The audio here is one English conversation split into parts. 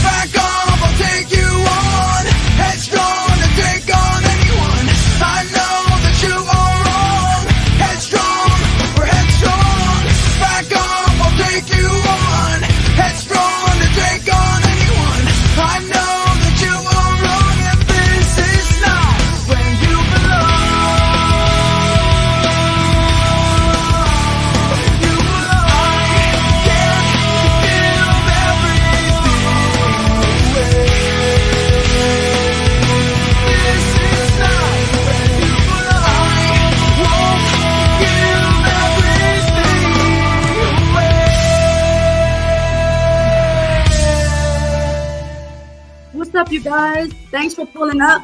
Back off, I'll take you on. Headstrong to take on anyone. I know that you are wrong. Headstrong, we're headstrong. Back off, I'll take you on. Headstrong to take on anyone. I know that you are wrong, and this is not where you belong. You belong. I can't give everything away. This is not where you belong. I won't give everything away. What's up, you guys? Thanks for pulling up.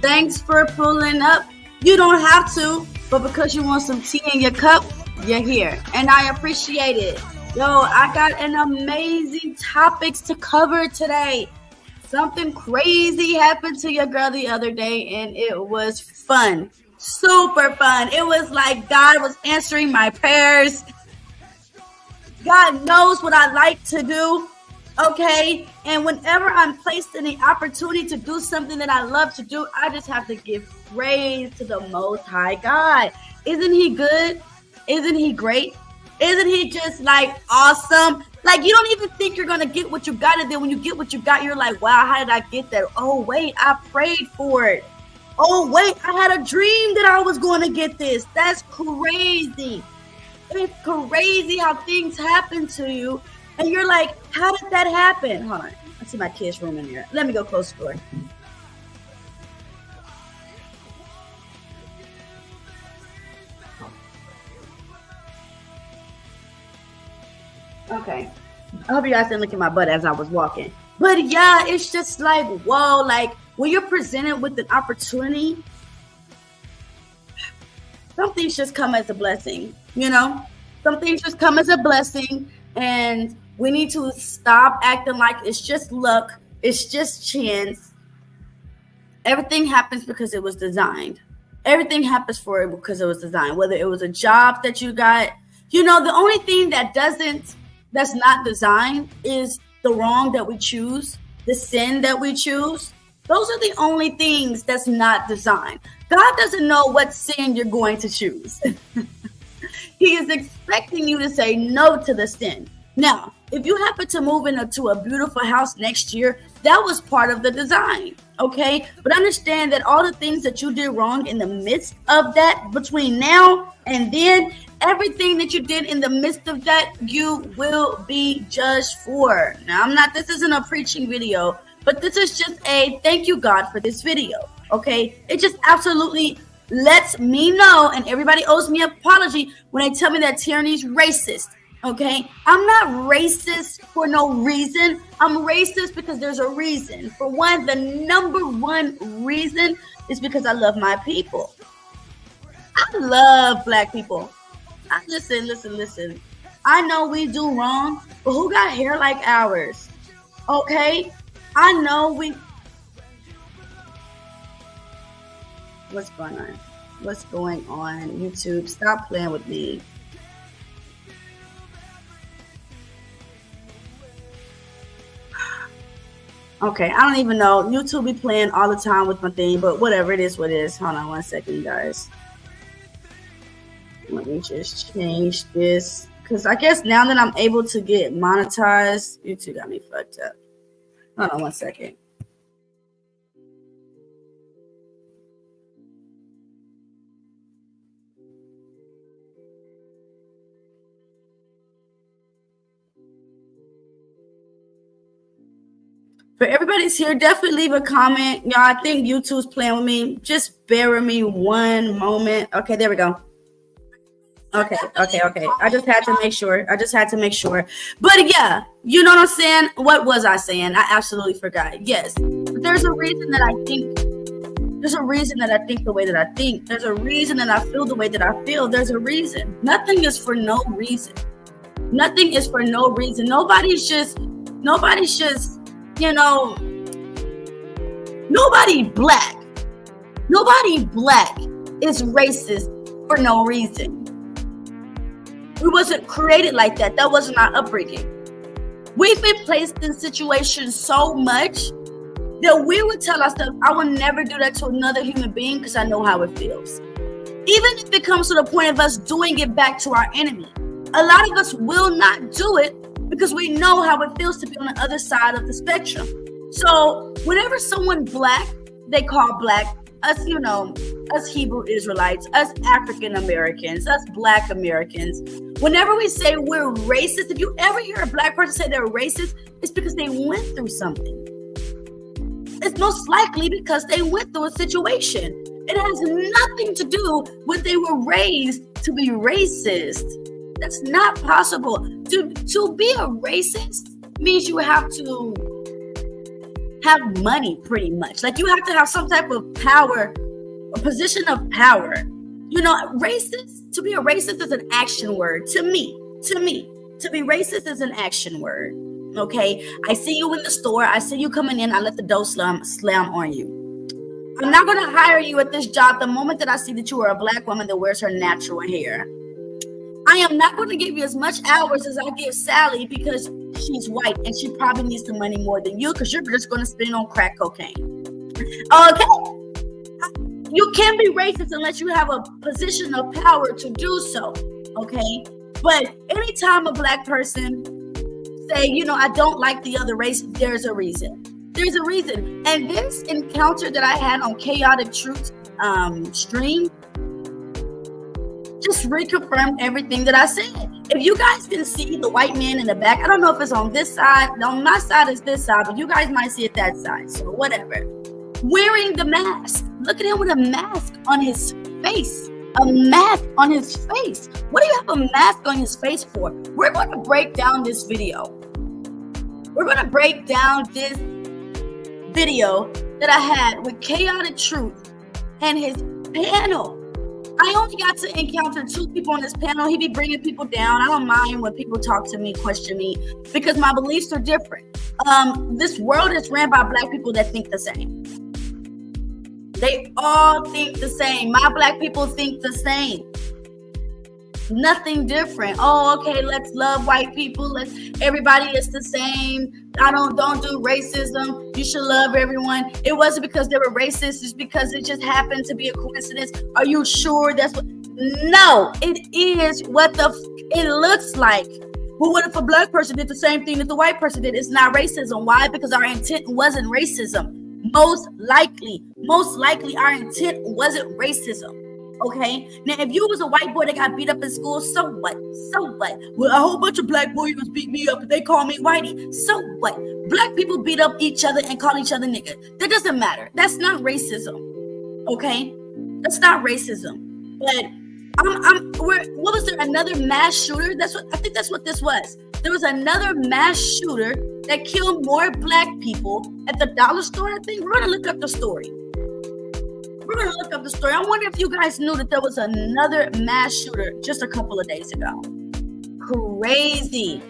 Thanks for pulling up. You don't have to, but because you want some tea in your cup, you're here. And I appreciate it. Yo, I got an amazing topics to cover today. Something crazy happened to your girl the other day, and it was fun. Super fun. It was like God was answering my prayers. God knows what I like to do. Okay, and whenever I'm placed in the opportunity to do something that I love to do, I just have to give praise to the Most High God. Isn't He good? Isn't He great? Isn't He just like awesome? Like, you don't even think you're gonna get what you got, and then when you get what you got, you're like, wow, how did I get that? Oh wait, I prayed for it. Oh wait, I had a dream that I was going to get this. That's crazy. It's crazy how things happen to you. And you're like, how did that happen? Hold on. I see my kid's room in here. Let me go close the door. Okay. I hope you guys didn't look at my butt as I was walking. But yeah, it's just like, whoa, like when you're presented with an opportunity, some things just come as a blessing, you know? Some things just come as a blessing, and we need to stop acting like it's just luck. It's just chance. Everything happens because it was designed. Everything happens for it because it was designed. Whether it was a job that you got, you know, the only thing that's not designed is the wrong that we choose, the sin that we choose. Those are the only things that's not designed. God doesn't know what sin you're going to choose. He is expecting you to say no to the sin. Now, if you happen to move into a beautiful house next year, that was part of the design, okay? But understand that all the things that you did wrong in the midst of that, between now and then, everything that you did in the midst of that, you will be judged for. Now, this isn't a preaching video, but this is just a thank you, God, for this video, okay? It just absolutely lets me know, and everybody owes me an apology when they tell me that tyranny's racist. Okay, I'm not racist for no reason. I'm racist because there's a reason. For one, the number one reason is because I love my people. I love Black people. Listen. I know we do wrong, but who got hair like ours? Okay, I know we. What's going on? What's going on, YouTube? Stop playing with me. Okay, I don't even know. YouTube be playing all the time with my thing, but whatever, it is what it is. Hold on one second, guys. Let me just change this, because I guess now that I'm able to get monetized, YouTube got me fucked up. Hold on one second. For everybody's here, definitely leave a comment. Y'all, I think YouTube's playing with me. Just bear with me one moment. Okay, there we go. Okay. I just had to make sure. But yeah, you know what I'm saying? What was I saying? I absolutely forgot. Yes. But there's a reason that I think. There's a reason that I think the way that I think. There's a reason that I feel the way that I feel. There's a reason. Nothing is for no reason. Nothing is for no reason. Nobody's just, you know, nobody black is racist for no reason. We wasn't created like that. That wasn't our upbringing. We've been placed in situations so much that we would tell ourselves, I will never do that to another human being because I know how it feels. Even if it comes to the point of us doing it back to our enemy. A lot of us will not do it because we know how it feels to be on the other side of the spectrum. So whenever someone black, they call black, us, us Hebrew Israelites, us African Americans, us Black Americans, whenever we say we're racist, if you ever hear a black person say they're racist, it's because they went through something. It's most likely because they went through a situation. It has nothing to do with they were raised to be racist. That's not possible. To be a racist means you have to have money, pretty much. Like you have to have some type of power, a position of power. Racist, to be a racist is an action word. To me, to be racist is an action word. Okay, I see you in the store. I see you coming in. I let the door slam on you. I'm not going to hire you at this job the moment that I see that you are a black woman that wears her natural hair. I am not going to give you as much hours as I give Sally because she's white and she probably needs the money more than you because you're just going to spend on crack cocaine. Okay? You can't be racist unless you have a position of power to do so. Okay? But anytime a black person say, I don't like the other race, there's a reason. There's a reason. And this encounter that I had on Chaotic Truth stream just reconfirmed everything that I said. If you guys can see the white man in the back, I don't know if it's on this side. On my side is this side, but you guys might see it that side. So whatever. Wearing the mask. Look at him with a mask on his face. A mask on his face. What do you have a mask on his face for? We're going to break down this video. We're going to break down this video that I had with Chaotic Truth and his panel. I only got to encounter 2 people on this panel. He be bringing people down. I don't mind when people talk to me, question me, because my beliefs are different. This world is ran by black people that think the same. They all think the same. My black people think the same. Nothing different. Oh, okay, let's love white people. Everybody is the same. Don't do racism. You should love everyone. It wasn't because they were racist. It's because it just happened to be a coincidence. Are you sure that's what? No, it is what it looks like. Well, what if a black person did the same thing that the white person did? It's not racism. Why? Because our intent wasn't racism. Most likely our intent wasn't racism. Okay, now if you was a white boy that got beat up in school, so what? Well, a whole bunch of black boys beat me up and they call me whitey. So what? Black people beat up each other and call each other nigga. That doesn't matter. That's not racism. Okay, that's not racism. But what was there? Another mass shooter? I think that's what this was. There was another mass shooter that killed more black people at the dollar store. I think we're gonna look up the story. I wonder if you guys knew that there was another mass shooter just a couple of days ago. Crazy.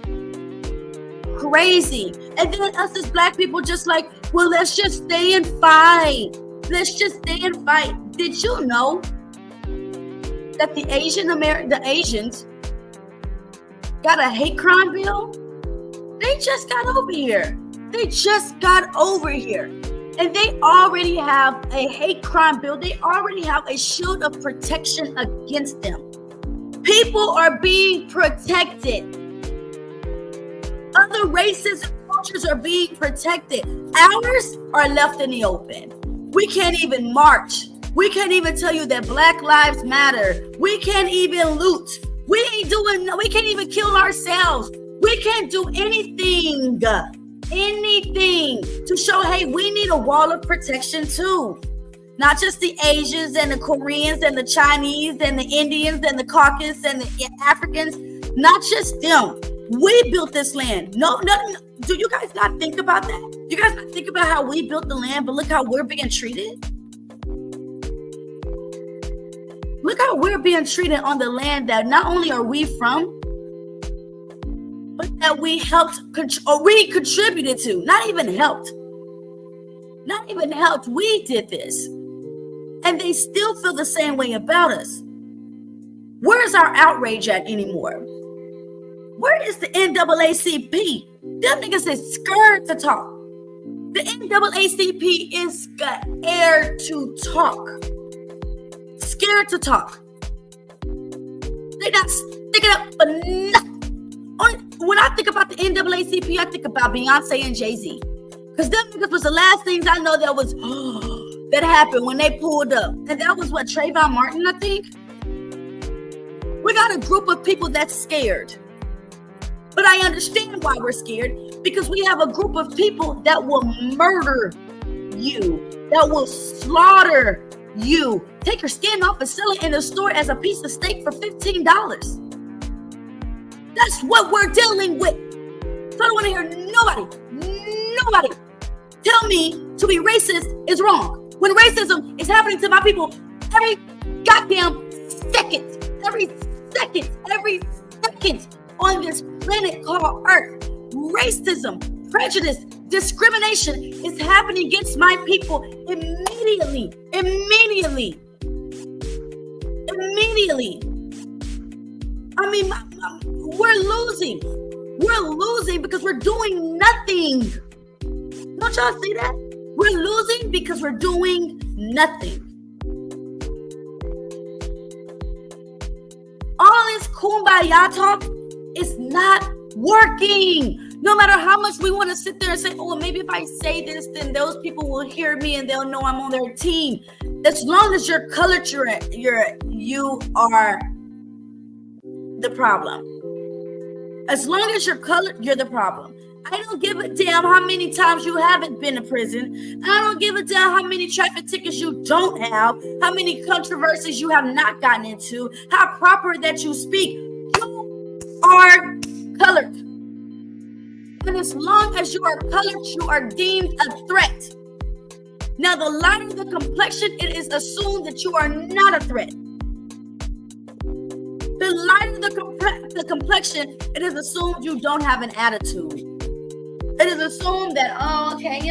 And then us as black people just like, well, let's just stay and fight. Did you know that the Asians got a hate crime bill? They just got over here. And they already have a hate crime bill. They already have a shield of protection against them. People are being protected. Other races and cultures are being protected. Ours are left in the open. We can't even march. We can't even tell you that Black Lives Matter. We can't even loot. We can't even kill ourselves. We can't do anything to show, hey, we need a wall of protection too. Not just the Asians and the Koreans and the Chinese and the Indians and the Caucus and the Africans. Not just them. We built this land. No. Do you guys not think about that? You guys not think about how we built the land, but look how we're being treated? Look how we're being treated on the land that not only are we from, but that we helped or we contributed to. Not even helped. We did this. And they still feel the same way about us. Where is our outrage at anymore? Where is the NAACP? Them niggas is scared to talk. The NAACP is scared to talk. Scared to talk. They not sticking up for nothing. When I think about the NAACP, I think about Beyonce and Jay-Z. Because them niggas was the last things I know that was that happened when they pulled up. And that was what, Trayvon Martin, I think? We got a group of people that's scared. But I understand why we're scared, because we have a group of people that will murder you, that will slaughter you, take your skin off and sell it in the store as a piece of steak for $15. That's what we're dealing with. So I don't want to hear nobody tell me to be racist is wrong. When racism is happening to my people every goddamn second, every second on this planet called Earth. Racism, prejudice, discrimination is happening against my people immediately. I mean, we're losing. We're losing because we're doing nothing. Don't y'all see that? We're losing because we're doing nothing. All this kumbaya talk is not working. No matter how much we want to sit there and say, oh, maybe if I say this, then those people will hear me and they'll know I'm on their team. As long as you're colored, you are the problem. As long as you're colored, you're the problem. I don't give a damn how many times you haven't been to prison. I don't give a damn how many traffic tickets you don't have, how many controversies you have not gotten into, how proper that you speak. You are colored. And as long as you are colored, you are deemed a threat. Now, the lighter the complexion, it is assumed that you are not a threat. The lighter the complexion, it is assumed you don't have an attitude. It is assumed that, oh, okay,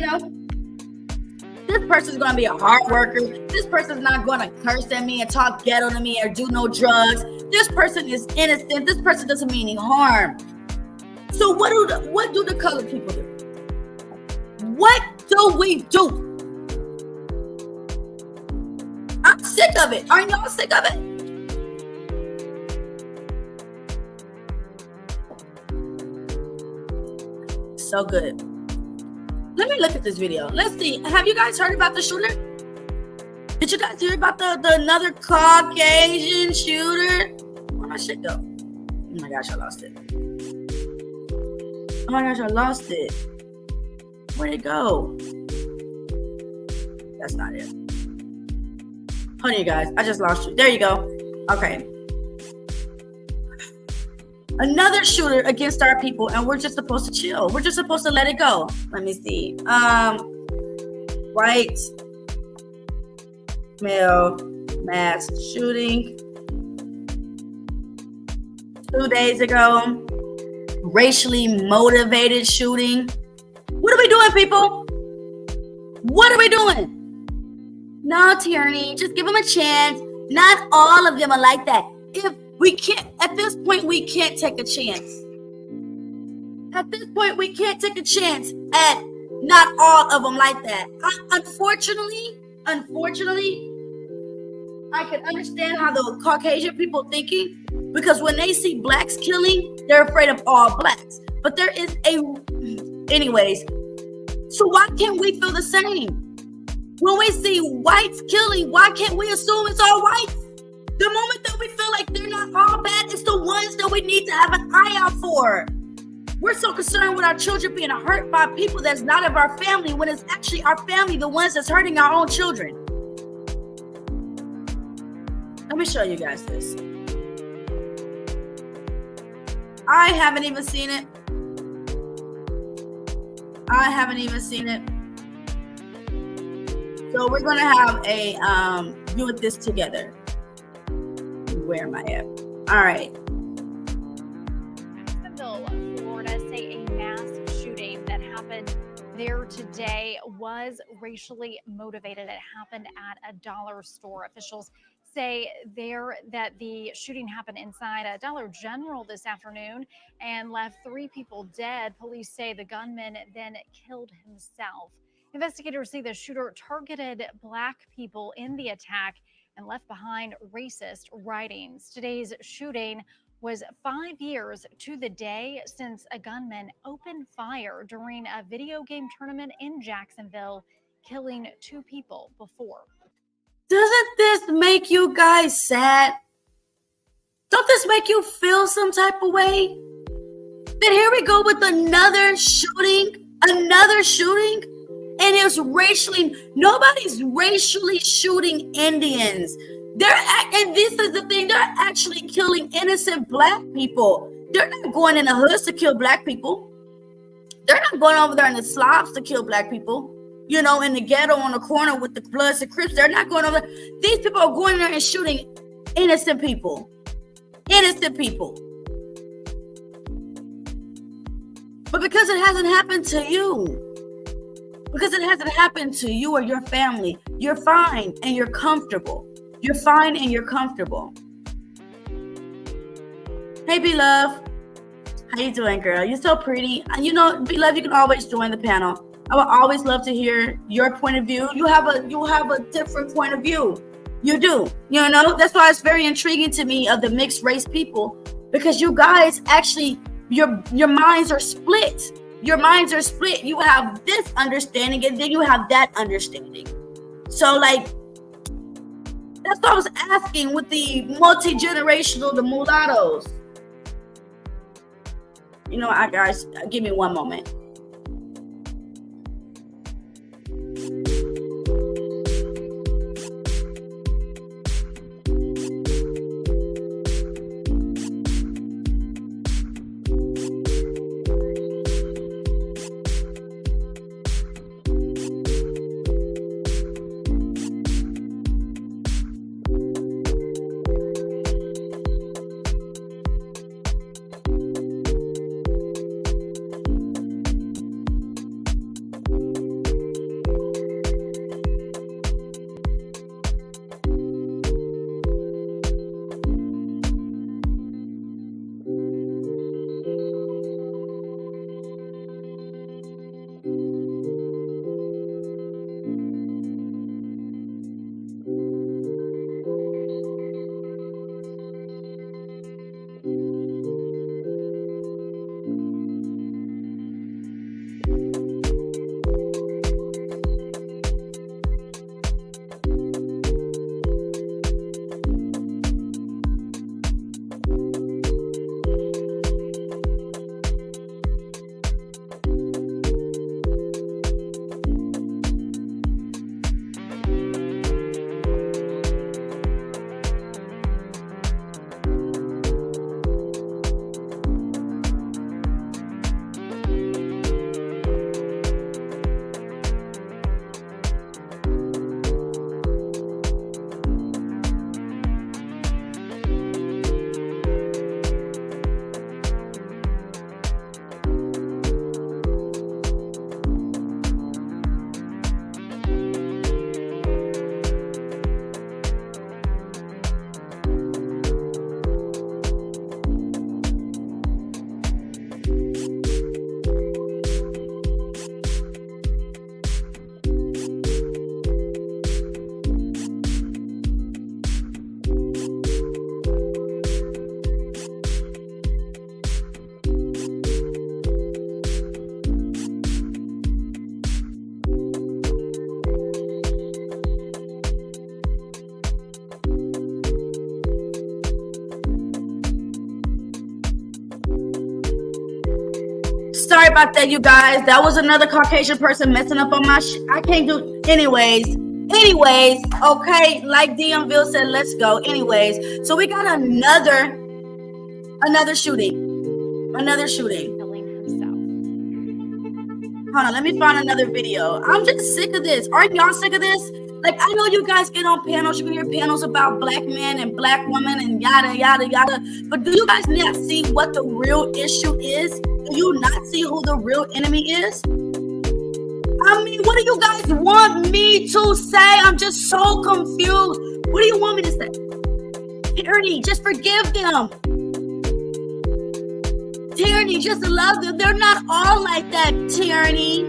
this person's going to be a hard worker. This person's not going to curse at me and talk ghetto to me or do no drugs. This person is innocent. This person doesn't mean any harm. So what do the colored people do? What do we do? I'm sick of it. Aren't y'all sick of it? So good. Let me look at this video. Let's see. Have you guys heard about the shooter? Did you guys hear about the another Caucasian shooter? Where'd my shit go? Oh my gosh, I lost it. Oh my gosh, I lost it. Where'd it go? That's not it. Hold on, you guys. I just lost you. There you go. Okay. Another shooter against our people, and we're just supposed to chill. We're just supposed to let it go. Let me see. White male mass shooting 2 days ago. Racially motivated shooting. What are we doing, people? What are we doing? No tyranny. Just give them a chance. Not all of them are like that. If we can't, at this point, we can't take a chance. At this point, we can't take a chance at not all of them like that. Unfortunately, I can understand how the Caucasian people thinking, because when they see blacks killing, they're afraid of all blacks. But there is anyways. So why can't we feel the same? When we see whites killing, why can't we assume it's all whites? The moment that we feel like they're not all bad, it's the ones that we need to have an eye out for. We're so concerned with our children being hurt by people that's not of our family, when it's actually our family, the ones that's hurting our own children. Let me show you guys this. I haven't even seen it. So we're going to have a view of this together. Where am I at? All right. Jacksonville, Florida, say a mass shooting that happened there today was racially motivated. It happened at a dollar store. Officials say there that the shooting happened inside a Dollar General this afternoon and left 3 people dead. Police say the gunman then killed himself. Investigators say the shooter targeted Black people in the attack and left behind racist writings. Today's shooting was 5 years to the day since a gunman opened fire during a video game tournament in Jacksonville, killing 2 people before. Doesn't this make you guys sad? Don't this make you feel some type of way? Then here we go with another shooting, and it's nobody's racially shooting Indians. And this is the thing, they're actually killing innocent Black people. They're not going in the hoods to kill Black people. They're not going over there in the slopes to kill Black people. You know, in the ghetto on the corner with the Bloods and Crips. They're not going over there. These people are going there and shooting innocent people. Innocent people. But because it hasn't happened to you, or your family, you're fine and you're comfortable. You're fine and you're comfortable. Hey, B-Love. How you doing, girl? You're so pretty. And you know, B-Love, you can always join the panel. I would always love to hear your point of view. You have a different point of view. You do. You know, that's why it's very intriguing to me of the mixed race people, because you guys actually, your minds are split. Your minds are split. You have this understanding and then you have that understanding. So like, that's what I was asking with the multi-generational, the mulattoes. You know, guys, give me one moment. Sorry about that, you guys. That was another Caucasian person messing up on my I can't do. Anyways, okay. Like DMville said, let's go. Anyways, so we got another shooting. Killing himself. Hold on, let me find another video. I'm just sick of this. Aren't y'all sick of this? Like, I know you guys get on panels, you can hear panels about Black men and Black women and yada, yada, yada. But do you guys not see what the real issue is? Do you not see who the real enemy is? I mean, what do you guys want me to say? I'm just so confused. What do you want me to say? Tyranny, just forgive them. Tyranny, just love them. They're not all like that, Tyranny.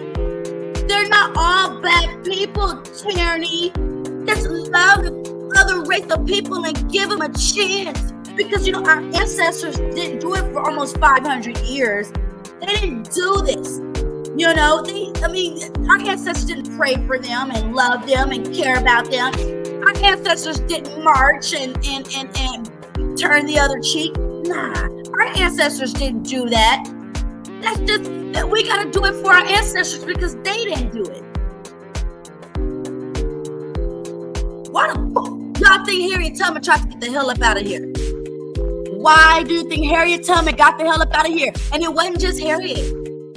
They're not all bad people, Tyranny. Just love the other race of people and give them a chance. Because, our ancestors didn't do it for almost 500 years. They didn't do this. Our ancestors didn't pray for them and love them and care about them. Our ancestors didn't march and turn the other cheek. Nah, our ancestors didn't do that. That's just that we gotta do it for our ancestors because they didn't do it. Why the fuck y'all think Harriet Tubman tried to get the hell up out of here? Why do you think Harriet Tubman got the hell up out of here? And it wasn't just Harriet.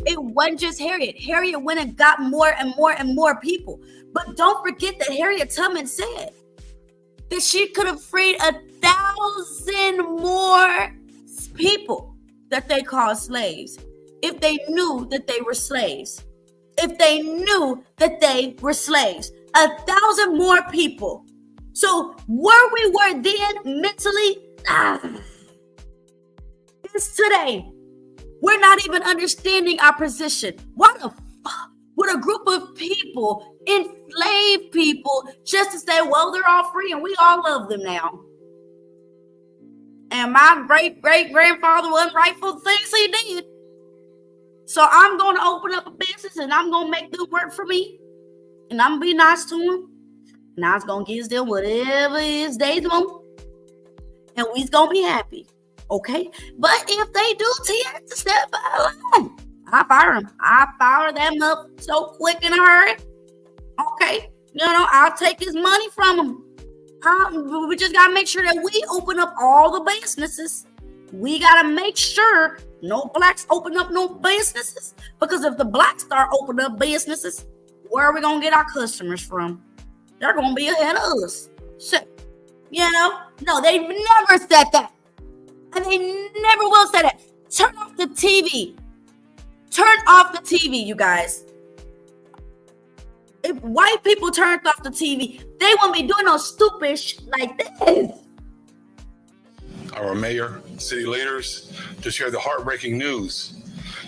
It wasn't just Harriet. Harriet went and got more and more and more people. But don't forget that Harriet Tubman said that she could have freed 1,000 more people that they called slaves if they knew that they were slaves. If they knew that they were slaves. 1,000 more people. So where we were then mentally, it's today. We're not even understanding our position. What the fuck would a group of people enslave people just to say, well, they're all free and we all love them now? And my great-great-grandfather was rightful things he did. So I'm going to open up a business and I'm going to make them work for me. And I'm going to be nice to them. And I was going to give them whatever it is they want. And we's going to be happy. Okay? But if they do tend to step out of line, I fire them. I fire them up so quick in a hurry. Okay? I'll take his money from them. We just got to make sure that we open up all the businesses. We got to make sure no blacks open up no businesses. Because if the blacks start opening up businesses, where are we going to get our customers from? They're going to be ahead of us. So, no, they never said that. And they never will say that. Turn off the TV. Turn off the TV, you guys. If white people turned off the TV, they won't be doing no stupid shit like this. Our mayor, city leaders, to share the heartbreaking news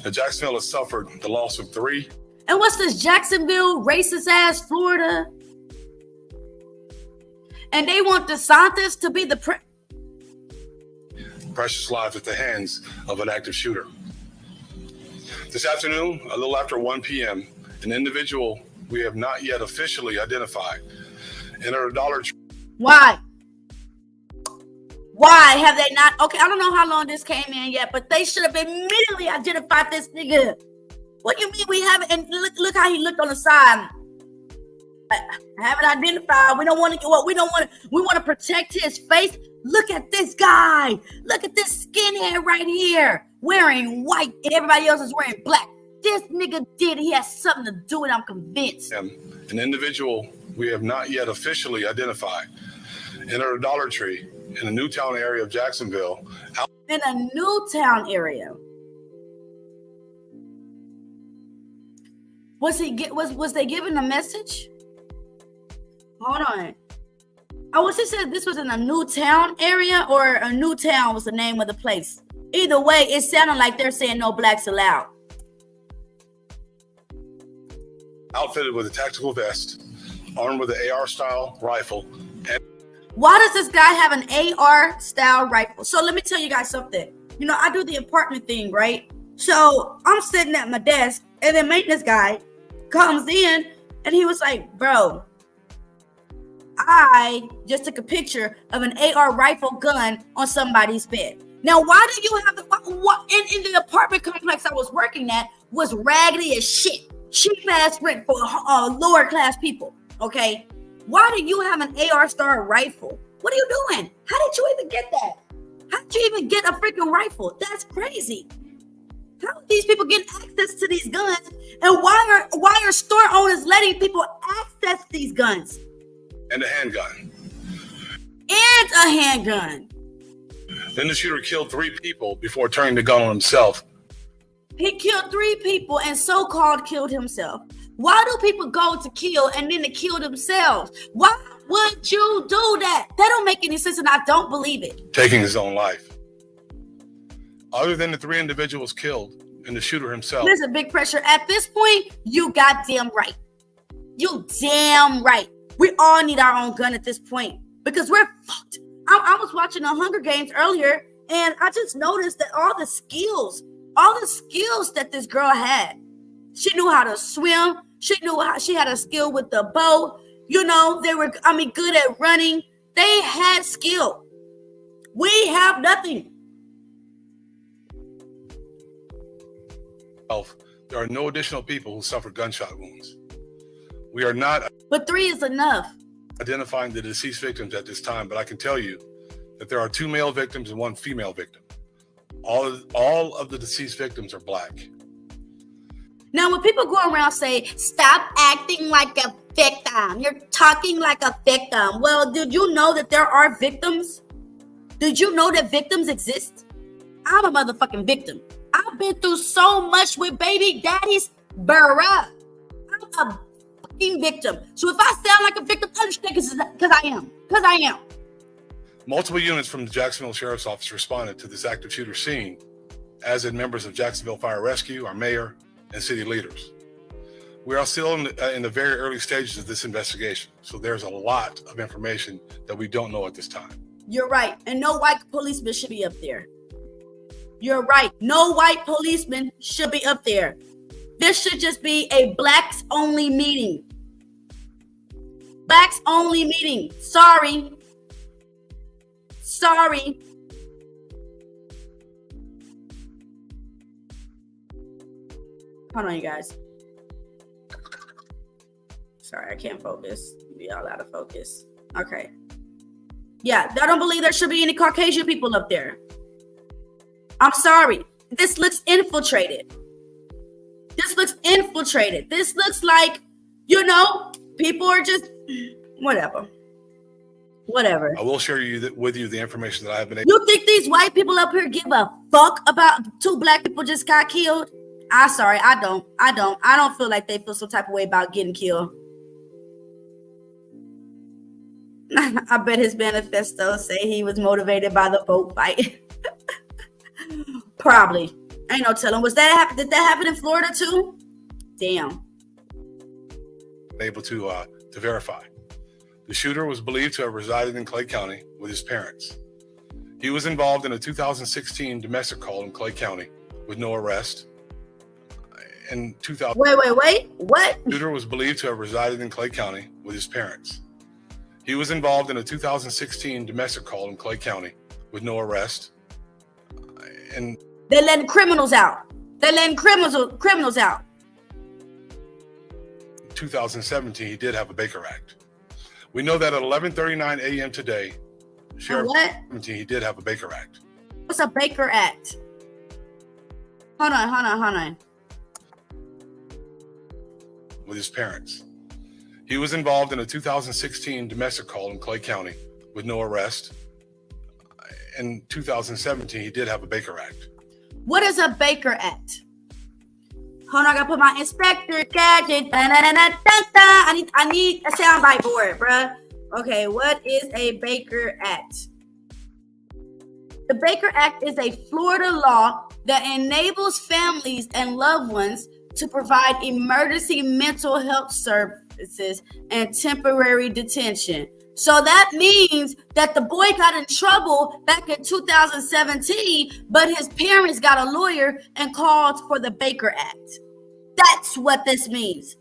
that Jacksonville has suffered the loss of 3. And what's this Jacksonville, racist ass Florida? And they want DeSantis to be the precious lives at the hands of an active shooter. This afternoon, a little after 1 p.m., an individual we have not yet officially identified entered a Dollar Tree. Why? Why have they not? Okay, I don't know how long this came in yet, but they should have immediately identified this nigga. What do you mean we haven't? And look how he looked on the side. I haven't identified. We don't want to. We don't want to. We want to protect his face. Look at this guy. Look at this skinhead right here, wearing white, and everybody else is wearing black. This nigga did. He has something to do with it. I'm convinced. An individual we have not yet officially identified entered a Dollar Tree in a Newtown area of Jacksonville. In a Newtown area. Was they giving a message? Hold on. Was he said this was in a Newtown area, or a Newtown was the name of the place? Either way, it sounded like they're saying no blacks allowed. Outfitted with a tactical vest, armed with an AR-style rifle. Why does this guy have an AR-style rifle? So let me tell you guys something. I do the apartment thing, right? So I'm sitting at my desk, and the maintenance guy comes in, and he was like, bro, I just took a picture of an AR rifle gun on somebody's bed. Now, why do you have in the apartment complex I was working at was raggedy as shit. Cheap ass rent for lower class people. Okay. Why do you have an AR-style rifle? What are you doing? How did you even get that? How did you even get a freaking rifle? That's crazy. How are these people getting access to these guns? And why are store owners letting people access these guns? And a handgun. And a handgun. Then the shooter killed 3 people before turning the gun on himself. He killed 3 people and so-called killed himself. Why do people go to kill and then they kill themselves? Why would you do that? That don't make any sense, and I don't believe it. Taking his own life. Other than the 3 individuals killed and the shooter himself. There's a big pressure. At this point, you goddamn right. You damn right. We all need our own gun at this point because we're fucked. I was watching the Hunger Games earlier, and I just noticed that all the skills that this girl had. She knew how to swim. She had a skill with the bow. You know, they were, good at running. They had skill. We have nothing. There are no additional people who suffered gunshot wounds. We are not But 3 is enough. identifying the deceased victims at this time, but I can tell you that there are 2 male victims and 1 female victim. All of the deceased victims are black. Now, when people go around say, stop acting like a victim, you're talking like a victim. Well, did you know that there are victims? Did you know that victims exist? I'm a motherfucking victim. I've been through so much with baby daddies, bruh. I'm a fucking victim. So if I sound like a victim, understand because I am. Because I am. Multiple units from the Jacksonville Sheriff's Office responded to this active shooter scene, as did members of Jacksonville Fire Rescue, our mayor, and city leaders. We are still in the very early stages of this investigation, so there's a lot of information that we don't know at this time. You're right. And no white policeman should be up there. You're right. No white policeman should be up there. This should just be a blacks only meeting. Blacks only meeting. Sorry. Hold on, you guys. Sorry, I can't focus. Be all out of focus. Okay. Yeah, I don't believe there should be any Caucasian people up there. I'm sorry. This looks infiltrated. This looks like, people are just, whatever. I will share with you the information that I have been able. You think these white people up here give a fuck about 2 black people just got killed? I'm sorry, I don't. I don't feel like they feel some type of way about getting killed. I bet his manifesto say he was motivated by the vote fight. Probably. Ain't no telling. Did that happen in Florida too? Damn. Able to verify. The shooter was believed to have resided in Clay County with his parents. He was involved in a 2016 domestic call in Clay County with no arrest. In 2000. Wait. What? The shooter was believed to have resided in Clay County with his parents. He was involved in a 2016 domestic call in Clay County with no arrest. And they're letting criminals out. Criminals out. In 2017, he did have a Baker Act. We know that at 11:39 a.m. today, Sheriff he did have a Baker Act. What's a Baker Act? Hold on. With his parents. He was involved in a 2016 domestic call in Clay County with no arrest. In 2017, he did have a Baker Act. What is a Baker Act? Hold on, I gotta put my inspector gadget. I need a soundbite for it, bruh. Okay, what is a Baker Act? The Baker Act is a Florida law that enables families and loved ones to provide emergency mental health services and temporary detention. So that means that the boy got in trouble back in 2017, but his parents got a lawyer and called for the Baker Act. That's what this means.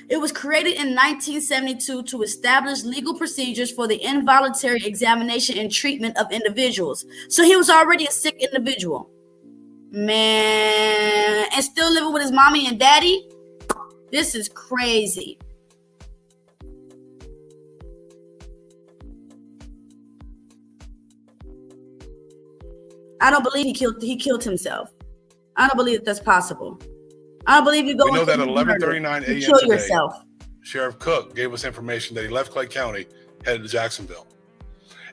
It was created in 1972 to establish legal procedures for the involuntary examination and treatment of individuals. So he was already a sick individual. Man, and still living with his mommy and daddy? This is crazy. I don't believe he killed himself. I don't believe that's possible. I don't believe you go. We know that at 11:39 a.m. kill today, yourself. Sheriff Cook gave us information that he left Clay County, headed to Jacksonville.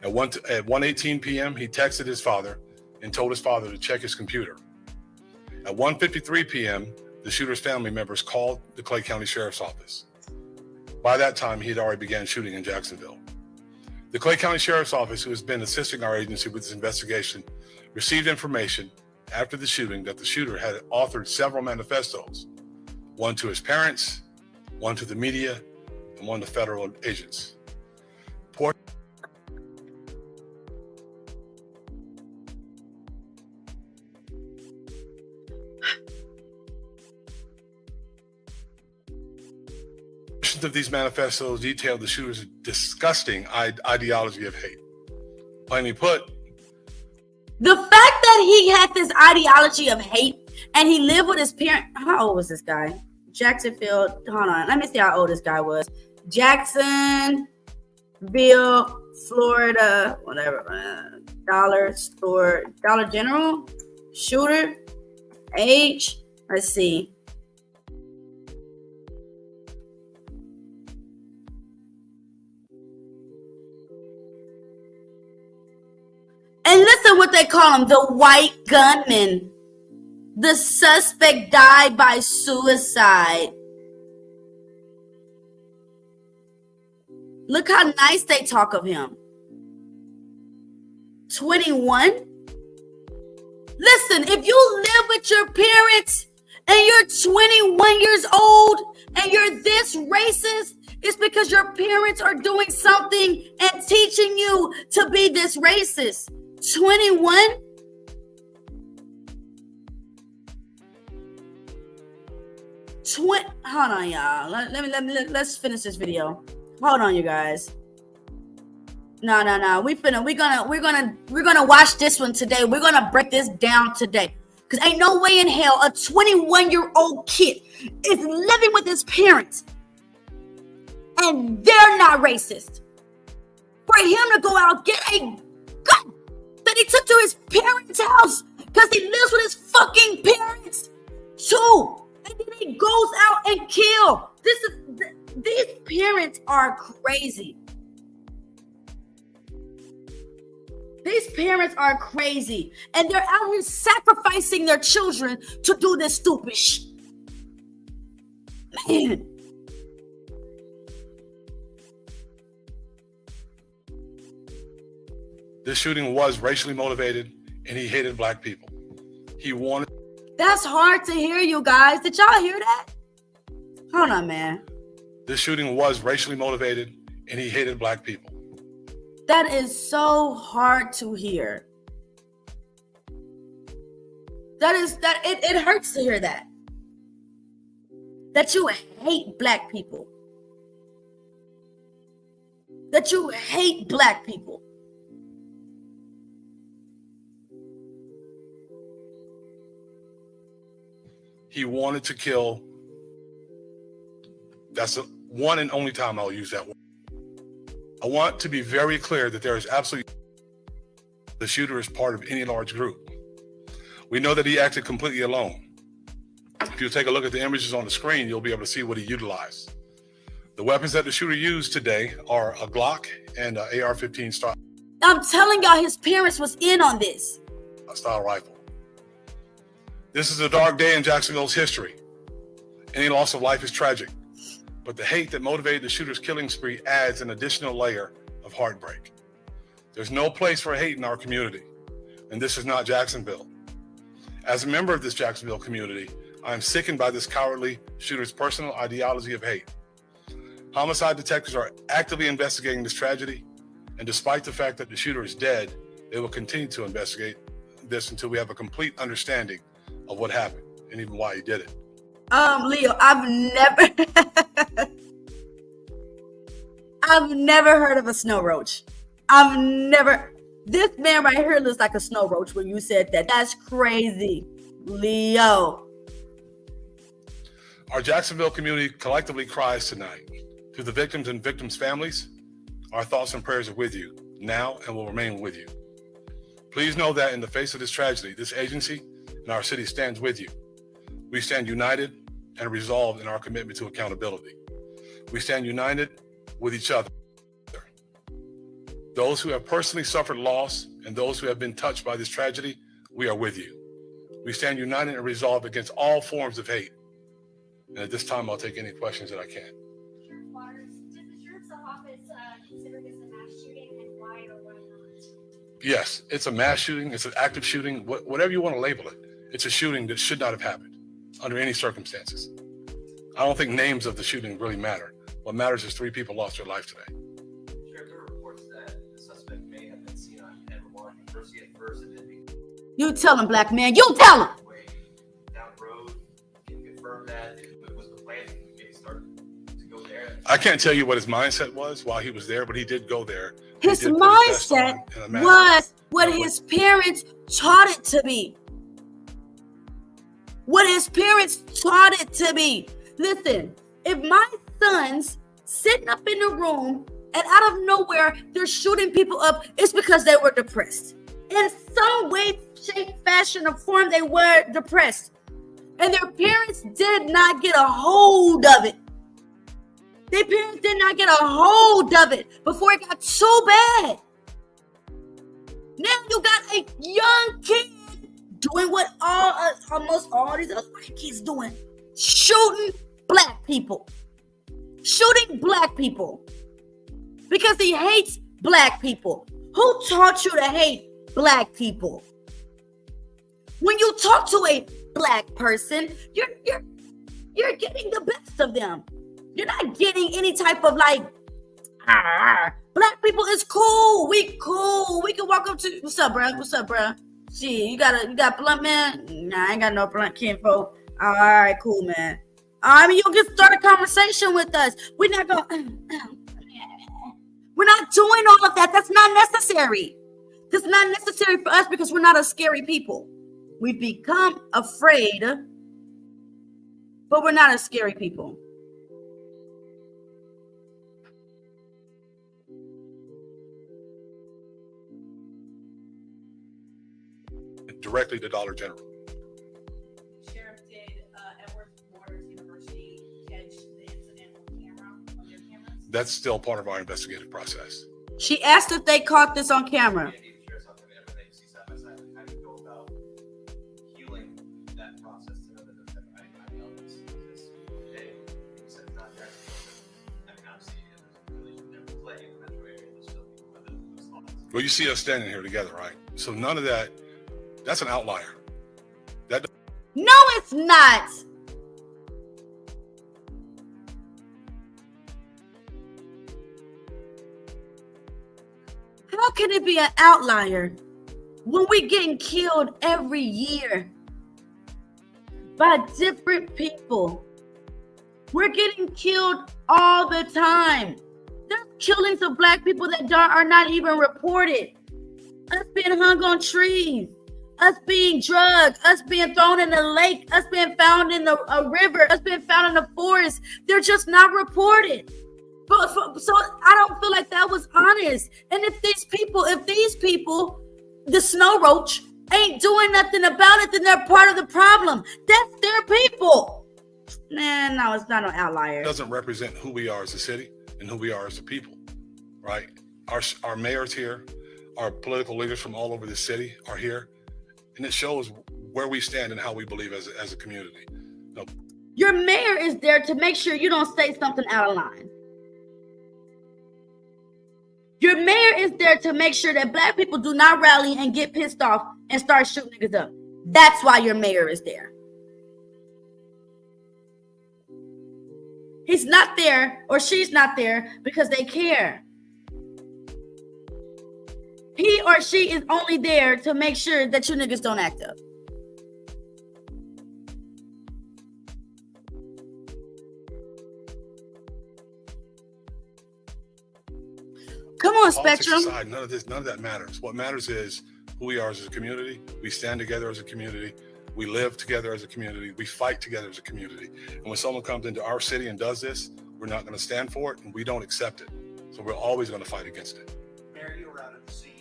At 1:18 p.m., he texted his father and told his father to check his computer. At 1:53 p.m., the shooter's family members called the Clay County Sheriff's Office. By that time, he had already began shooting in Jacksonville. The Clay County Sheriff's Office, who has been assisting our agency with this investigation, received information after the shooting that the shooter had authored several manifestos, one to his parents, one to the media, and one to federal agents. Portions of these manifestos detailed the shooter's disgusting ideology of hate. Plainly put, the fact that he had this ideology of hate and he lived with his parents. How old was this guy? Jacksonville. Hold on. Let me see how old this guy was. Jacksonville, Florida, whatever. Dollar store, Dollar General, shooter, age. Let's see. And listen what they call him, the white gunman. The suspect died by suicide. Look how nice they talk of him. 21? Listen, if you live with your parents and you're 21 years old and you're this racist, it's because your parents are doing something and teaching you to be this racist. 21? Hold on, y'all. Let's finish this video. Hold on, you guys. No. We're gonna watch this one today. We're gonna break this down today. Cause ain't no way in hell a 21-year-old kid is living with his parents and they're not racist. For him to go out and get a gun that he took to his parents' house because he lives with his fucking parents too. And then he goes out and kill. These parents are crazy. These parents are crazy. And they're out here sacrificing their children to do this stupid shit. Man. this shooting was racially motivated and he hated black people. He wanted. That's hard to hear, you guys. Did y'all hear that? Hold on, man. This shooting was racially motivated and he hated black people. That is so hard to hear. It hurts to hear that. That you hate black people. That you hate black people. He wanted to kill. That's the one and only time I'll use that word. I want to be very clear that there is absolutely the shooter is part of any large group. We know that he acted completely alone. If you take a look at the images on the screen, you'll be able to see what he utilized. The weapons that the shooter used today are a Glock and an AR-15 style. I'm telling y'all, his parents was in on this. Style rifle. This is a dark day in Jacksonville's history. Any loss of life is tragic, but the hate that motivated the shooter's killing spree adds an additional layer of heartbreak. There's no place for hate in our community, and this is not Jacksonville. As a member of this Jacksonville community, I am sickened by this cowardly shooter's personal ideology of hate. Homicide detectives are actively investigating this tragedy, and despite the fact that the shooter is dead, they will continue to investigate this until we have a complete understanding of what happened and even why he did it. Leo, I've never heard of a snow roach. This man right here looks like a snow roach when you said that. That's crazy, Leo. Our Jacksonville community collectively cries tonight. To the victims and victims' families, our thoughts and prayers are with you now and will remain with you. Please know that in the face of this tragedy, this agency and our city stands with you. We stand united and resolved in our commitment to accountability. We stand united with each other. Those who have personally suffered loss and those who have been touched by this tragedy, we are with you. We stand united and resolved against all forms of hate And at this time, I'll take any questions that I can. Sheriff Waters, did the Sheriff's Office consider this a mass shooting, and why or why not? Yes, it's a mass shooting. It's an active shooting, whatever you want to label it. It's a shooting that should not have happened under any circumstances. I don't think names of the shooting really matter. What matters is 3 people lost their life today. Sheriff, there are reports that the suspect may have been seen on N1 University at first and then being You tell him, black man. You tell him. way down the road. Can you confirm that? Was the plan to maybe start to go there? I can't tell you what his mindset was while he was there, but he did go there. His He did put his vest mindset on and a mask was what Yeah, his parents taught it to be. What his parents taught it to be. Listen, if my son's sitting up in the room and out of nowhere they're shooting people up, it's because they were depressed. In some way, shape, fashion, or form, they were depressed. And their parents did not get a hold of it. Their parents did not get a hold of it before it got so bad. Now you got a young kid doing what almost all these other white kids doing. Shooting black people. Shooting black people. Because he hates black people. Who taught you to hate black people? When you talk to a black person, you're getting the best of them. You're not getting any type of like, black people is cool. We cool. We can walk up to, what's up, bro? What's up, bro? Shit, you got blunt, man? Nah, I ain't got no blunt, kinfolk. All right, cool, man. I mean, you can start a conversation with us. We're not doing all of that. That's not necessary. That's not necessary for us because we're not a scary people. We've become afraid, but we're not a scary people. Directly to Dollar General. Sheriff, did Edward Waters University catch the incident on camera, on their cameras? That's still part of our investigative process. She asked if they caught this on camera. Yeah, the Sheriff's Office and everything, see side by side. How do you go about healing that process to know that there's anybody else? This today, you said it's not there. I mean, obviously, there's really never play in the metro area. There's still people with those thoughts. Well, you see us standing here together, right? So none of that, that's an outlier. No, it's not. How can it be an outlier when we're getting killed every year by different people? We're getting killed all the time. There's killings of black people that are not even reported. Us being hung on trees, us being drugged, us being thrown in the lake, us being found in a river, us being found in the forest. They're just not reported. So I don't feel like that was honest. And if these people, the snow roach, ain't doing nothing about it, then they're part of the problem. That's their people. Man, no, it's not an outlier. It doesn't represent who we are as a city and who we are as a people, right? Our mayor's here. Our political leaders from all over the city are here. And it shows where we stand and how we believe as a community. No. Your mayor is there to make sure you don't say something out of line. Your mayor is there to make sure that black people do not rally and get pissed off and start shooting niggas up. That's why your mayor is there. He's not there or she's not there because they care. He or she is only there to make sure that you niggas don't act up. Come on, Politics Spectrum. aside, none of that matters. What matters is who we are as a community. We stand together as a community. We live together as a community. We fight together as a community. And when someone comes into our city and does this, we're not going to stand for it and we don't accept it. So we're always going to fight against it. Mayor, you were out at the scene.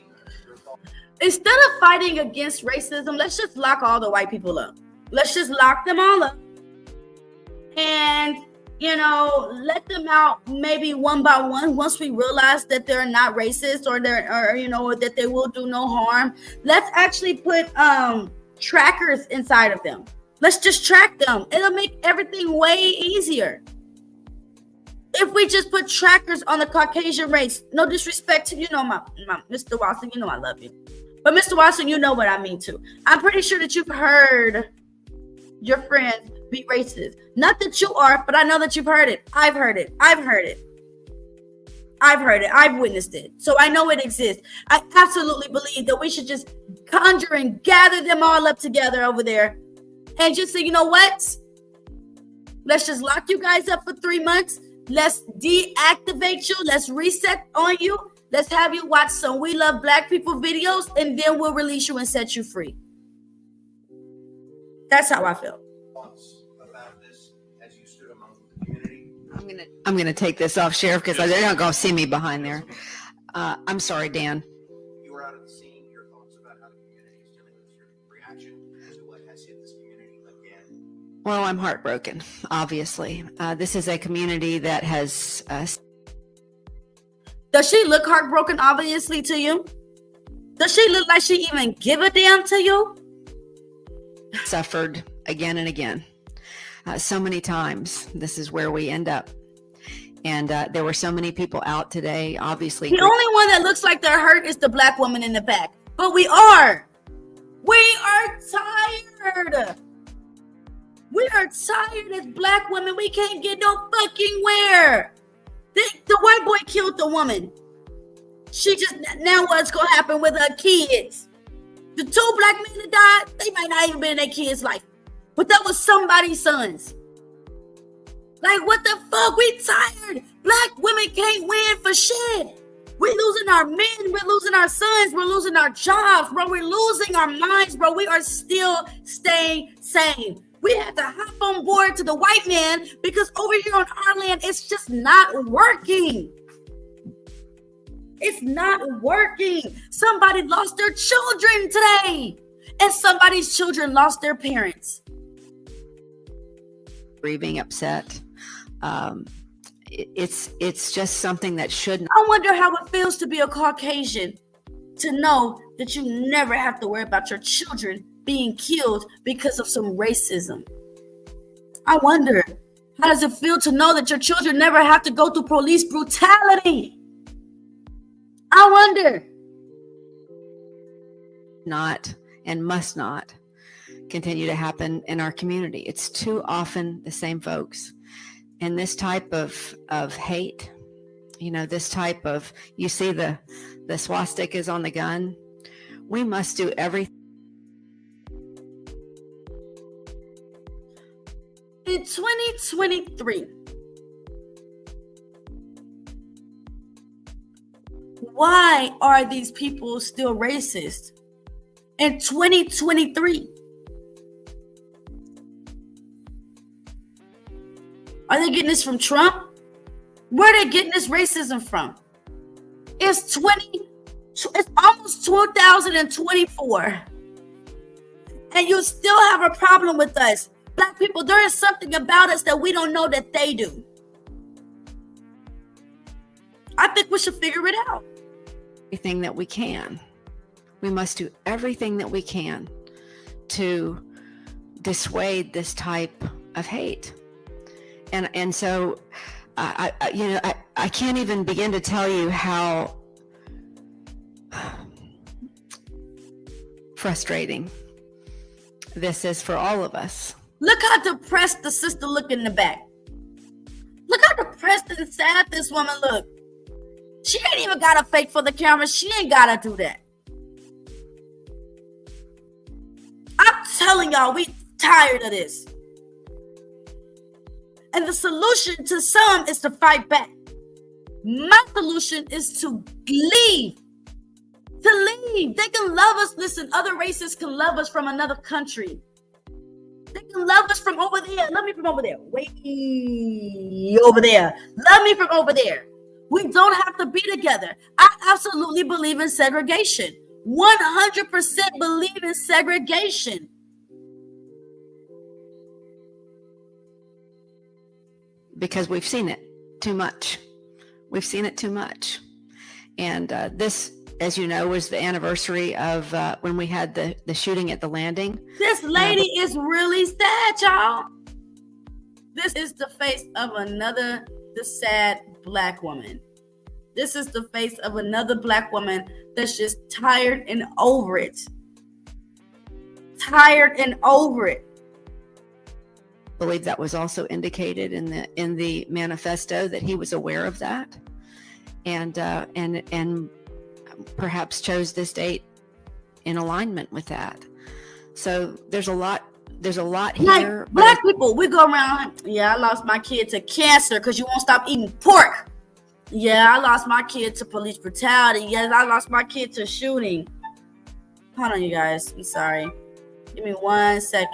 Your thoughts? Instead of fighting against racism, let's just lock all the white people up. Let's just lock them all up. And, let them out maybe one by one once we realize that they're not racist or that they will do no harm. Let's actually put trackers inside of them. Let's just track them. It'll make everything way easier. If we just put trackers on the Caucasian race, no disrespect to, my Mr. Watson, I love you. But Mr. Watson, you know what I mean too. I'm pretty sure that you've heard your friends be racist. Not that you are, but I know that you've heard it. I've heard it. I've witnessed it. So I know it exists. I absolutely believe that we should just conjure and gather them all up together over there and just say, you know what? Let's just lock you guys up for 3 months. Let's deactivate you. Let's reset on you. Let's have you watch some We Love Black People videos, and then we'll release you and set you free. That's how I feel. About this as you stood among the community. I'm gonna take this off, Sheriff, because they're not gonna see me behind there. I'm sorry, Dan. You were out at the scene. Your thoughts about how the community is dealing with your reaction to what has hit this community again? Well, I'm heartbroken, obviously. This is a community that has Does she look heartbroken, obviously, to you? Does she look like she even give a damn to you? suffered again and again. So many times, this is where we end up. And there were so many people out today, obviously. The only one that looks like they're hurt is the black woman in the back. But we are tired. We are tired as black women. We can't get no fucking where. The white boy killed the woman. She just, now what's going to happen with her kids? The 2 black men that died, they might not even been in their kids' life. But that was somebody's sons. Like, what the fuck? We tired. Black women can't win for shit. We're losing our men. We're losing our sons. We're losing our jobs, bro. We're losing our minds, bro. We are still staying sane. We had to hop on board to the white man because over here on our land, it's just not working. It's not working. Somebody lost their children today, and somebody's children lost their parents. Grieving, upset. It's just something that shouldn't. I wonder how it feels to be a Caucasian, to know that you never have to worry about your children being killed because of some racism. I wonder, how does it feel to know that your children never have to go through police brutality? I wonder. Not and must not continue to happen in our community. It's too often the same folks. And this type of hate, this type of, you see the swastikas on the gun. We must do everything. In 2023, why are these people still racist? In 2023, are they getting this from Trump? Where are they getting this racism from? It's almost 2024, and you still have a problem with us. Black people, there is something about us that we don't know that they do. I think we should figure it out. Everything that we can. We must do everything that we can to dissuade this type of hate. And so I can't even begin to tell you how frustrating this is for all of us. Look how depressed the sister look in the back. Look how depressed and sad this woman look. She ain't even got to fake for the camera. She ain't got to do that. I'm telling y'all, we tired of this. And the solution to some is to fight back. My solution is to leave. To leave. They can love us. Listen, other races can love us from another country. They can love us from over there. Love me from over there. Way over there. Love me from over there. We don't have to be together. I absolutely believe in segregation. 100% believe in segregation. Because we've seen it too much. We've seen it too much. And this as you know, was the anniversary of when we had the shooting at the landing. This lady is really sad, y'all. This is the face of the sad Black woman. This is the face of another Black woman that's just tired and over it. Tired and over it. I believe that was also indicated in the manifesto that he was aware of that, and perhaps chose this date in alignment with that. So there's a lot here. Like Black people, we go around, yeah, I lost my kid to cancer because you won't stop eating pork. Yeah, I lost my kid to police brutality. Yes, I lost my kid to shooting. Hold on, you guys. I'm sorry. Give me 1 second.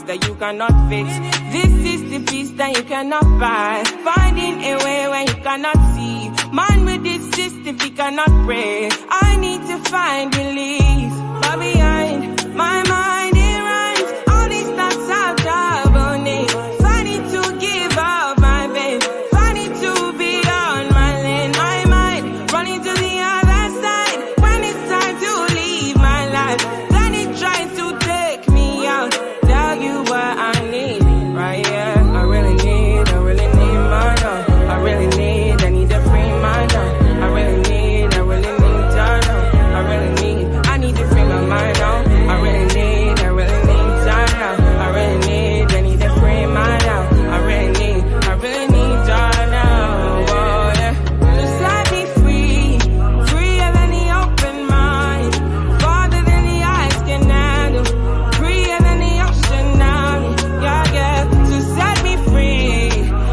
That you cannot fix. This is the peace that you cannot buy. Finding a way where you cannot see. Man with this system, he cannot pray. I need to find release. But behind my mind, it runs. All these thoughts have trouble me. Fighting to give up my babe. Fighting to be on my lane. My mind running to the other side. When it's time to leave my life, then it tries to take me out. You what I need, right? Yeah, I really need my love. I need a free mind now. I really need your love. I need to free my mind now. I really need your love. I need a free mind now. I really need your love. Oh yeah, just set me free, freer than the open mind, farther than the eyes can handle, freer than the ocean. Yeah, to set me free.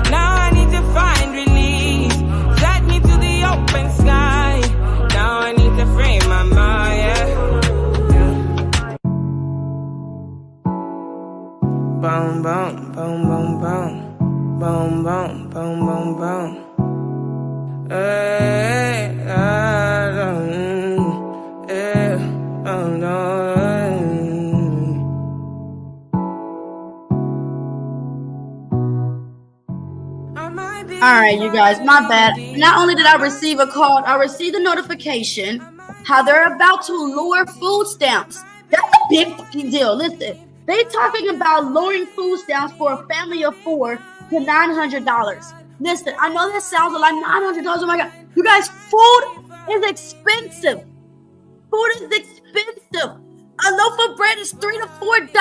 Now I need to find release. Set me to the open sky. Now I need to free my mind. Yeah. Boom, boom, boom, boom, boom. Boom, boom, boom, boom, boom. Hey, oh no. All right, you guys, my bad. Not only did I receive a call, I received a notification how they're about to lower food stamps. That's a big fucking deal. Listen, They talking about lowering food stamps for a family of 4 to $900. Listen, I know that sounds a lot, $900. Oh my God. You guys, food is expensive. Food is expensive. A loaf of bread is $3 to $4.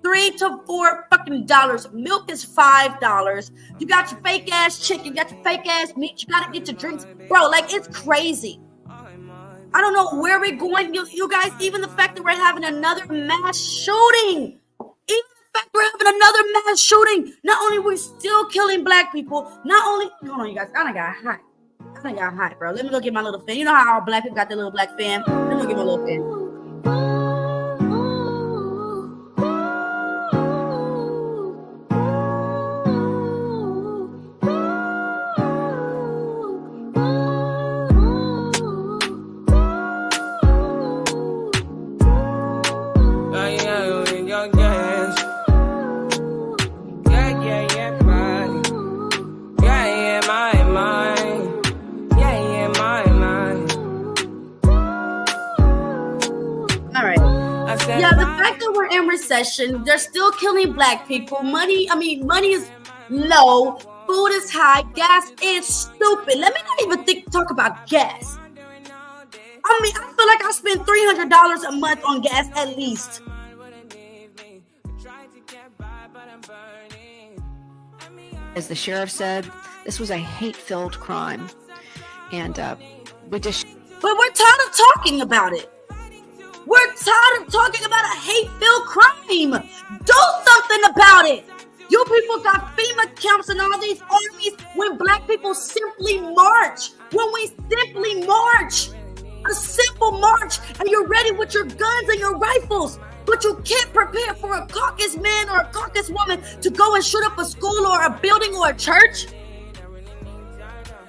$3 to $4 fucking dollars. Milk is $5. You got your fake ass chicken, you got your fake ass meat, you gotta get your drinks. Bro, like, it's crazy. I don't know where we're going, you guys. Even the fact that we're having another mass shooting. Even the fact we're having another mass shooting. Not only we're still killing black people, not only, hold on, you guys, I done got hot, bro. Let me go get my little fan. You know how all black people got their little black fan? Let me go get my little fan. In recession, they're still killing black people. Money is low, food is high, gas is stupid. Let me not even talk about gas. I mean, I feel like I spend $300 a month on gas at least. As the sheriff said, this was a hate-filled crime, and But we're tired of talking about it. We're tired of talking about a hate-filled crime. Do something about it. You people got FEMA camps and all these armies when black people simply march. When we simply march. A simple march, and you're ready with your guns and your rifles. But you can't prepare for a caucus man or a caucus woman to go and shoot up a school or a building or a church.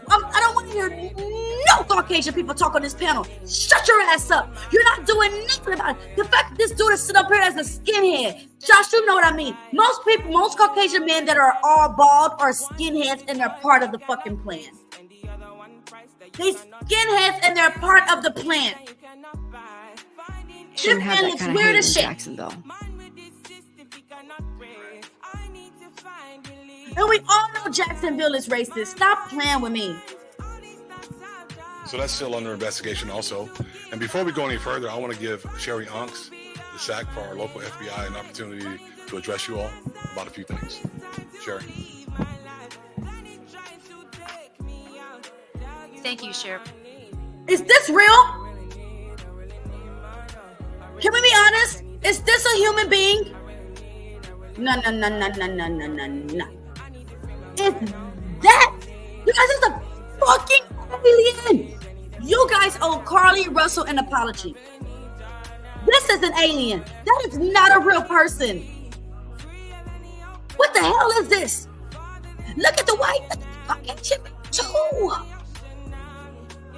I don't want to hear no Caucasian people talk on this panel. Shut your ass up. You're not doing nothing about it. The fact that this dude is sitting up here as a skinhead. Josh, you know what I mean. Most Caucasian men that are all bald are skinheads, and they're part of the fucking plan. These skinheads, and they're part of the plan. Shouldn't have that kind of hate in Jacksonville. And we all know Jacksonville is racist. Stop playing with me. So that's still under investigation also. And before we go any further, I want to give Sherry Onks, the SAC for our local FBI, an opportunity to address you all about a few things. Sherry. Thank you, Sheriff. Is this real? Can we be honest? Is this a human being? No. It's that. You guys, it's a fucking alien. You guys owe Carly Russell an apology. This is an alien. That is not a real person. What the hell is this? Look at the Caucasian too.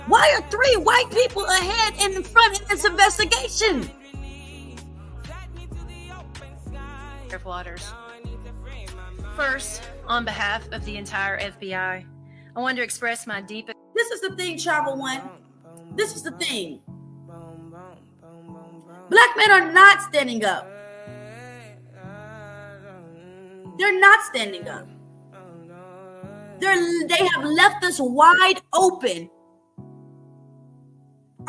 Why are 3 white people ahead and in front in this investigation? Sheriff Waters. First, on behalf of the entire FBI, I want to express my deepest... This is the thing, Travel One. This is the thing. Black men are not standing up. They're not standing up. They have left us wide open.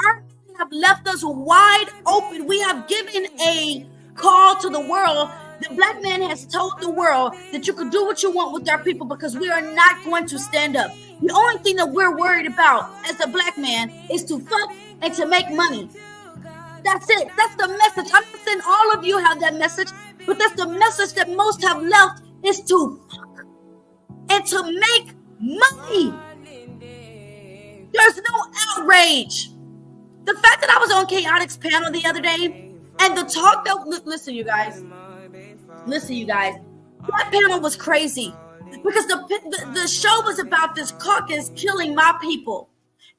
Our men have left us wide open. We have given a call to the world. The black man has told the world that you can do what you want with our people because we are not going to stand up. The only thing that we're worried about as a black man is to fuck and to make money. That's it. That's the message. I'm not saying all of you have that message, but that's the message that most have left is to fuck and to make money. There's no outrage. The fact that I was on Chaotic's panel the other day and the talk that, listen, you guys, that panel was crazy because the show was about this caucus killing my people.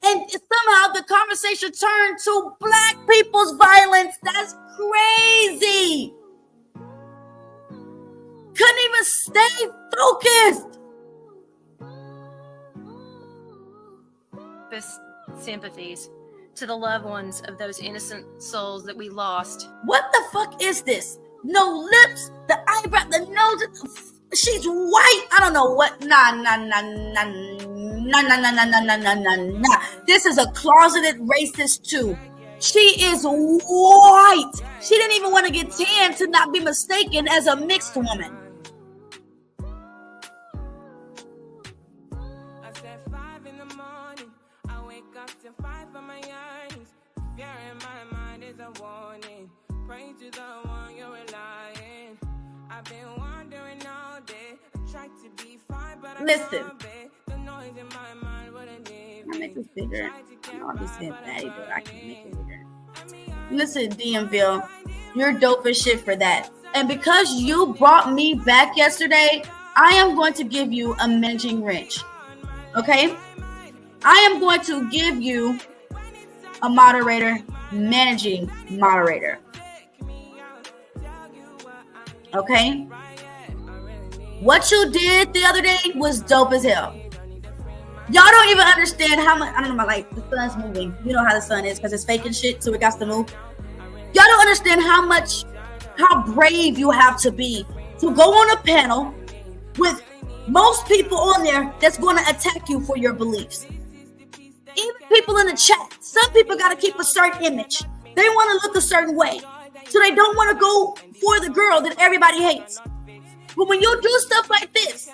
And somehow the conversation turned to black people's violence. That's crazy. Couldn't even stay focused. sympathies to the loved ones of those innocent souls that we lost. What the fuck is this? No lips, the eyebrow, the nose. She's white. I don't know what. Nah. This is a closeted racist too. She is white. She didn't even want to get tan to not be mistaken as a mixed woman. I said 5 in the morning. I wake up to 5 on my eyes. Fear in my mind is a warning. Pray to the one you're relying. I've been wandering all day. I tried to be fine, but Listen. the noise in my mind wouldn't leave Can I make me. this bigger? I'll be saying fatty, but I can make it bigger. Listen, DMville, you're dope as shit for that. And because you brought me back yesterday, I am going to give you a managing wrench. Okay? I am going to give you a moderator, managing moderator. Okay? What you did the other day was dope as hell. Y'all don't even understand how much. I don't know, like the sun's moving. You know how the sun is because it's fake and shit, so it got to move. Y'all don't understand how brave you have to be to go on a panel with most people on there that's going to attack you for your beliefs. Even people in the chat, some people got to keep a certain image. They want to look a certain way, so they don't want to go for the girl that everybody hates. But when you do stuff like this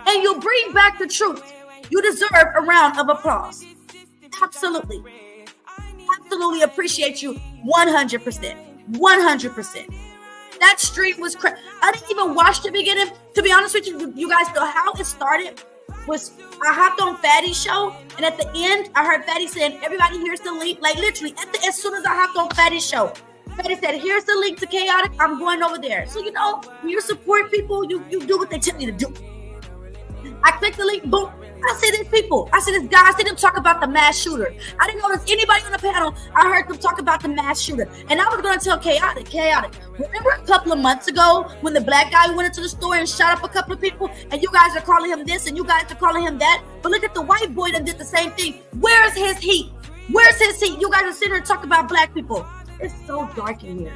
and you bring back the truth, you deserve a round of applause. Absolutely. Absolutely appreciate you 100%. 100%. That stream was crazy. I didn't even watch the beginning. To be honest with you, you guys know how it started was I hopped on Fatty's show, and at the end, I heard Fatty saying, everybody here's the link. Like literally, as soon as I hopped on Fatty's show, Fatty said, here's the link to Chaotic. I'm going over there. So, you know, when you support people, you do what they tell you to do. I clicked the link, boom. I see these people. I see this guy. I see them talk about the mass shooter. I didn't notice anybody on the panel. I heard them talk about the mass shooter. And I was going to tell Chaotic. Remember a couple of months ago when the black guy went into the store and shot up a couple of people and you guys are calling him this and you guys are calling him that? But look at the white boy that did the same thing. Where's his heat? Where's his heat? You guys are sitting here and talking about black people. It's so dark in here.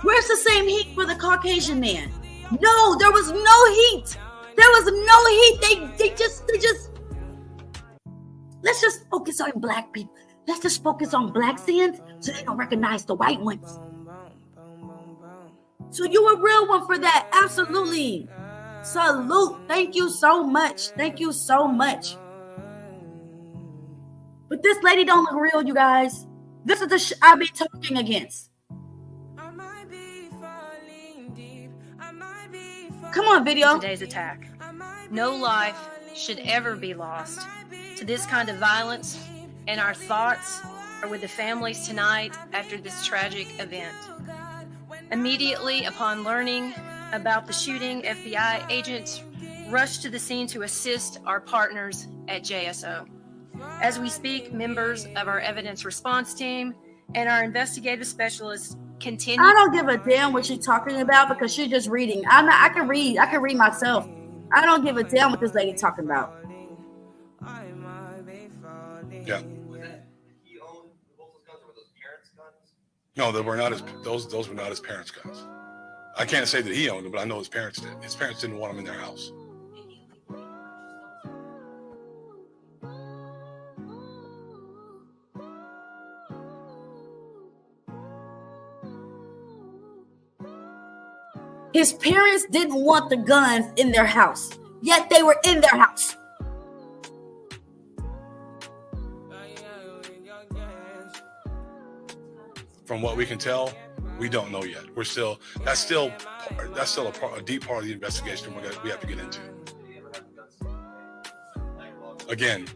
Where's the same heat for the Caucasian man? No, there was no heat. There was no heat. They just. Let's just focus on black people. Let's just focus on black sins so they don't recognize the white ones. So you a real one for that. Absolutely. Salute. Thank you so much. Thank you so much. But this lady don't look real, you guys. This is the I be talking against. Come on, video. Today's attack. No life should ever be lost to this kind of violence, and our thoughts are with the families tonight after this tragic event. Immediately upon learning about the shooting, FBI agents rushed to the scene to assist our partners at JSO. As we speak, members of our evidence response team and our investigative specialists continue. I don't give a damn what she's talking about because she's just reading. I can read myself. I don't give a damn what this lady talking about. Yeah. No, they were not his. Those were not his parents' guns. I can't say that he owned them, but I know his parents did. His parents didn't want them in their house. His parents didn't want the guns in their house, yet they were in their house. From what we can tell, we don't know yet. That's still a deep part of the investigation we have to get into. Again,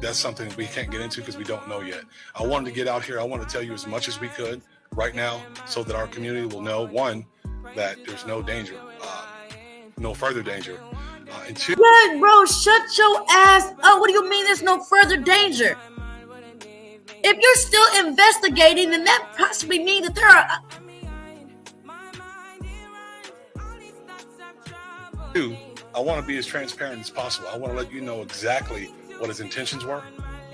that's something we can't get into because we don't know yet. I wanted to get out here. I want to tell you as much as we could right now so that our community will know, one, that there's no danger, no further danger. And two, yeah, bro, shut your ass up. What do you mean there's no further danger? If you're still investigating, then that possibly means that there are. Two, I want to be as transparent as possible. I want to let you know exactly what his intentions were,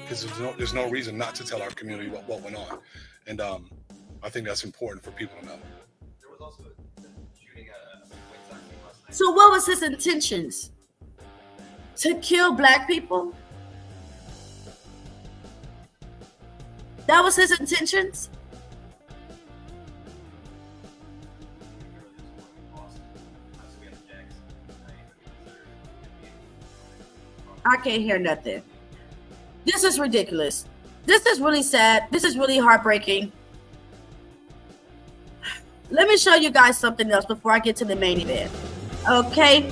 because there's no reason not to tell our community what went on. And I think that's important for people to know. There was also a shooting at a Wayne Sox game last night. So what was his intentions? To kill black people? That was his intentions? I can't hear nothing. This is ridiculous. This is really sad. This is really heartbreaking. Let me show you guys something else before I get to the main event. Okay?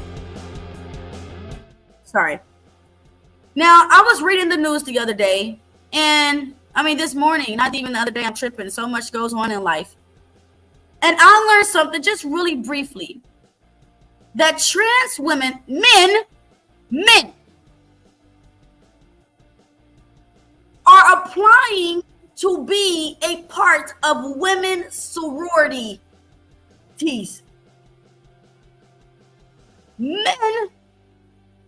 Sorry. Now, I was reading the news the other day, and I mean this morning, not even the other day, I'm tripping. So much goes on in life. And I learned something just really briefly. That trans women, men, are applying to be a part of women's sororities. Men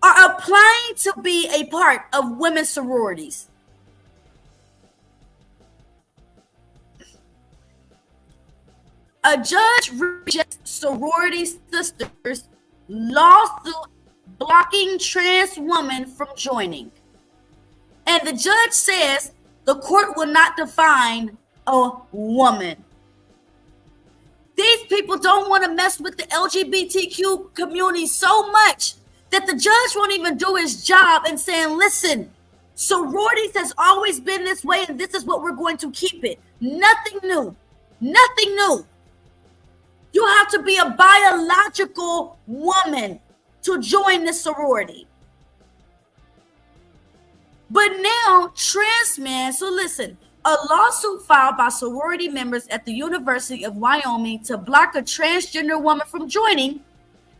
are applying to be a part of women's sororities. A judge rejects sorority sisters' lawsuit blocking trans women from joining. And the judge says the court will not define a woman. These people don't want to mess with the LGBTQ community so much that the judge won't even do his job and saying, listen, sororities has always been this way and this is what we're going to keep it. Nothing new. Nothing new. You have to be a biological woman to join the sorority. But now, trans men, so listen, a lawsuit filed by sorority members at the University of Wyoming to block a transgender woman from joining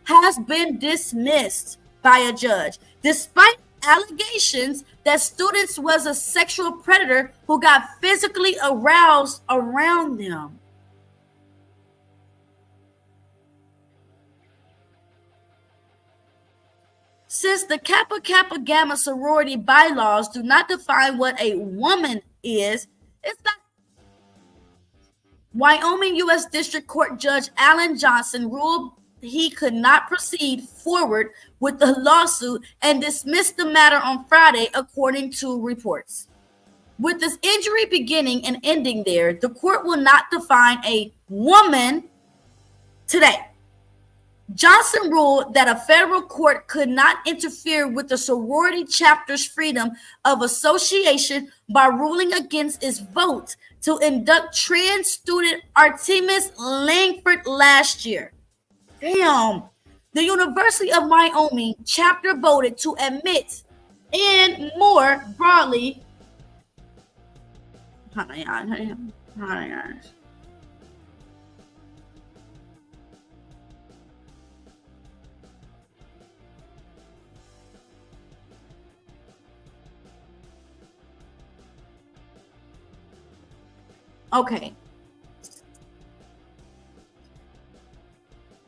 has been dismissed by a judge, despite allegations that students was a sexual predator who got physically aroused around them. Since the Kappa Kappa Gamma sorority bylaws do not define what a woman is, it's not. Wyoming U.S. District Court Judge Alan Johnson ruled he could not proceed forward with the lawsuit and dismissed the matter on Friday, according to reports. With this injury beginning and ending there, the court will not define a woman today. Johnson ruled that a federal court could not interfere with the sorority chapter's freedom of association by ruling against its vote to induct trans student Artemis Langford last year. Damn. The University of Wyoming chapter voted to admit and more broadly. Okay.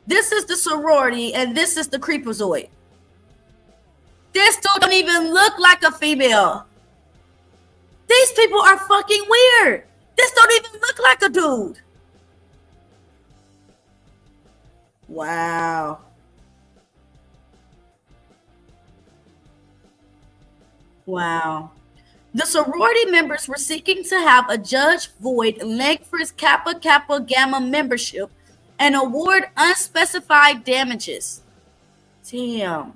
This is the sorority and this is the creepazoid. This dude don't even look like a female. These people are fucking weird. This don't even look like a dude. Wow. Wow. The sorority members were seeking to have a judge void Langford's Kappa Kappa Gamma membership and award unspecified damages. Damn.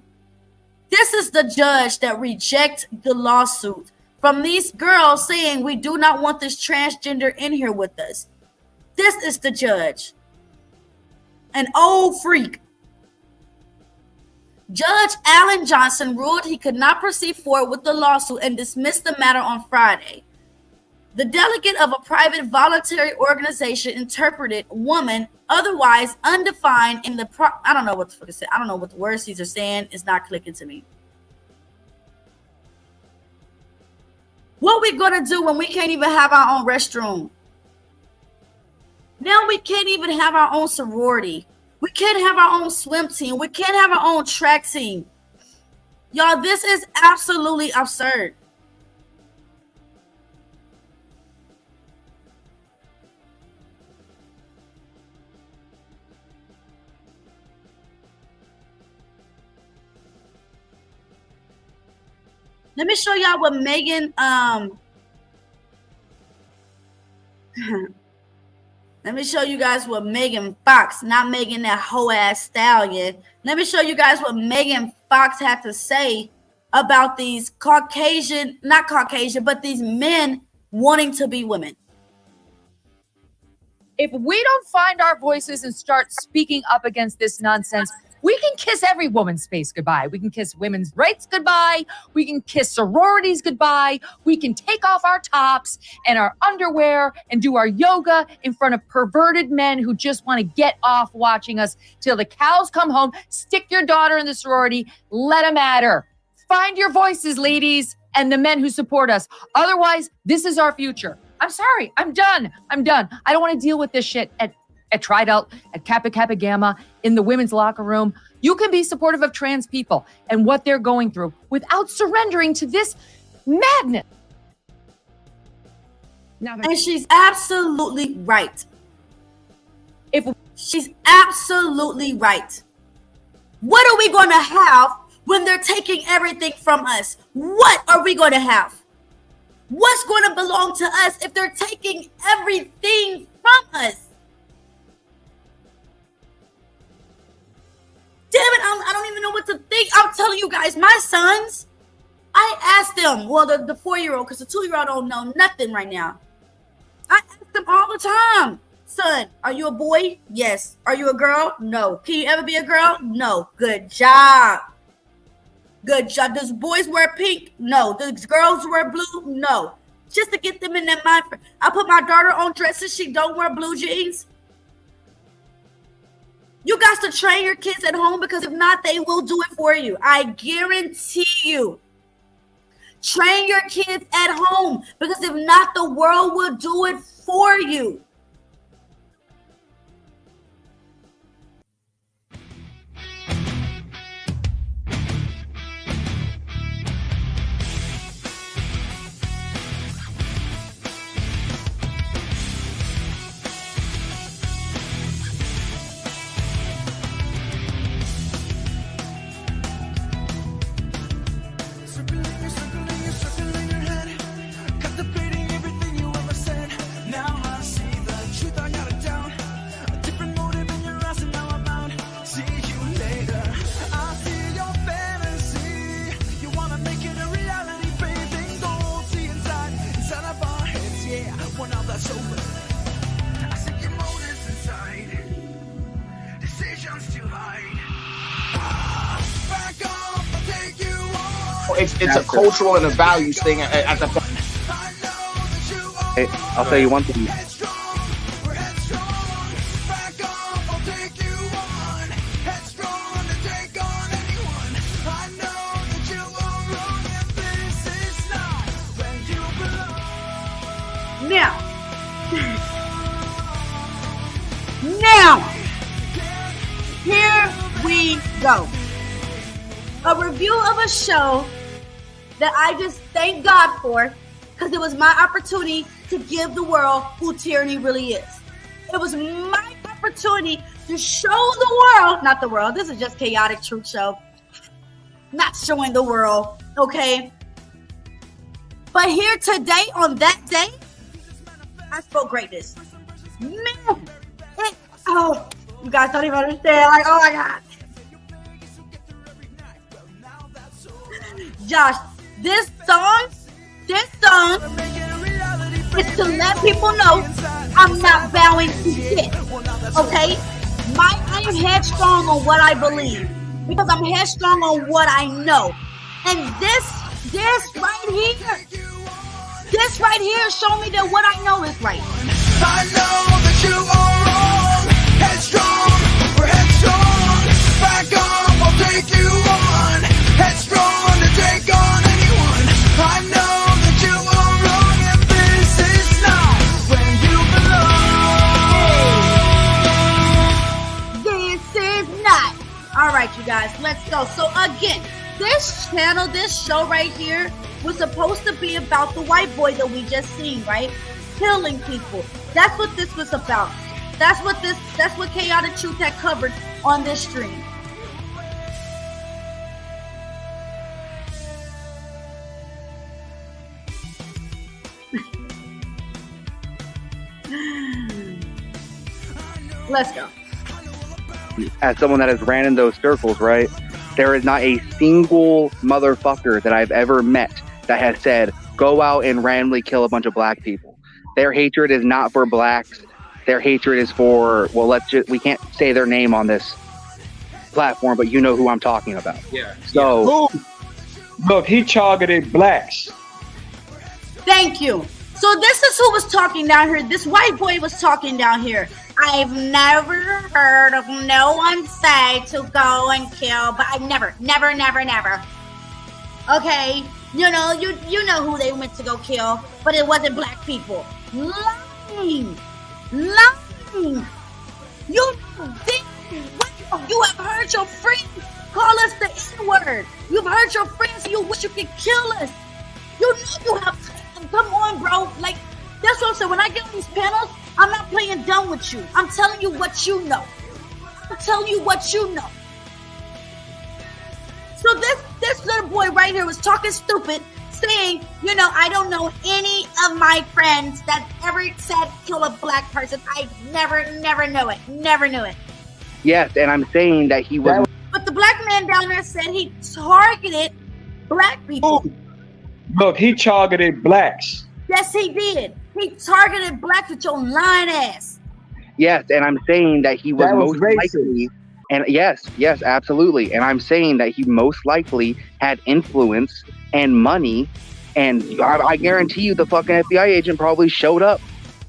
This is the judge that rejects the lawsuit from these girls saying we do not want this transgender in here with us. This is the judge. An old freak. Judge Alan Johnson ruled he could not proceed forward with the lawsuit and dismissed the matter on Friday. The delegate of a private voluntary organization interpreted woman otherwise undefined in the I don't know what the fuck it said. I don't know what the words these are saying. It's not clicking to me. What we gonna do when we can't even have our own restroom? Now we can't even have our own sorority. We can't have our own swim team. We can't have our own track team. Y'all, this is absolutely absurd. Let me show y'all what Megan, let me show you guys what Megan Fox, not Megan that hoe ass stallion. Let me show you guys what Megan Fox had to say about these Caucasian, not Caucasian, but these men wanting to be women. If we don't find our voices and start speaking up against this nonsense, we can kiss every woman's space goodbye. We can kiss women's rights goodbye. We can kiss sororities goodbye. We can take off our tops and our underwear and do our yoga in front of perverted men who just want to get off watching us till the cows come home. Stick your daughter in the sorority. Let them at her. Find your voices, ladies, and the men who support us. Otherwise, this is our future. I'm sorry. I'm done. I don't want to deal with this shit at Tri Delt, at Kappa Kappa Gamma, in the women's locker room. You can be supportive of trans people and what they're going through without surrendering to this madness. And she's absolutely right. She's absolutely right. What are we going to have when they're taking everything from us? What are we going to have? What's going to belong to us if they're taking everything from us? Damn it, I don't even know what to think. I'm telling you guys, my sons, I asked them, well, the 4-year-old, because the 2-year-old don't know nothing right now. I ask them all the time, son, are you a boy? Yes. Are you a girl? No. Can you ever be a girl? No. Good job. Good job. Does boys wear pink? No. Does girls wear blue? No. Just to get them in that mind. I put my daughter on dresses. She don't wear blue jeans. You got to train your kids at home, because if not, they will do it for you. I guarantee you. Train your kids at home, because if not, the world will do it for you. It's a cultural and a values thing at the. Hey, I'll tell you one thing. Now, here we go. A review of a show that I just thank God for, because it was my opportunity to give the world who tyranny really is. It was my opportunity to show the world, not the world, this is just Chaotic Truth Show, not showing the world, okay? But here today, on that day, I spoke greatness. Man, you guys don't even understand, like, oh my God. Josh, this song is to let people know I'm not bowing to shit, okay? I am headstrong on what I believe, because I'm headstrong on what I know. And this right here show me that what I know is right. I know that you are wrong. Headstrong, we're headstrong. Back up, I'll take you on. Headstrong to take on anyone. I know that you are wrong, and this is not where you belong. This this channel, this show right here, was supposed to be about the white boy that we just seen, right? Killing people. That's what this was about. That's what Chaotic Truth had covered on this stream. Let's go. As someone that has ran in those circles, right? There is not a single motherfucker that I've ever met that has said, go out and randomly kill a bunch of black people. Their hatred is not for blacks. Their hatred is for, well, we can't say their name on this platform, but you know who I'm talking about. Yeah. So, look, he targeted blacks. Thank you. So this is who was talking down here. This white boy was talking down here. I've never heard of no one say to go and kill, but I never. Okay, you know who they went to go kill, but it wasn't black people. Lying. You have heard your friends call us the N-word. You've heard your friends. You wish you could kill us. You know you have. Come on, bro. Like, that's what I'm saying. When I get on these panels, I'm not playing dumb with you. I'm telling you what you know. So this little boy right here was talking stupid, saying, I don't know any of my friends that ever said kill a black person. I never knew it. yes, and I'm saying that he was. But the black man down there said he targeted black people. Look, he targeted blacks. Yes, he did. He targeted blacks with your lying ass. Yes, and I'm saying that he was most likely, and yes, absolutely. And I'm saying that he most likely had influence and money, and I guarantee you the fucking FBI agent probably showed up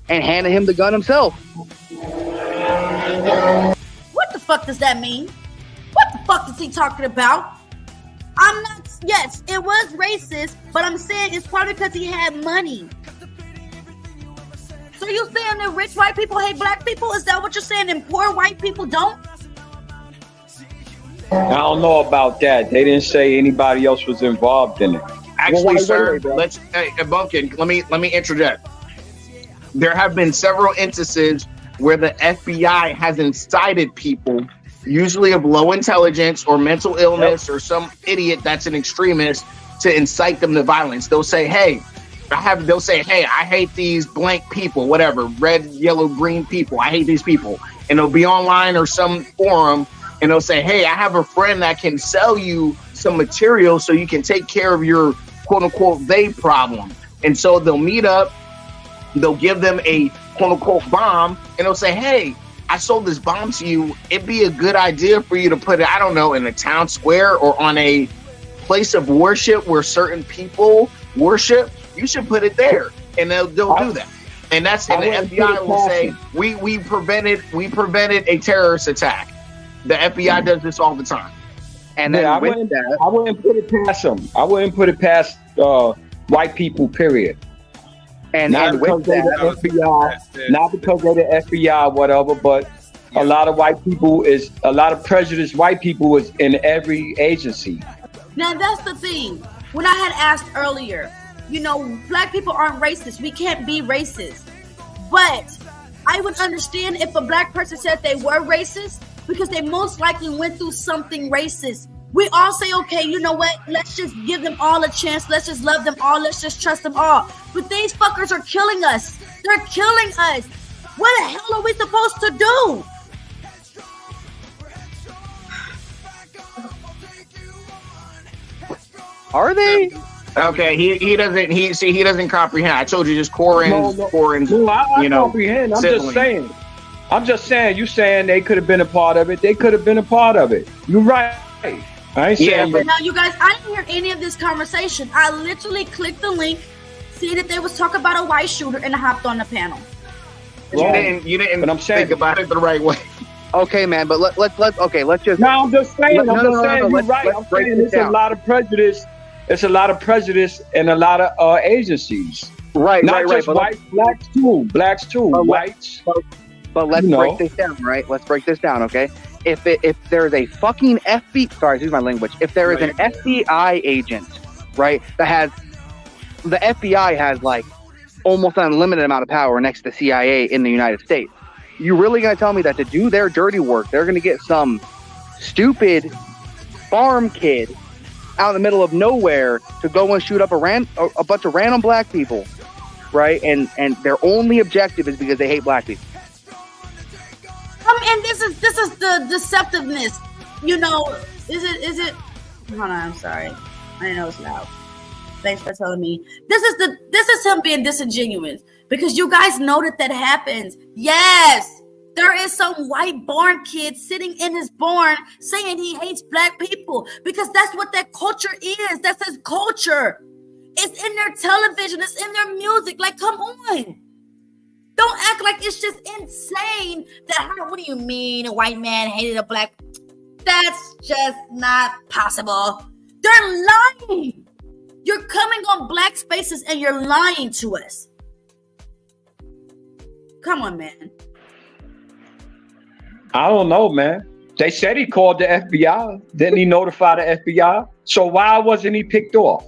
and handed him the gun himself. What the fuck does that mean? What the fuck is he talking about? I'm not, yes, it was racist, but I'm saying it's probably because he had money. So you saying that rich white people hate black people? Is that what you're saying? And poor white people don't? I don't know about that. They didn't say anybody else was involved in it. Actually, sir, Bumpkin, let me interject. There have been several instances where the FBI has incited people, usually of low intelligence or mental illness or some idiot that's an extremist, to incite them to violence. They'll say, hey, I hate these blank people, whatever, red, yellow, green people. I hate these people. And they'll be online or some forum and they'll say, hey, I have a friend that can sell you some material so you can take care of your quote unquote they problem. And so they'll meet up, they'll give them a quote unquote bomb, and they'll say, hey, I sold this bomb to you. It'd be a good idea for you to put it, I don't know, in a town square or on a place of worship where certain people worship. You should put it there. And they'll do that. And the FBI will say, we prevented a terrorist attack. The FBI does this all the time. And then I wouldn't put it past them. I wouldn't put it past white people, period. Not because they're the FBI, not because they're the FBI, whatever, but a lot of prejudiced white people is in every agency. Now that's the thing. When I had asked earlier, black people aren't racist. We can't be racist. But I would understand if a black person said they were racist because they most likely went through something racist. We all say, okay, you know what? Let's just give them all a chance. Let's just love them all. Let's just trust them all. But these fuckers are killing us. They're killing us. What the hell are we supposed to do? Are they? Okay, he doesn't comprehend. I told you just Corin's. I comprehend. I'm just saying. You saying they could have been a part of it? They could have been a part of it. You're right. I ain't saying. Now, you guys, I didn't hear any of this conversation. I literally clicked the link, see that they was talking about a white shooter, and I hopped on the panel. You didn't. But I'm saying, think about it the right way. Okay, man. But let's just. No, I'm just saying. You're right. I'm saying it's a lot of prejudice. It's a lot of prejudice in a lot of agencies. Right, Not just white, blacks too. Whites. But let's break this down, right? Let's break this down, okay? if there's a fucking excuse my language, if there is an FBI agent, right, the FBI has like almost an unlimited amount of power next to the CIA in the United States. You really gonna tell me that to do their dirty work, they're gonna get some stupid farm kid out in the middle of nowhere to go and shoot up a bunch of random black people, right? And their only objective is because they hate black people. And this is the deceptiveness. You know, is it? Hold on, I'm sorry. I didn't know it's loud. Thanks for telling me. This is him being disingenuous because you guys know that happens. Yes, there is some white born kid sitting in his barn saying he hates black people because that's what that culture is. That's his culture. It's in their television. It's in their music. Like, come on. Don't act like it's just insane. What do you mean a white man hated a black? That's just not possible. They're lying. You're coming on black spaces and you're lying to us. Come on, man. I don't know, man. They said he called the FBI. Didn't he notify the FBI? So why wasn't he picked off?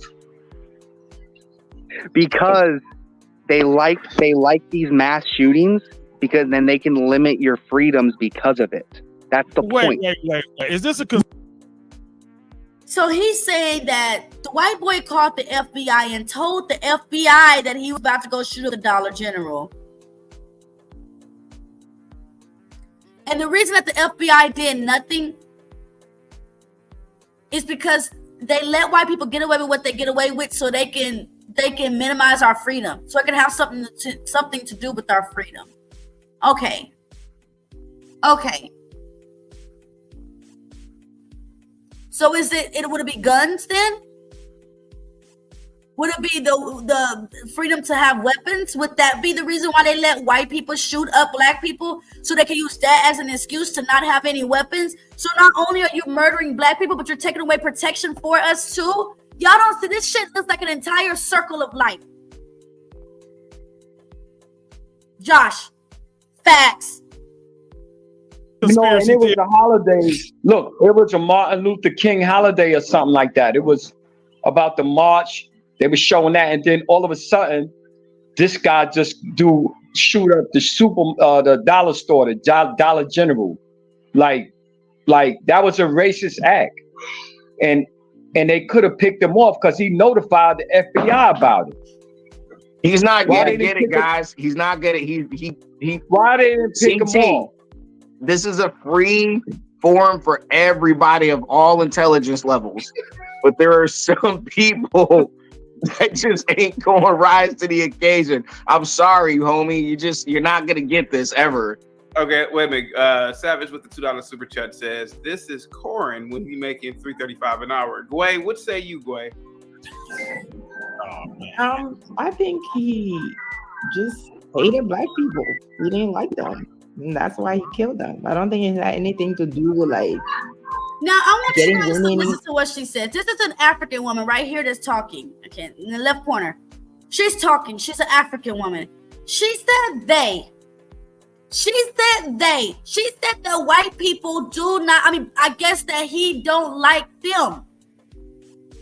Because they like these mass shootings because then they can limit your freedoms because of it. That's the point. Wait. Is this a... So he's saying that the white boy called the FBI and told the FBI that he was about to go shoot up the Dollar General. And the reason that the FBI did nothing is because they let white people get away with what they get away with so they can minimize our freedom. So it can have something to do with our freedom. Okay. So would it be guns then? Would it be the freedom to have weapons? Would that be the reason why they let white people shoot up black people so they can use that as an excuse to not have any weapons? So not only are you murdering black people, but you're taking away protection for us too? Y'all don't see this shit looks like an entire circle of life. Josh, facts. And it was a holiday. Look, it was a Martin Luther King holiday or something like that. It was about the march. They were showing that, and then all of a sudden, this guy just shoot up the dollar store, the Dollar General, like that was a racist act, and they could have picked him off because he notified the FBI about it. He's not gonna get it, guys. He's not gonna. He. Why they didn't pick him off? This is a free forum for everybody of all intelligence levels, but there are some people that just ain't going to rise to the occasion. I'm sorry, homie. You're not going to get this ever. Okay, wait a minute. Savage with the $2 super chat says, this is Corin when he making $3.35 an hour. Gway, what say you, Gway? I think he just hated black people. He didn't like them. And that's why he killed them. I don't think it had anything to do with like. Now I want you guys to listen to what she said. This is an African woman right here that's talking. Okay, in the left corner, she's talking. She's an African woman. She said they. She said that white people do not. I mean, I guess that he don't like them.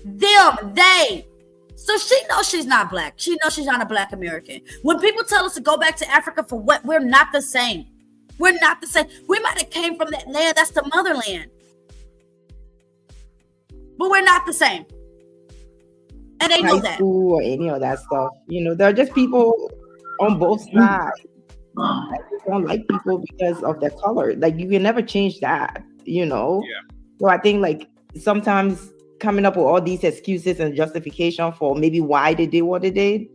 They. So she knows she's not black. She knows she's not a black American. When people tell us to go back to Africa for what, we're not the same. We're not the same. We might have came from that land. That's the motherland. But we're not the same. And they know that. Or any of that stuff. You know, there are just people on both sides. I just don't like people because of their color. Like, you can never change that, you know? Yeah. So I think, like, sometimes coming up with all these excuses and justification for maybe why they did what they did,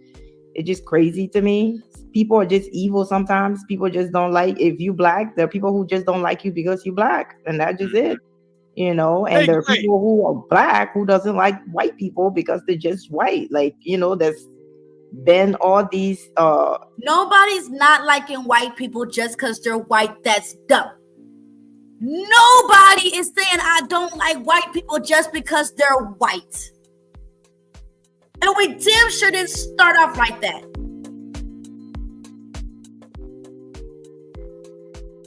it's just crazy to me. People are just evil sometimes. People just don't like, if you black, there are people who just don't like you because you black, and that's just it, you know? And there are people who are black who doesn't like white people because they're just white. Like, you know, there's been all these... Nobody's not liking white people just because they're white. That's dumb. Nobody is saying I don't like white people just because they're white. And we damn sure didn't start off like that.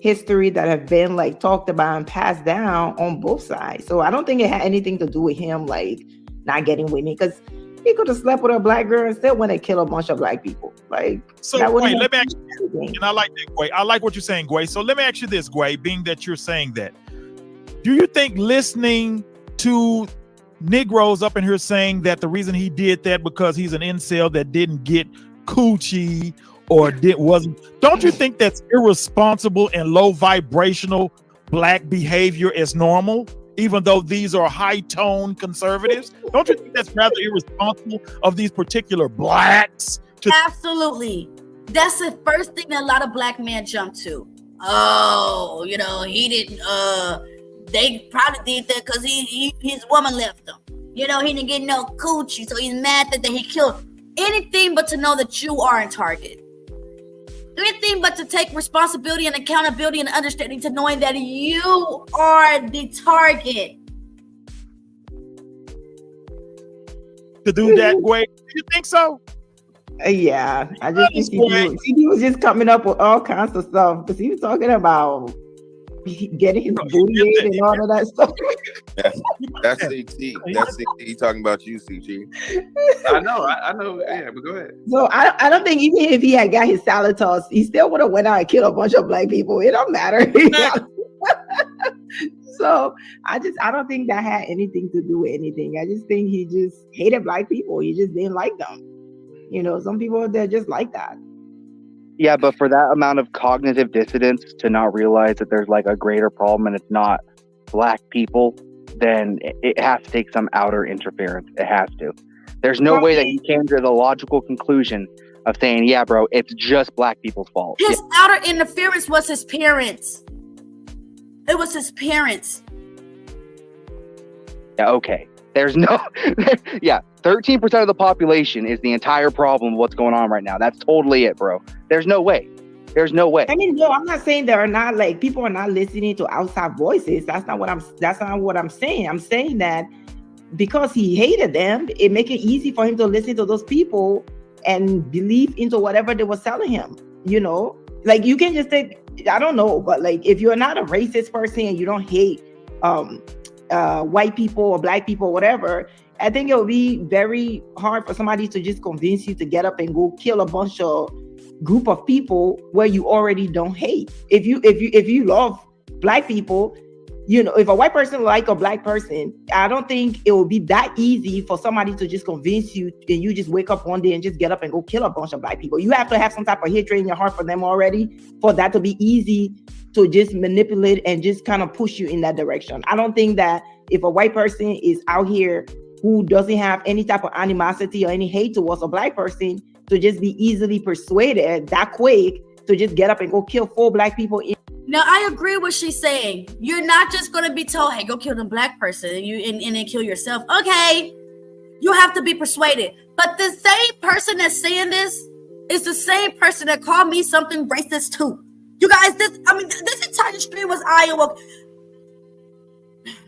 history that have been like talked about and passed down on both sides. So I don't think it had anything to do with him like not getting women, because he could have slept with a black girl and still went and kill a bunch of black people. Like, so that wait, wouldn't let me have ask you, and I like that, Gway. I like what you're saying, Gway. So let me ask you this, Gway, being that you're saying that, do you think listening to Negroes up in here saying that the reason he did that because he's an incel that didn't get coochie or don't you think that's irresponsible and low vibrational black behavior as normal, even though these are high tone conservatives? Don't you think that's rather irresponsible of these particular blacks? Absolutely. That's the first thing that a lot of black men jump to. Oh, you know, he didn't they probably did that because his woman left him. You know, he didn't get no coochie, so he's mad that he killed. Anything but to know that you are in target. Anything but to take responsibility and accountability and understanding to knowing that you are the target. To do that, Gway, do you think so? Yeah, I just think he was just coming up with all kinds of stuff, because he was talking about getting his booty ate and all of that stuff. That's CT. That's CT. He talking about you, CT. I know. Yeah, but go ahead. So I don't think even if he had got his salad tossed, he still would have went out and killed a bunch of black people. It don't matter. So I don't think that had anything to do with anything. I just think he just hated black people. He just didn't like them. You know, some people, they're just like that. Yeah, but for that amount of cognitive dissonance to not realize that there's like a greater problem and it's not black people, then it has to take some outer interference. It has to. There's no way that he came to the logical conclusion of saying, yeah, bro, it's just black people's fault. His outer interference was his parents. It was his parents. Yeah, okay. There's no, 13% of the population is the entire problem of what's going on right now. That's totally it, bro. There's no way. There's no way. I mean, no, I'm not saying there are not, like, people are not listening to outside voices. That's not what I'm saying. I'm saying that because he hated them, it make it easy for him to listen to those people and believe into whatever they were telling him. You know, like, you can just take, I don't know, but like, if you're not a racist person and you don't hate white people or black people or whatever, I think it will be very hard for somebody to just convince you to get up and go kill a bunch of group of people where you already don't hate. If you love black people, you know, if a white person like a black person, I don't think it will be that easy for somebody to just convince you and you just wake up one day and just get up and go kill a bunch of black people. You have to have some type of hatred in your heart for them already for that to be easy to just manipulate and just kind of push you in that direction. I don't think that if a white person is out here who doesn't have any type of animosity or any hate towards a black person, to just be easily persuaded that quick to just get up and go kill 4 black people. Now, I agree with what she's saying. You're not just going to be told, hey, go kill the black person and then kill yourself. Okay, you have to be persuaded. But the same person that's saying this is the same person that called me something racist too. You guys, this entire stream was Iowa.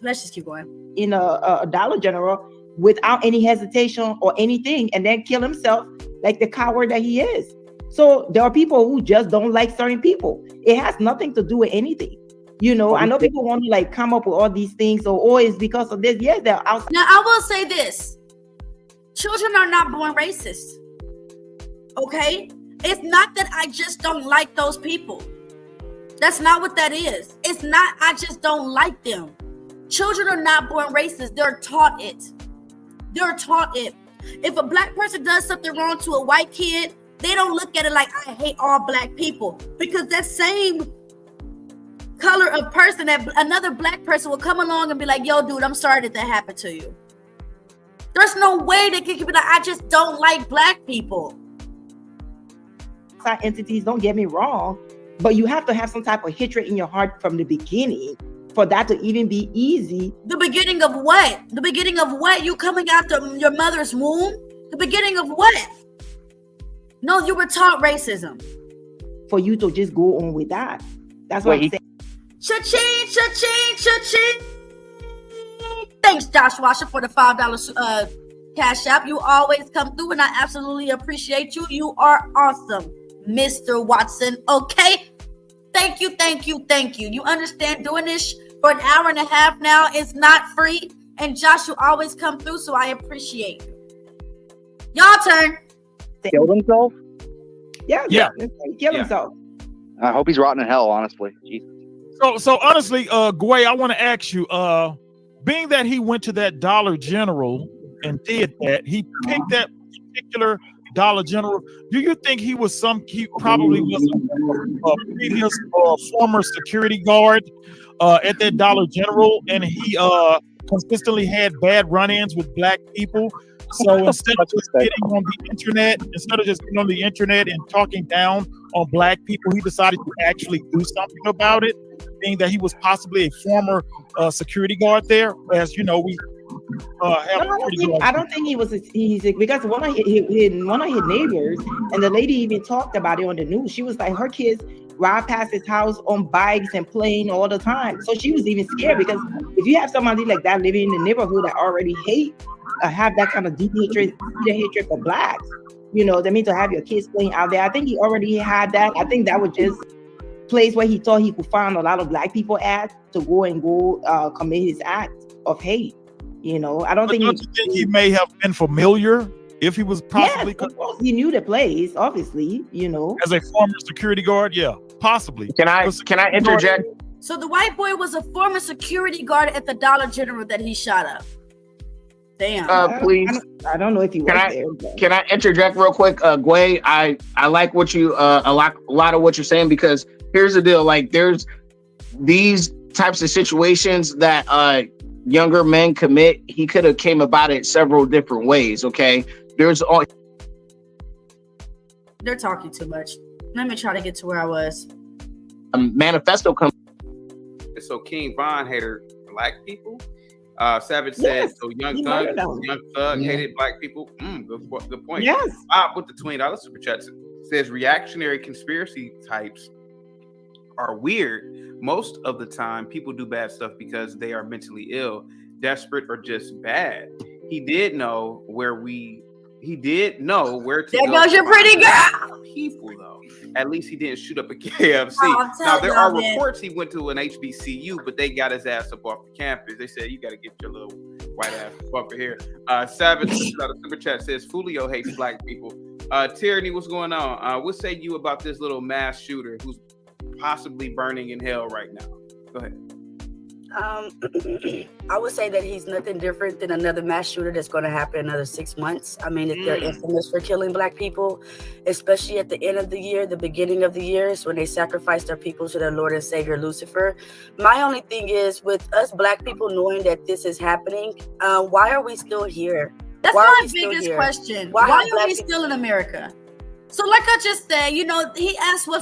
Let's just keep going. In a Dollar General without any hesitation or anything, and then kill himself like the coward that he is. So there are people who just don't like certain people. It has nothing to do with anything. You know, I know people want to like come up with all these things, or oh, it's because of this. Yes, they're outside. Now, I will say this. Children are not born racist. Okay? It's not that I just don't like those people. That's not what that is. It's not, I just don't like them. Children are not born racist. They're taught it. They're taught it. If a black person does something wrong to a white kid, they don't look at it like, I hate all black people. Because that same color of person, that another black person will come along and be like, yo, dude, I'm sorry that happened to you. There's no way they can be like, I just don't like black people. Entities, don't get me wrong, but you have to have some type of hatred in your heart from the beginning for that to even be easy. The beginning of what? The beginning of what? You coming after your mother's womb? The beginning of what? No, you were taught racism. For you to just go on with that. That's what I'm saying. Cha-ching, cha-ching, cha-ching. Thanks, Josh Washer, for the $5 cash app. You always come through, and I absolutely appreciate you. You are awesome, Mr. Watson. Okay? Thank you, thank you, thank you. You understand doing this for an hour and a half now is not free. And Josh, you always come through, so I appreciate you. Y'all turn. Killed himself? Yeah. He killed himself. I hope he's rotting in hell, honestly. Jesus. So honestly, Gway, I want to ask you, being that he went to that Dollar General and did that, he picked that particular Dollar General. Do you think he probably was a previous former security guard at that Dollar General, and he consistently had bad run-ins with black people? So instead of just getting on the internet and talking down on black people, he decided to actually do something about it, being that he was possibly a former security guard there. As you know, we I don't think he was. He's because one of his neighbors, and the lady even talked about it on the news. She was like, her kids ride past his house on bikes and playing all the time. So she was even scared, because if you have somebody like that living in the neighborhood that already have that kind of deep hatred for blacks, you know, that means to have your kids playing out there. I think he already had that. I think that was just place where he thought he could find a lot of black people at to go commit his act of hate. You know, I don't think he may have been familiar if he was possibly. Yes, of course, he knew the place, obviously, you know. As a former security guard, yeah, possibly. Can I interject? So the white boy was a former security guard at the Dollar General that he shot up. Damn. Please. I don't know if you Can I interject real quick? Gway, I like what you a lot of what you're saying, because here's the deal. Like, there's these types of situations that younger men commit. He could have came about it several different ways. Okay. They're talking too much. Let me try to get to where I was. Manifesto comes. So King Von hated black people. Savage said, so Young Thug hated black people. Good point. Yes. Bob with the $20 super chat says reactionary conspiracy types are weird. Most of the time, people do bad stuff because they are mentally ill, desperate, or just bad. He did know where to there goes your pretty girl. People, though. At least he didn't shoot up a KFC. Now, there are reports he went to an HBCU, but they got his ass up off the campus. They said, you got to get your little white ass up over here. Savage, super chat says, Fulio hates black people. Tyranny, what's going on? What say you about this little mass shooter who's possibly burning in hell right now? Go ahead. I would say that he's nothing different than another mass shooter that's going to happen in another 6 months. I mean, if they're infamous for killing black people, especially at the end of the year, the beginning of the years, when they sacrifice their people to their Lord and Savior, Lucifer. My only thing is, with us black people knowing that this is happening, why are we still here? That's my biggest question. Why are we still in America? So like I just said, you know, he asked how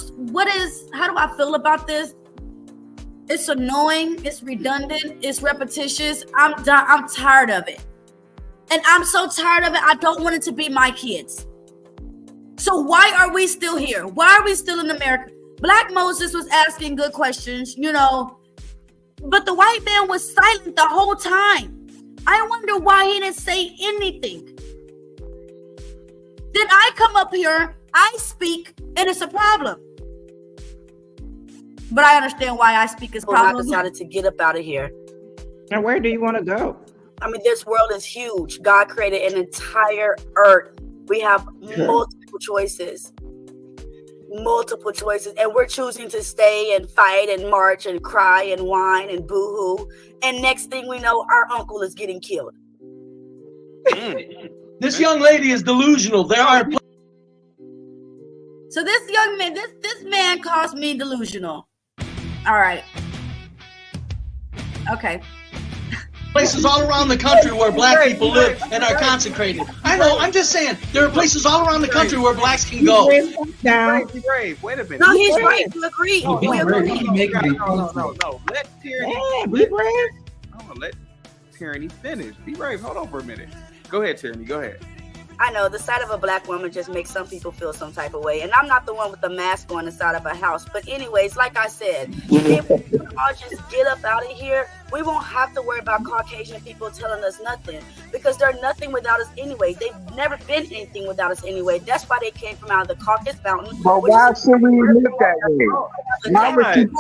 do I feel about this? It's annoying, it's redundant, it's repetitious. I'm done. I'm tired of it. And I'm so tired of it, I don't want it to be my kids. So why are we still here? Why are we still in America? Black Moses was asking good questions, you know, but the white man was silent the whole time. I wonder why he didn't say anything. Then I come up here, I speak, and it's a problem. But I understand why I speak is a problem. I decided to get up out of here. And where do you want to go? I mean, this world is huge. God created an entire earth. We have multiple choices. And we're choosing to stay and fight and march and cry and whine and boo-hoo. And next thing we know, our uncle is getting killed. This young lady is delusional. There are... So this young man, this man calls me delusional. All right. Okay. Places all around the country where black people live and are consecrated. I know, I'm just saying, there are places all around the country where blacks can go. Be brave. Wait a minute. No, he's right. We agree. We agree. No. Let Tyranny. Be brave. Let Tyranny finish. Be brave. Hold on for a minute. Go ahead, Tyranny. Go ahead. I know the sight of a black woman just makes some people feel some type of way. And I'm not the one with the mask on the side of a house. But anyways, like I said, if we all just get up out of here, we won't have to worry about Caucasian people telling us nothing. Because they're nothing without us anyway. They've never been anything without us anyway. That's why they came from out of the Caucus mountain. But why should we live that way? Why would you...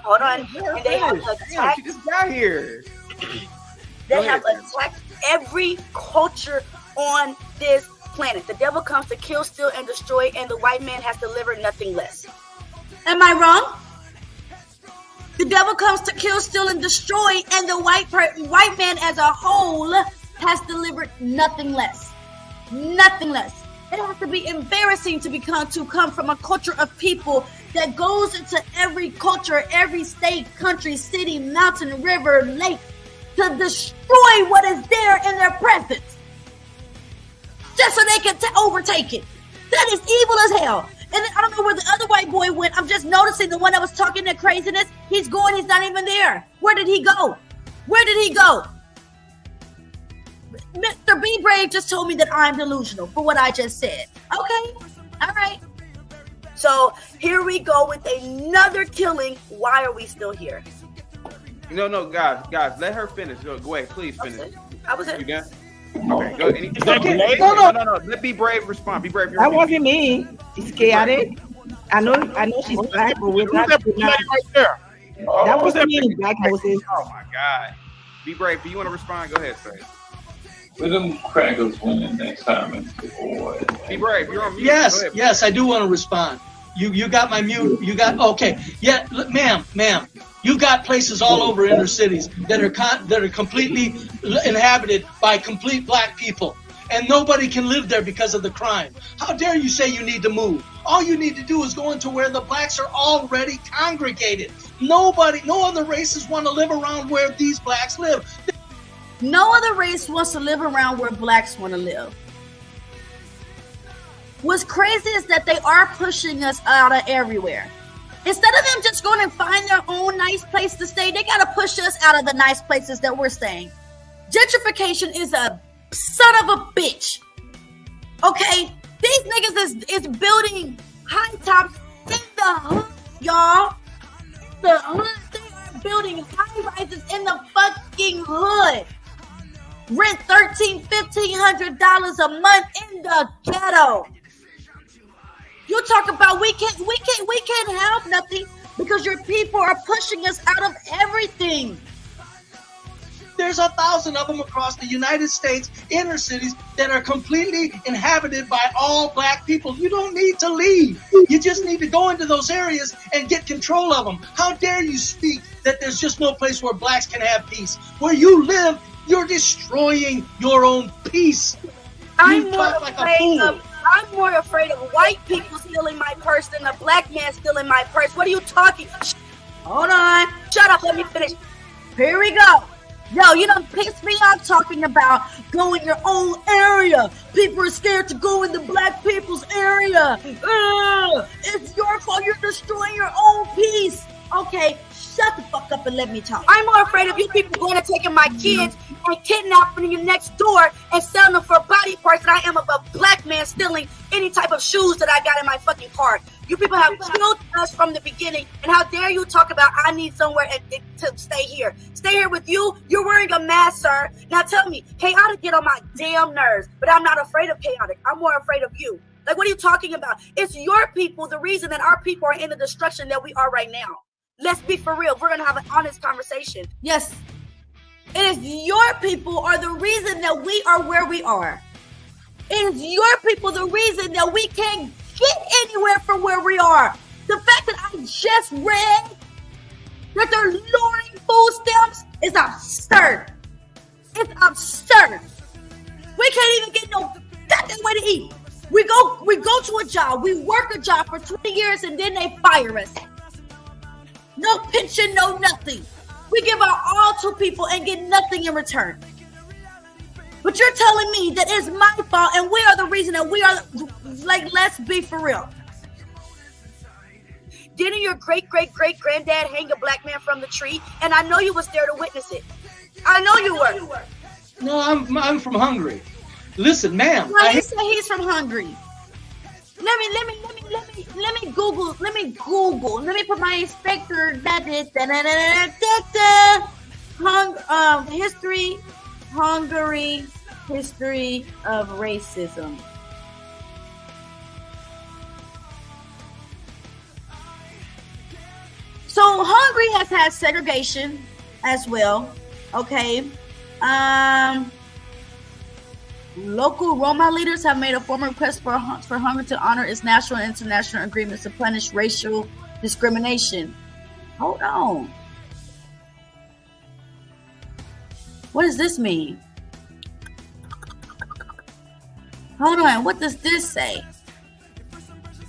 Hold on. And they have attacked. She just got here. They have attacked every culture on this planet. The devil comes to kill, steal, and destroy, and the white man has delivered nothing less. Am I wrong? The devil comes to kill, steal, and destroy, and the white man as a whole has delivered nothing less. Nothing less. It has to be embarrassing to come from a culture of people that goes into every culture, every state, country, city, mountain, river, lake, to destroy what is there in their presence, just so they can overtake it. That is evil as hell. And I don't know where the other white boy went. I'm just noticing the one that was talking that craziness. He's going. He's not even there. Where did he go? Where did he go? Mr. Be Brave just told me that I'm delusional for what I just said. Okay. All right. So here we go with another killing. Why are we still here? No, guys, let her finish. Go ahead, please finish. I was it. You done? Okay, go ahead. No. Let Be Brave respond. Be Brave. That wasn't me. She's chaotic. I know she's black, but we're not. Right there. That wasn't me, Black Moses. Oh my God. Be Brave. Do you want to respond? Go ahead, say. With them crackers winning next time. Be Brave. You're on mute. Yes, I do want to respond. You got my mute. You got okay. Yeah, ma'am. You got places all over inner cities that are completely inhabited by complete black people, and nobody can live there because of the crime. How dare you say you need to move? All you need to do is go into where the blacks are already congregated. No other races want to live around where these blacks live. No other race wants to live around where blacks want to live. What's crazy is that they are pushing us out of everywhere. Instead of them just going and find their own nice place to stay, they got to push us out of the nice places that we're staying. Gentrification is a son of a bitch. Okay? These niggas is building high tops in the hood, y'all. The hood, they are building high rises in the fucking hood. Rent $1,500 a month in the ghetto. You talk about we can't have nothing because your people are pushing us out of everything. There's 1,000 of them across the United States inner cities that are completely inhabited by all black people. You don't need to leave. You just need to go into those areas and get control of them. How dare you speak that there's just no place where blacks can have peace? Where you live, you're destroying your own peace. I'm more afraid of white people stealing my purse than a black man stealing my purse. What are you talking? Hold on. Shut up. Let me finish. Here we go. Yo, you don't piss me off talking about go in your own area. People are scared to go in the black people's area. It's your fault. You're destroying your own peace. Okay, shut the fuck up and let me talk. I'm more afraid of you people going and taking my kids and kidnapping you next door and selling them for body parts than I am of a black man stealing any type of shoes that I got in my fucking car. You people have killed us from the beginning, and how dare you talk about I need somewhere to stay here. Stay here with you? You're wearing a mask, sir. Now tell me, chaotic get on my damn nerves, but I'm not afraid of chaotic. I'm more afraid of you. Like, what are you talking about? It's your people, the reason that our people are in the destruction that we are right now. Let's be for real. We're going to have an honest conversation. Yes. It is your people are the reason that we are where we are. It is your people the reason that we can't get anywhere from where we are. The fact that I just read that they're lowering food stamps is absurd. It's absurd. We can't even get no goddamn way to eat. We go to a job, we work a job for 20 years and then they fire us. No pension, no nothing. We give our all to people and get nothing in return. But you're telling me that it's my fault and we are the reason that we are, like, let's be for real. Didn't your great-great-great-granddad hang a black man from the tree? And I know you was there to witness it. I know you were. No, I'm from Hungary. Listen, ma'am. Well, he said he's from Hungary. Let me Google. Let me put my inspector. History, Hungary, history of racism. So Hungary has had segregation as well. Okay. Local Roma leaders have made a formal request for Hungary to honor its national and international agreements to punish racial discrimination. Hold on. What does this mean? Hold on. What does this say?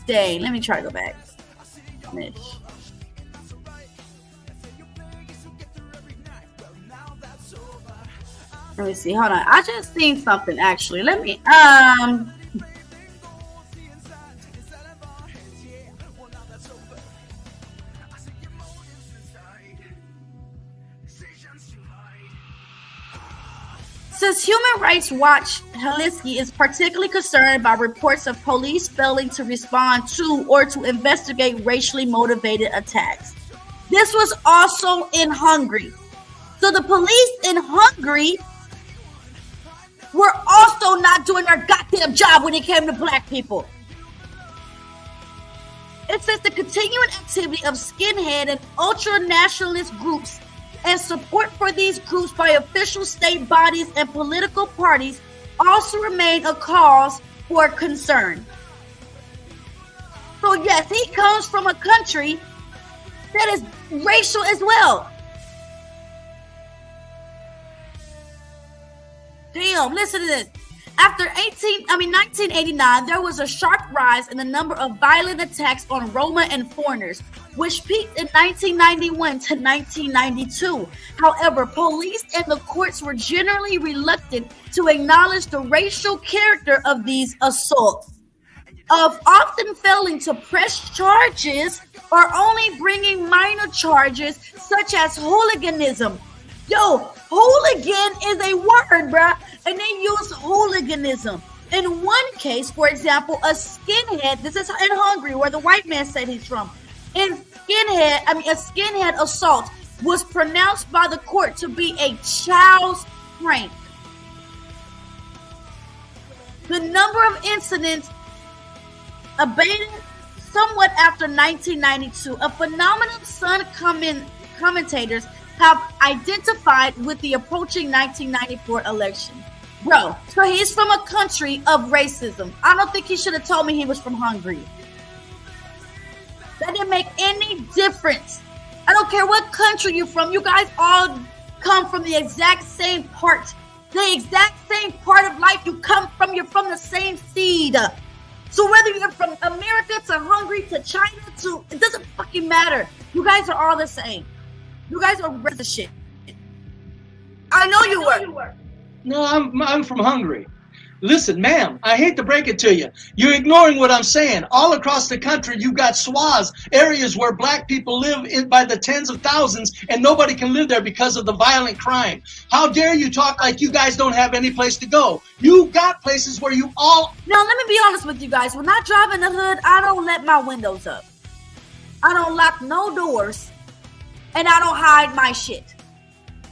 Dang, let me try to go back. Finish. Let me see. Hold on. I just seen something actually. Let me Says Human Rights Watch Helsinki is particularly concerned by reports of police failing to respond to or to investigate racially motivated attacks. This was also in Hungary. So the police in Hungary were also not doing their goddamn job when it came to black people. It says the continuing activity of skinhead and ultra-nationalist groups and support for these groups by official state bodies and political parties also remain a cause for concern. So yes, he comes from a country that is racial as well. Damn, listen to this. After 1989, there was a sharp rise in the number of violent attacks on Roma and foreigners, which peaked in 1991 to 1992. However, police and the courts were generally reluctant to acknowledge the racial character of these assaults, of often failing to press charges or only bringing minor charges such as hooliganism. Yo, hooligan is a word, bruh, and they use hooliganism. In one case, for example, a skinhead, this is in Hungary where the white man said he's from, a skinhead assault was pronounced by the court to be a child's prank. The number of incidents abated somewhat after 1992, a phenomenon some commentators have identified with the approaching 1994 election. Bro, so he's from a country of racism. I don't think he should have told me he was from Hungary. That didn't make any difference. I don't care what country you're from. You guys all come from the exact same part. The exact same part of life you come from. You're from the same seed. So whether you're from America to Hungary to China to, it doesn't fucking matter. You guys are all the same. You guys are racist shit. I know you were. No, I'm from Hungary. Listen, ma'am, I hate to break it to you. You're ignoring what I'm saying. All across the country, you've got swaths, areas where black people live by the tens of thousands, and nobody can live there because of the violent crime. How dare you talk like you guys don't have any place to go? You got places where you all... Now, let me be honest with you guys. When I drive in the hood, I don't let my windows up. I don't lock no doors. And I don't hide my shit.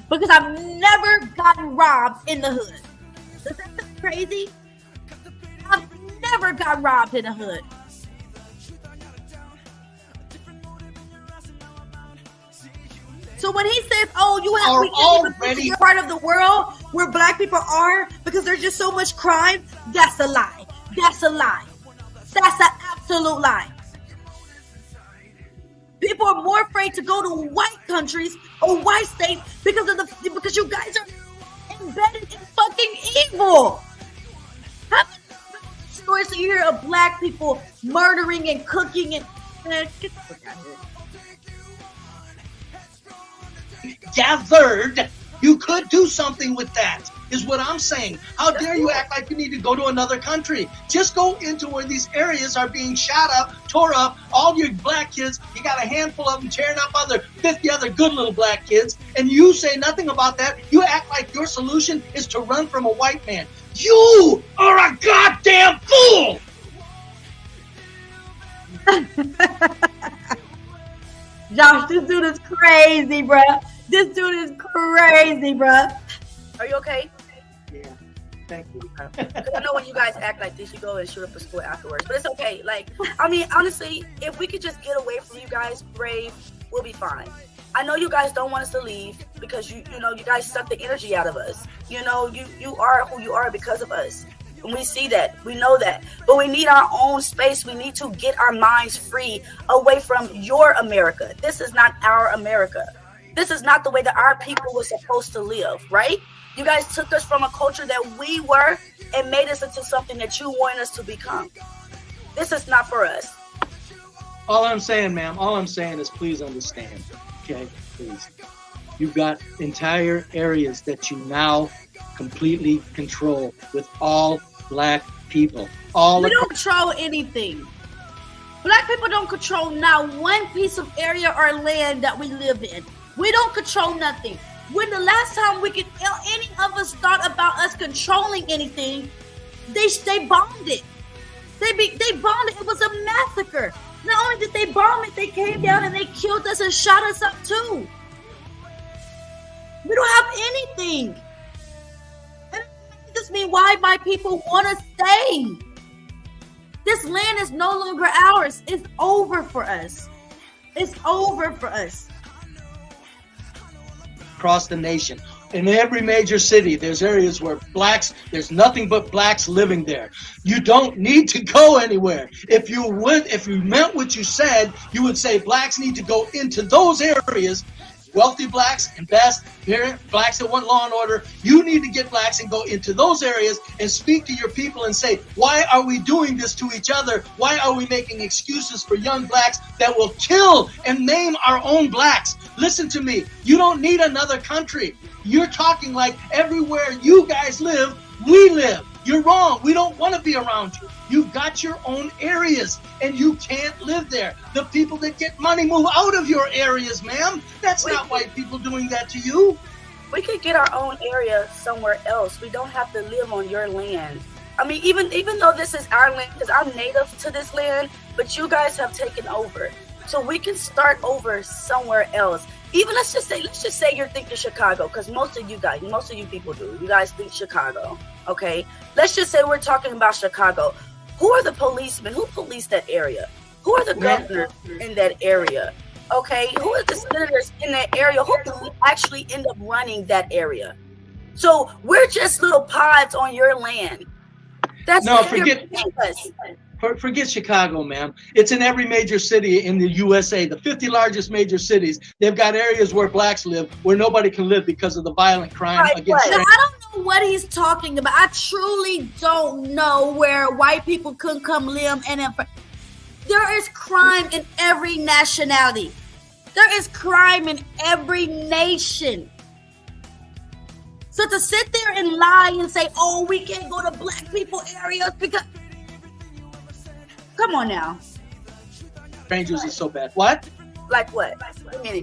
Because I've never gotten robbed in the hood. Is that crazy? I've never got robbed in the hood. So when he says, oh, you have we part of the world where black people are because there's just so much crime, that's a lie. That's a lie. That's an absolute lie. People are more afraid to go to white countries or white states because because you guys are embedded in fucking evil. How many stories do you hear of black people murdering and cooking and get the fuck out of here. Gathered, you could do something with that, is what I'm saying. How dare you act like you need to go to another country? Just go into where these areas are being shot up, tore up, all your black kids, you got a handful of them tearing up 50 other good little black kids, and you say nothing about that. You act like your solution is to run from a white man. You are a goddamn fool! Josh, this dude is crazy, bruh. This dude is crazy, bruh. Are you okay? Yeah, thank you. Because I know when you guys act like this, you go and shoot up a school afterwards. But it's okay. Like, I mean, honestly, if we could just get away from you guys, Brave, we'll be fine. I know you guys don't want us to leave because you guys suck the energy out of us. You know, you are who you are because of us. And we see that. We know that. But we need our own space. We need to get our minds free away from your America. This is not our America. This is not the way that our people were supposed to live, right? You guys took us from a culture that we were and made us into something that you want us to become. This is not for us. All I'm saying, ma'am, all I'm saying is please understand, okay? Please. You've got entire areas that you now completely control with all black people. We don't control anything. Black people don't control not one piece of area or land that we live in. We don't control nothing. When the last time any of us thought about us controlling anything, they bombed it. They bombed it. It was a massacre. Not only did they bomb it, they came down and they killed us and shot us up too. We don't have anything. And this means why my people want to stay. This land is no longer ours. It's over for us. It's over for us. Across the nation. In every major city, there's areas where there's nothing but blacks living there. You don't need to go anywhere. If you meant what you said, you would say blacks need to go into those areas. Wealthy blacks and best blacks that want law and order. You need to get blacks and go into those areas and speak to your people and say, why are we doing this to each other? Why are we making excuses for young blacks that will kill and maim our own blacks? Listen to me. You don't need another country. You're talking like everywhere you guys live, we live. You're wrong. We don't want to be around you. You've got your own areas and you can't live there. The people that get money move out of your areas, ma'am. That's not white people doing that to you. We could get our own area somewhere else. We don't have to live on your land. I mean, even though this is our land, because I'm native to this land, but you guys have taken over. So we can start over somewhere else. Even let's just say you're thinking Chicago, because most of you people do. You guys think Chicago, okay? Let's just say we're talking about Chicago. Who are the policemen? Who police that area? Who are the governors in that area? Okay, who are the senators in that area? Who actually end up running that area? So we're just little pods on your land. That's no, forget Chicago, ma'am. It's in every major city in the USA. The 50 largest major cities, they've got areas where blacks live where nobody can live because of the violent crime against them. I don't know what he's talking about. I truly don't know where white people couldn't come live. And there is crime in every nationality. There is crime in every nation. So to sit there and lie and say, oh, we can't go to black people areas because... Come on now. Strangers is so bad. What? Like what?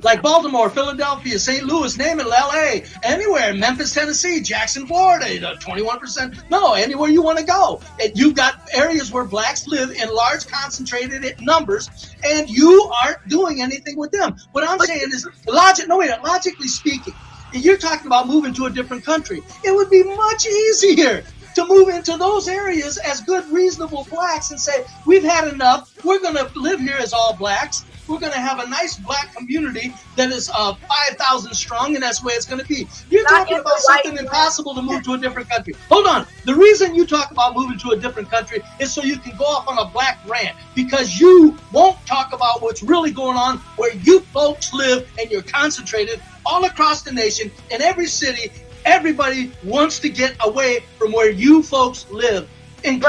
Like Baltimore, Philadelphia, St. Louis, name it, LA, anywhere, Memphis, Tennessee, Jackson, Florida, 21%. No, anywhere you want to go. You've got areas where blacks live in large concentrated numbers, and you aren't doing anything with them. What I'm saying is, logically speaking, if you're talking about moving to a different country, it would be much easier to move into those areas as good, reasonable blacks and say, we've had enough. We're going to live here as all blacks. We're going to have a nice black community that is 5,000 strong, and that's the way it's going to be. You're talking about something impossible to move to a different country. Hold on. The reason you talk about moving to a different country is so you can go off on a black rant, because you won't talk about what's really going on where you folks live, and you're concentrated all across the nation in every city. Everybody wants to get away from where you folks live. Woo!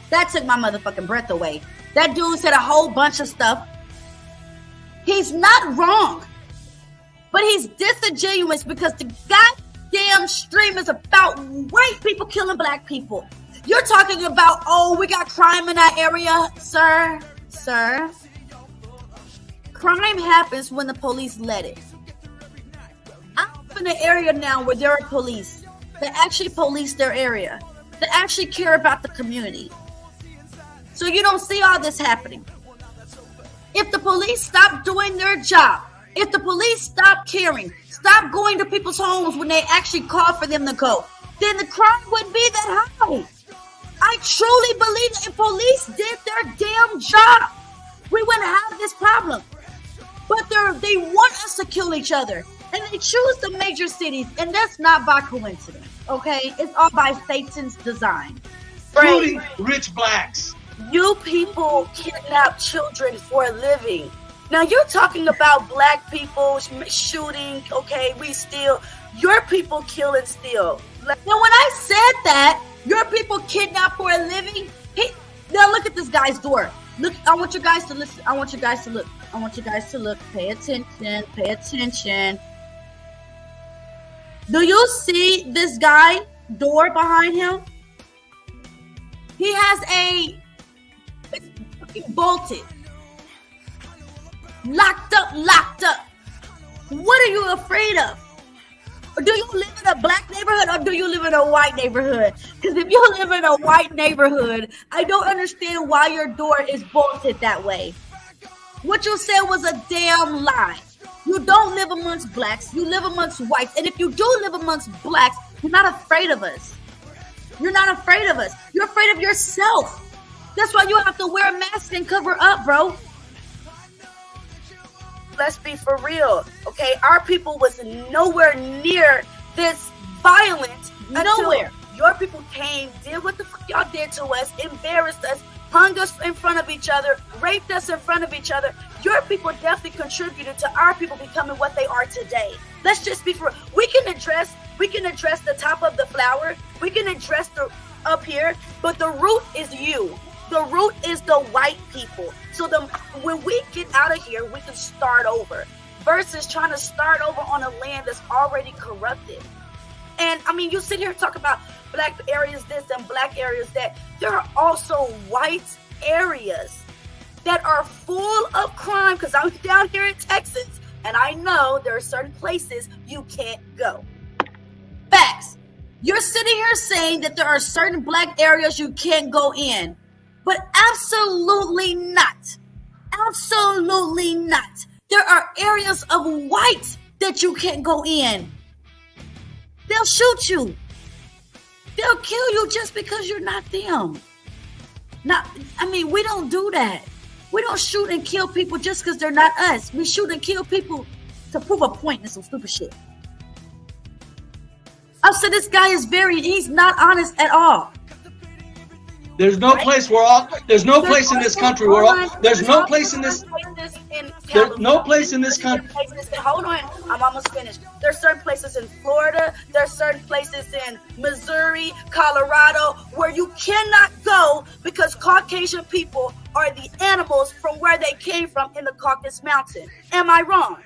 That took my motherfucking breath away. That dude said a whole bunch of stuff. He's not wrong, but he's disingenuous because the goddamn stream is about white people killing black people. You're talking about, oh, we got crime in our area. Sir. Crime happens when the police let it. I'm in an area now where there are police. that actually police their area, that actually care about the community. So you don't see all this happening. If the police stop doing their job, if the police stop caring, stop going to people's homes when they actually call for them to go, then the crime wouldn't be that high. I truly believe that if police did their damn job, we wouldn't have this problem. But they want us to kill each other. And they choose the major cities. And that's not by coincidence, okay? It's all by Satan's design. Including rich blacks. You people kidnap children for a living. Now you're talking about black people shooting, okay, we steal. Your people kill and steal. Now when I said that, your people kidnap for a living, now look at this guy's door. Look, I want you guys to listen. I want you guys to look. I want you guys to look. Pay attention. Pay attention. Do you see this guy door behind him? He has it's fucking bolted. Locked up. What are you afraid of? Or do you live in a black neighborhood or do you live in a white neighborhood? Because if you live in a white neighborhood, I don't understand why your door is bolted that way. What you said was a damn lie. You don't live amongst blacks. You live amongst whites. And if you do live amongst blacks, you're not afraid of us. You're not afraid of us. You're afraid of yourself. That's why you have to wear a mask and cover up, bro. Let's be for real, okay? Our people was nowhere near this violent. Nowhere. Your people came, did what the fuck y'all did to us, embarrassed us, hung us in front of each other, raped us in front of each other. Your people definitely contributed to our people becoming what they are today. Let's just be for real. We can address the top of the flower. We can address the up here, but the root is you. The root is the white people. So when we get out of here, we can start over versus trying to start over on a land that's already corrupted. And I mean, you sit here and talk about black areas this and black areas that. There are also white areas that are full of crime because I'm down here in Texas and I know there are certain places you can't go. Facts. You're sitting here saying that there are certain black areas you can't go in. But absolutely not. Absolutely not. There are areas of white that you can't go in. They'll shoot you. They'll kill you just because you're not them. We don't do that. We don't shoot and kill people just because they're not us. We shoot and kill people to prove a point and some stupid shit. I said this guy he's not honest at all. There's no place there's no place in this country there's no place in this country. Hold on, I'm almost finished. There's certain places in Florida, there's certain places in Missouri, Colorado, where you cannot go because Caucasian people are the animals from where they came from in the Caucus Mountain. Am I wrong?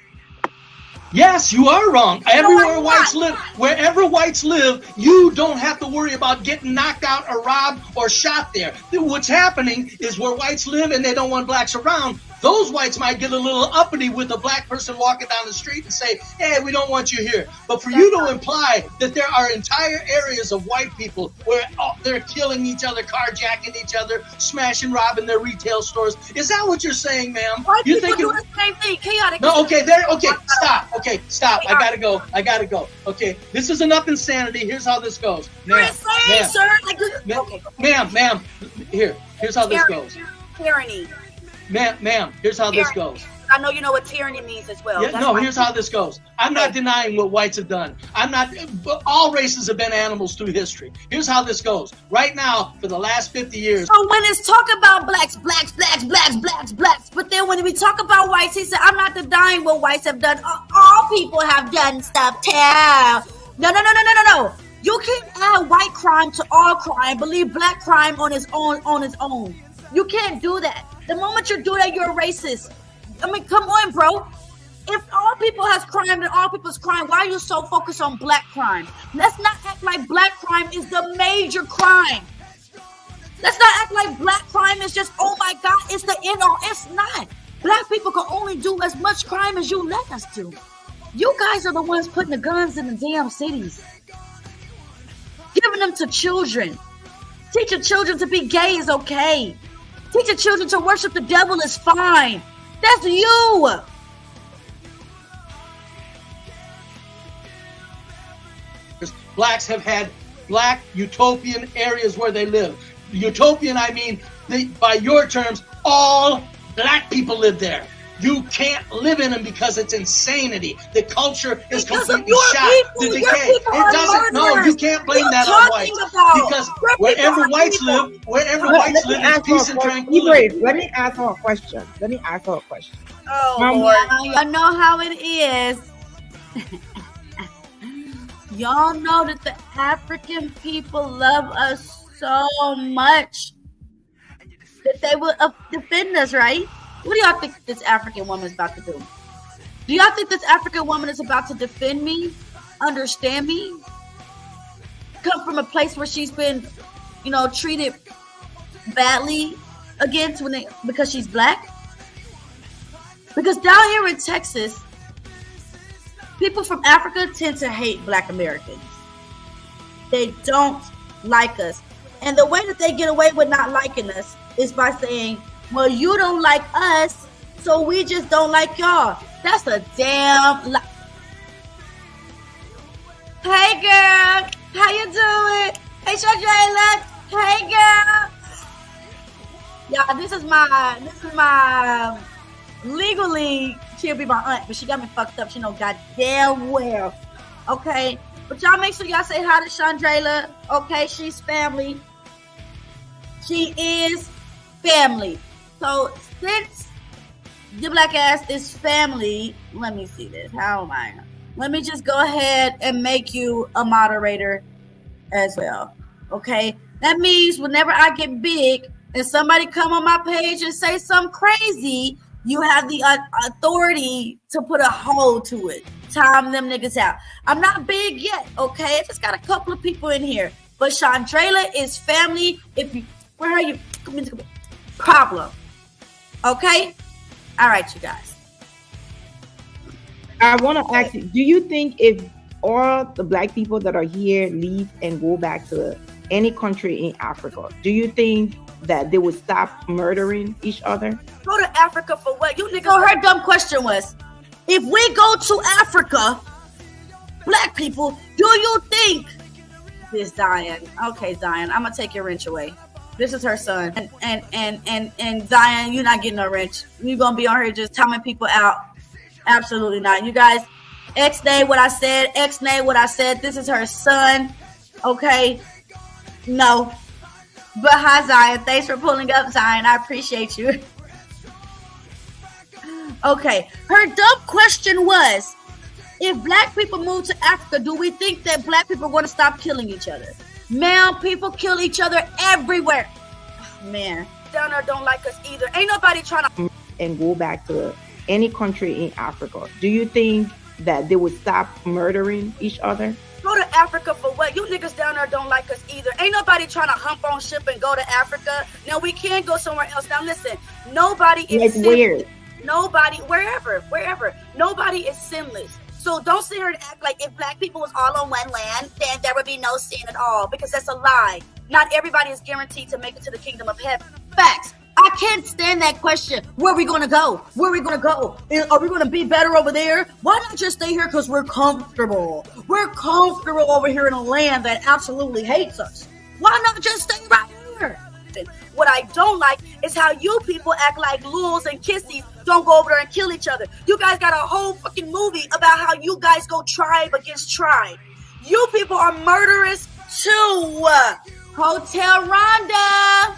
Yes, you are wrong. Wherever whites live, you don't have to worry about getting knocked out or robbed or shot there. What's happening is where whites live and they don't want blacks around, those whites might get a little uppity with a black person walking down the street and say, hey, we don't want you here. But for you to imply that there are entire areas of white people where they're killing each other, carjacking each other, smashing, robbing their retail stores, is that what you're saying, ma'am? White people do the same thing, chaotic. No, stop. I gotta go. Okay, this is enough insanity. Here's how this goes. Ma'am, here's how this goes. Tyranny. Ma'am, here's how this goes. I know you know what tyranny means as well. Here's how this goes. I'm not denying what whites have done. All races have been animals through history. Here's how this goes. Right now, for the last 50 years. So when it's talk about blacks, but then when we talk about whites, he said, I'm not denying what whites have done. All people have done stuff too. No. You can't add white crime to all crime, believe black crime on its own. You can't do that. The moment you do that, you're a racist. I mean, come on, bro. If all people has crime and all people's crime, why are you so focused on black crime? Let's not act like black crime is the major crime. Let's not act like black crime is just, oh my God, it's the end all. It's not. Black people can only do as much crime as you let us do. You guys are the ones putting the guns in the damn cities. giving them to children. Teaching children to be gay is okay. Teaching children to worship the devil is fine. That's you. Blacks have had black utopian areas where they live. Utopian, I mean, by your terms, all black people live there. You can't live in them because it's insanity. The culture is completely shot to decay. It doesn't. No, you can't blame that on whites because wherever whites live, is peace and tranquility. Let me ask her a question. Oh, Lord. I know how it is. Y'all know that the African people love us so much that they will defend us, right? What do y'all think this African woman is about to do? Do y'all think this African woman is about to defend me, understand me, come from a place where she's been, treated badly against because she's black? Because down here in Texas, people from Africa tend to hate black Americans. They don't like us. And the way that they get away with not liking us is by saying, well, you don't like us, so we just don't like y'all. That's a damn lie. Hey, girl. How you doing? Hey, Shadrayla. Hey, girl. Yeah, this is my legally, she'll be my aunt, but she got me fucked up. She know goddamn well. Okay? But y'all make sure y'all say hi to Chandrala. Okay? She's family. She is family. So since the black ass is family, let me see this. How am I? Let me just go ahead and make you a moderator as well. Okay? That means whenever I get big and somebody come on my page and say something crazy, you have the authority to put a hold to it. Time them niggas out. I'm not big yet, okay? I just got a couple of people in here. But Chandrala is family. Where are you? Problem. Okay? All right, you guys. I want to ask you, do you think if all the black people that are here leave and go back to any country in Africa, do you think that they would stop murdering each other? Go to Africa for what? You niggas. So her dumb question was, if we go to Africa, black people, do you think this Zion? Okay, Zion, I'm gonna take your wrench away. This is her son, and Zion, you're not getting no wrench. You're gonna be on here just timing people out. Absolutely not. You guys, X-nay what I said. X-nay what I said. This is her son. Okay, no. But hi, Zion. Thanks for pulling up, Zion. I appreciate you. Okay. Her dumb question was, if black people move to Africa, do we think that black people are going to stop killing each other? Man, people kill each other everywhere. Oh, man, down there don't like us either. Ain't nobody trying to... And go back to any country in Africa. Do you think that they would stop murdering each other? Go to Africa for what? You niggas down there don't like us either. Ain't nobody trying to hump on ship and go to Africa. Now, we can go somewhere else. Now, listen, nobody is... Like where? Nobody, wherever. Nobody is sinless. So don't sit here and act like if black people was all on one land, then there would be no sin at all, because that's a lie. Not everybody is guaranteed to make it to the kingdom of heaven. Facts. I can't stand that question. Where are we going to go? Where are we going to go? Are we going to be better over there? Why not just stay here because we're comfortable? We're comfortable over here in a land that absolutely hates us. Why not just stay right here? What I don't like is how you people act like Luls and Kissies don't go over there and kill each other. You guys got a whole fucking movie about how you guys go tribe against tribe. You people are murderous too. Hotel Rhonda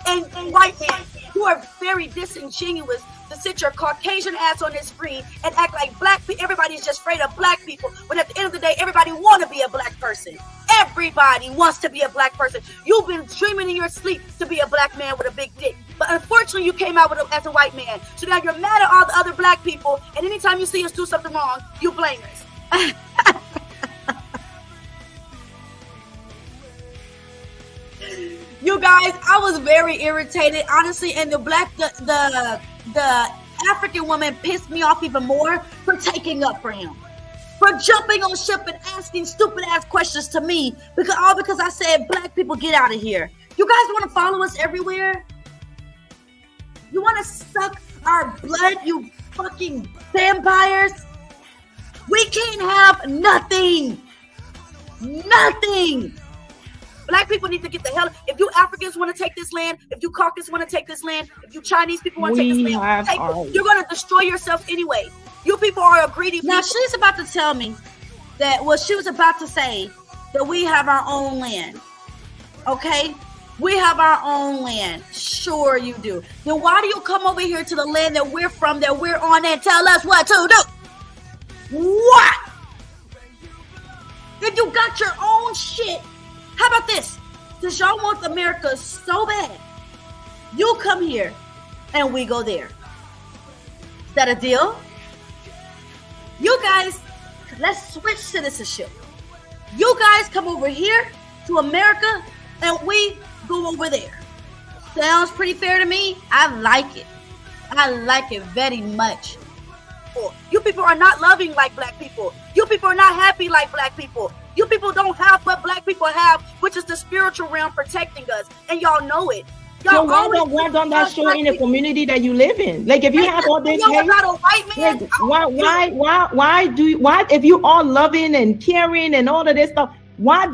and white man, you are very disingenuous to sit your Caucasian ass on this screen and act like black people. Everybody's just afraid of black people, when at the end of the day, everybody want to be a black person. Everybody wants to be a black person. You've been dreaming in your sleep to be a black man with a big dick, but unfortunately, you came out as a white man. So now you're mad at all the other black people, and anytime you see us do something wrong, you blame us. You guys, I was very irritated, honestly, and the African woman pissed me off even more for taking up for him. for jumping on ship and asking stupid ass questions to me because I said black people get out of here. You guys want to follow us everywhere? You want to suck our blood, you fucking vampires? We can't have nothing. Nothing. Black people need to get the hell. If you Africans want to take this land, if you Caucus want to take this land, if you Chinese people want to take this land, you're going to destroy yourself anyway. You people are a greedy people. Now she's about to tell me that, well, she was about to say that we have our own land. Okay? We have our own land. Sure you do. Then why do you come over here to the land that we're from, that we're on, and tell us what to do? What? If you got your own shit, how about this? Since y'all want America so bad, you come here and we go there. Is that a deal? You guys, let's switch citizenship. You guys come over here to America and we go over there. Sounds pretty fair to me. I like it. I like it very much. You people are not loving like black people. You people are not happy like black people. You people don't have what black people have, which is the spiritual realm protecting us. And y'all know it. So why don't that show in the community that you live in? Like if you have all this hate, not a white man. Like, why if you all loving and caring and all of this stuff, why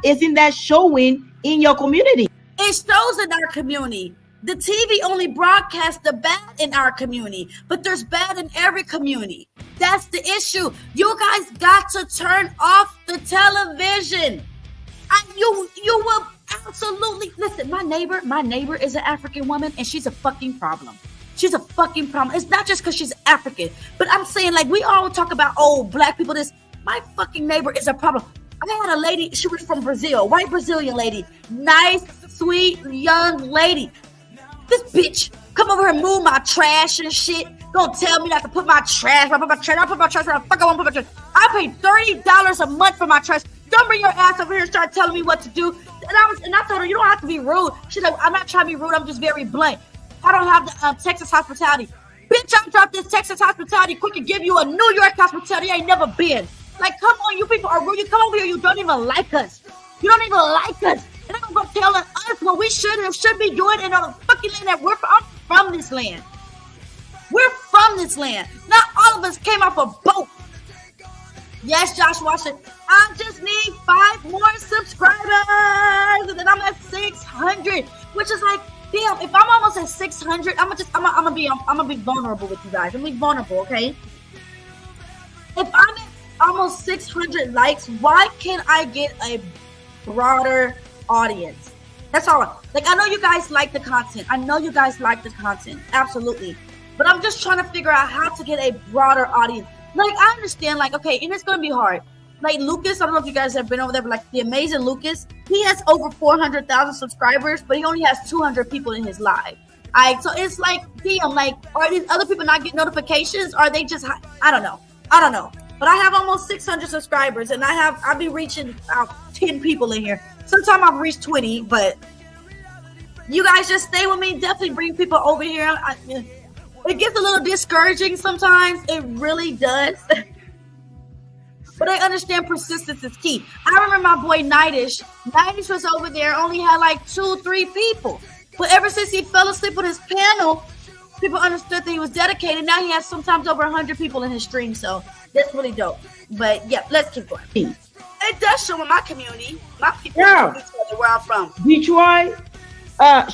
isn't that showing in your community? It shows in our community. The TV only broadcasts the bad in our community, but there's bad in every community. That's the issue. You guys got to turn off the television. You will absolutely listen. My neighbor is an African woman, and she's a fucking problem. She's a fucking problem. It's not just because she's African, but I'm saying like we all talk about black people. My fucking neighbor is a problem. I had a lady. She was from Brazil, white Brazilian lady, nice, sweet, young lady. This bitch come over here and move my trash and shit. Don't tell me not to put my trash. I put my trash where the fuck I want to put my trash. I pay $30 a month for my trash. Don't bring your ass over here and start telling me what to do. And I told her, you don't have to be rude. She's like, I'm not trying to be rude. I'm just very blunt. I don't have the Texas hospitality. Bitch, I dropped this Texas hospitality quick and give you a New York hospitality I ain't never been. Like, come on, you people are rude. You come over here, you don't even like us. You don't even like us. And I'm going to tell us what we should be doing in the fucking land that we're from. I'm from this land. We're from this land. Not all of us came off a boat. Yes, Josh Washington. I just need 5 more subscribers, and then I'm at 600, which is like, damn. If I'm almost at 600, I'm gonna be vulnerable with you guys. I'm gonna be vulnerable, okay? If I'm at almost 600 likes, why can't I get a broader audience? That's all. Like, I know you guys like the content. Absolutely. But I'm just trying to figure out how to get a broader audience. Like, I understand, like, okay, and it's going to be hard. Like, Lucas, I don't know if you guys have been over there, but, like, the amazing Lucas, he has over 400,000 subscribers, but he only has 200 people in his live. So it's like, damn, like, are these other people not getting notifications? Are they just, I don't know. But I have almost 600 subscribers, and I'll be reaching out 10 people in here. Sometimes I've reached 20, but you guys just stay with me. Definitely bring people over here. It gets a little discouraging sometimes. It really does. But I understand persistence is key. I remember my boy Nightish. Nightish was over there, only had like 2-3 people. But ever since he fell asleep on his panel, people understood that he was dedicated. Now he has sometimes over 100 people in his stream. So that's really dope. But yeah, let's keep going. It does show in my community. My people know where I'm from. Detroit,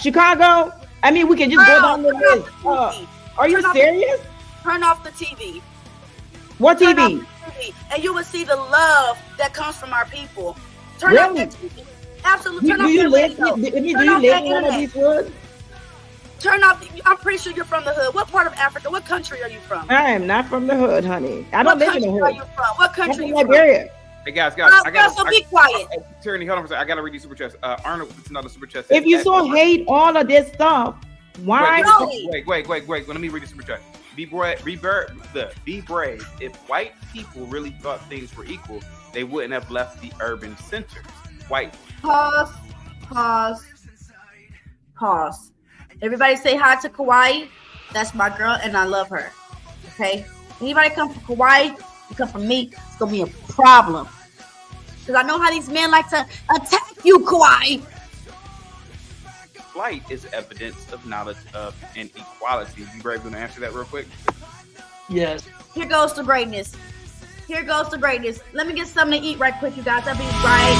Chicago. I mean, we can just go down the list. Are you serious? Turn off the TV. What TV? And you will see the love that comes from our people. Turn off the TV. Absolutely. Do you live in one of these woods? Turn off. I'm pretty sure you're from the hood. What part of Africa? What country are you from? I am not from the hood, honey. I don't live in the hood. Are you from? What country are you from? Liberia. Hey guys, I got. So be quiet. Tyranny, hold on for a second. I gotta read these super chats. Arnold, it's another super chat. If you so hate all of this stuff, why? Wait. Let me read the super chat. Be brave. If white people really thought things were equal, they wouldn't have left the urban centers. White. Pause. Everybody say hi to Kauai. That's my girl, and I love her. Okay. Anybody come from Kauai? come from me, it's gonna be a problem. Because I know how these men like to attack you, Kawhi. Flight is evidence of knowledge of inequality. You brave going to answer that real quick? Yes. Here goes to greatness. Here goes to greatness. Let me get something to eat right quick, you guys. I'll be right.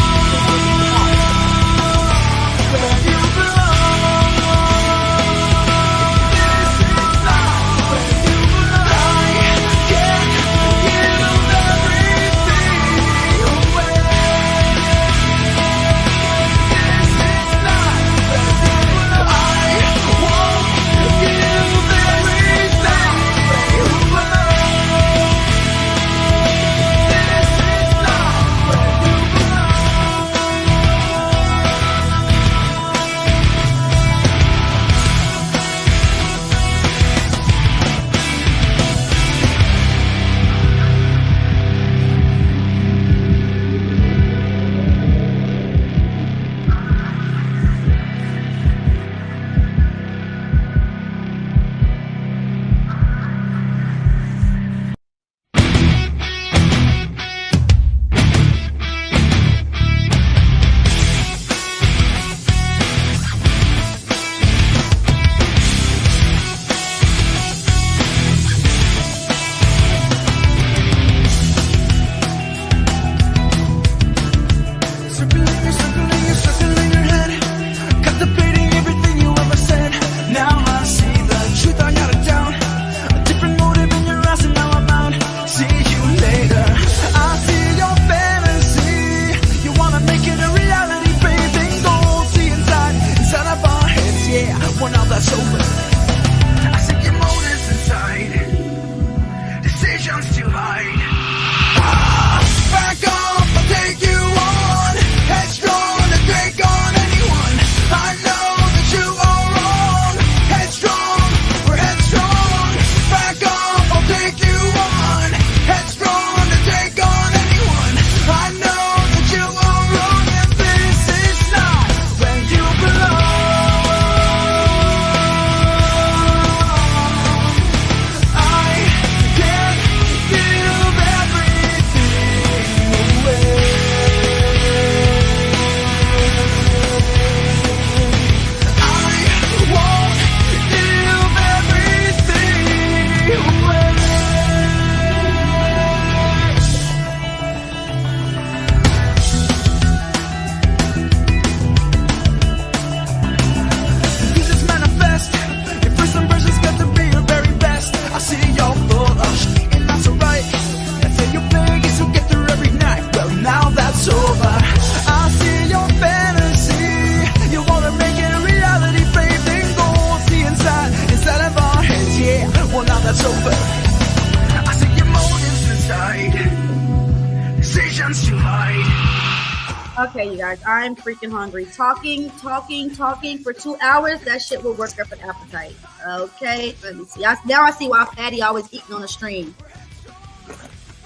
Okay, you guys, I'm freaking hungry. Talking for 2 hours, that shit will work up an appetite. Okay, let me see. Now I see why Fatty always eating on the stream.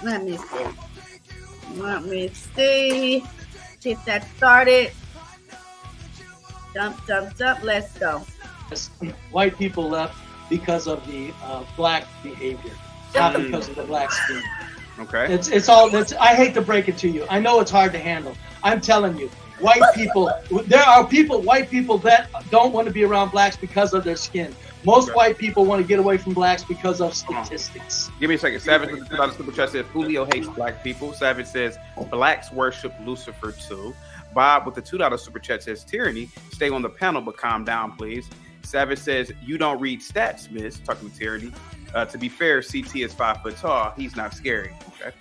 Let me see. Get that started. Jump, let's go. White people left because of the black behavior, not because of the black skin. Okay. It's all. I hate to break it to you. I know it's hard to handle. I'm telling you, white people. There are white people that don't want to be around blacks because of their skin. Most white people want to get away from blacks because of statistics. Give me a second. Savage with the $2 super chat says Julio hates black people. Savage says blacks worship Lucifer too. Bob with the $2 super chat says tyranny. Stay on the panel, but calm down, please. Savage says you don't read stats, miss. Talking to tyranny. To be fair, CT is 5 foot tall. He's not scary. Okay.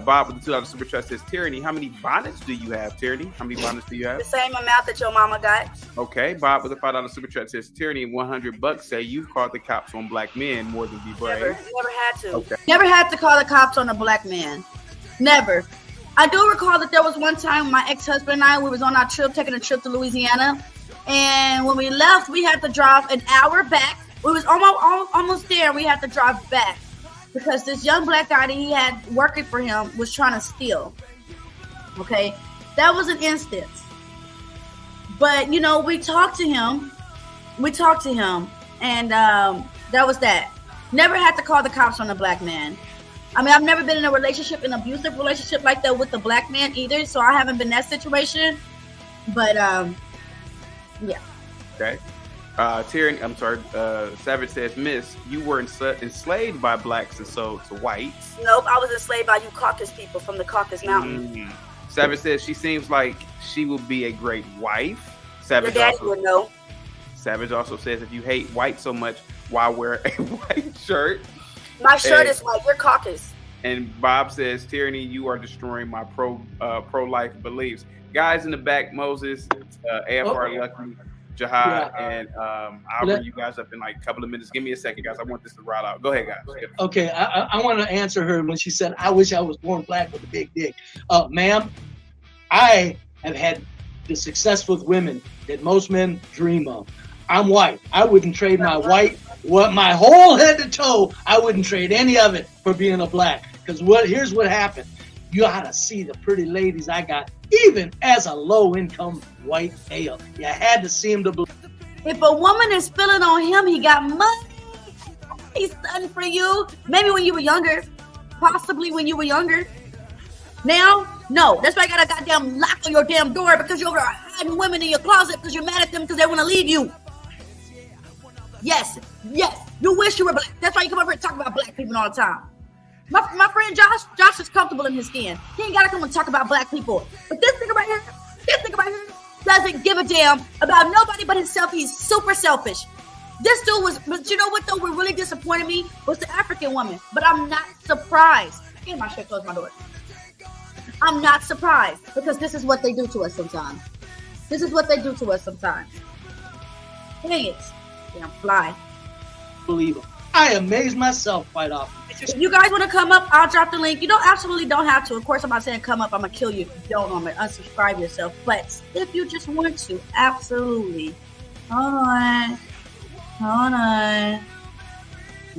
Bob with the $2 super chat says tyranny. How many bonnets do you have, tyranny? How many bonnets do you have? The same amount that your mama got. Okay. Bob with the $5 super chat says tyranny and $100 say you've called the cops on black men more than be brave. Never had to. Okay. Never had to call the cops on a black man. Never. I do recall that there was one time my ex-husband and I, we was on our trip, taking a trip to Louisiana. And when we left, we had to drive an hour back. We was almost there. We had to drive back because this young black guy that he had working for him was trying to steal. Okay. That was an instance. But, you know, we talked to him. And that was that. Never had to call the cops on a black man. I mean, I've never been in a relationship, an abusive relationship like that with a black man either, so I haven't been in that situation. But yeah. Okay. Tyranny, I'm sorry. Savage says, Miss, you were enslaved by blacks and sold to whites. Nope, I was enslaved by you Caucus people from the Caucus Mountain. Savage says she seems like she will be a great wife. Your daddy would know. Savage also says, if you hate white so much, why wear a white shirt? My shirt is white. You're Caucus. And Bob says, Tyranny, you are destroying my pro-life beliefs. Guys in the back, Moses, AFR Lucky, Jihad, and I'll bring you guys up in like a couple of minutes. Give me a second, guys. I want this to ride out. Go ahead, guys. Okay, I want to answer her when she said, I wish I was born black with a big dick. Ma'am, I have had the success with women that most men dream of. I'm white. I wouldn't trade my my whole head to toe. I wouldn't trade any of it for being a black. Because here's what happened. You ought to see the pretty ladies I got, even as a low-income white male. You had to see them to believe. If a woman is feeling on him, he got money. He's done for you. Maybe when you were younger. Possibly when you were younger. Now, no. That's why you got a goddamn lock on your damn door because you're over there hiding women in your closet because you're mad at them because they want to leave you. Yes. You wish you were black. That's why you come over here and talk about black people all the time. My friend Josh is comfortable in his skin. He ain't got to come and talk about black people. But this nigga right here doesn't give a damn about nobody but himself. He's super selfish. This dude but you know what though? What really disappointed me was the African woman. But I'm not surprised. Damn, I should close my door. I'm not surprised because this is what they do to us sometimes. Dang it. Damn fly. Believe him. I amaze myself quite often. If you guys want to come up, I'll drop the link. You absolutely don't have to. Of course, I'm not saying come up. I'm going to kill you if you don't. I'm going to unsubscribe yourself. But if you just want to, absolutely. Hold on.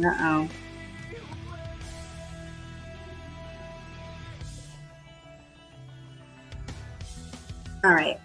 Uh-oh. All right.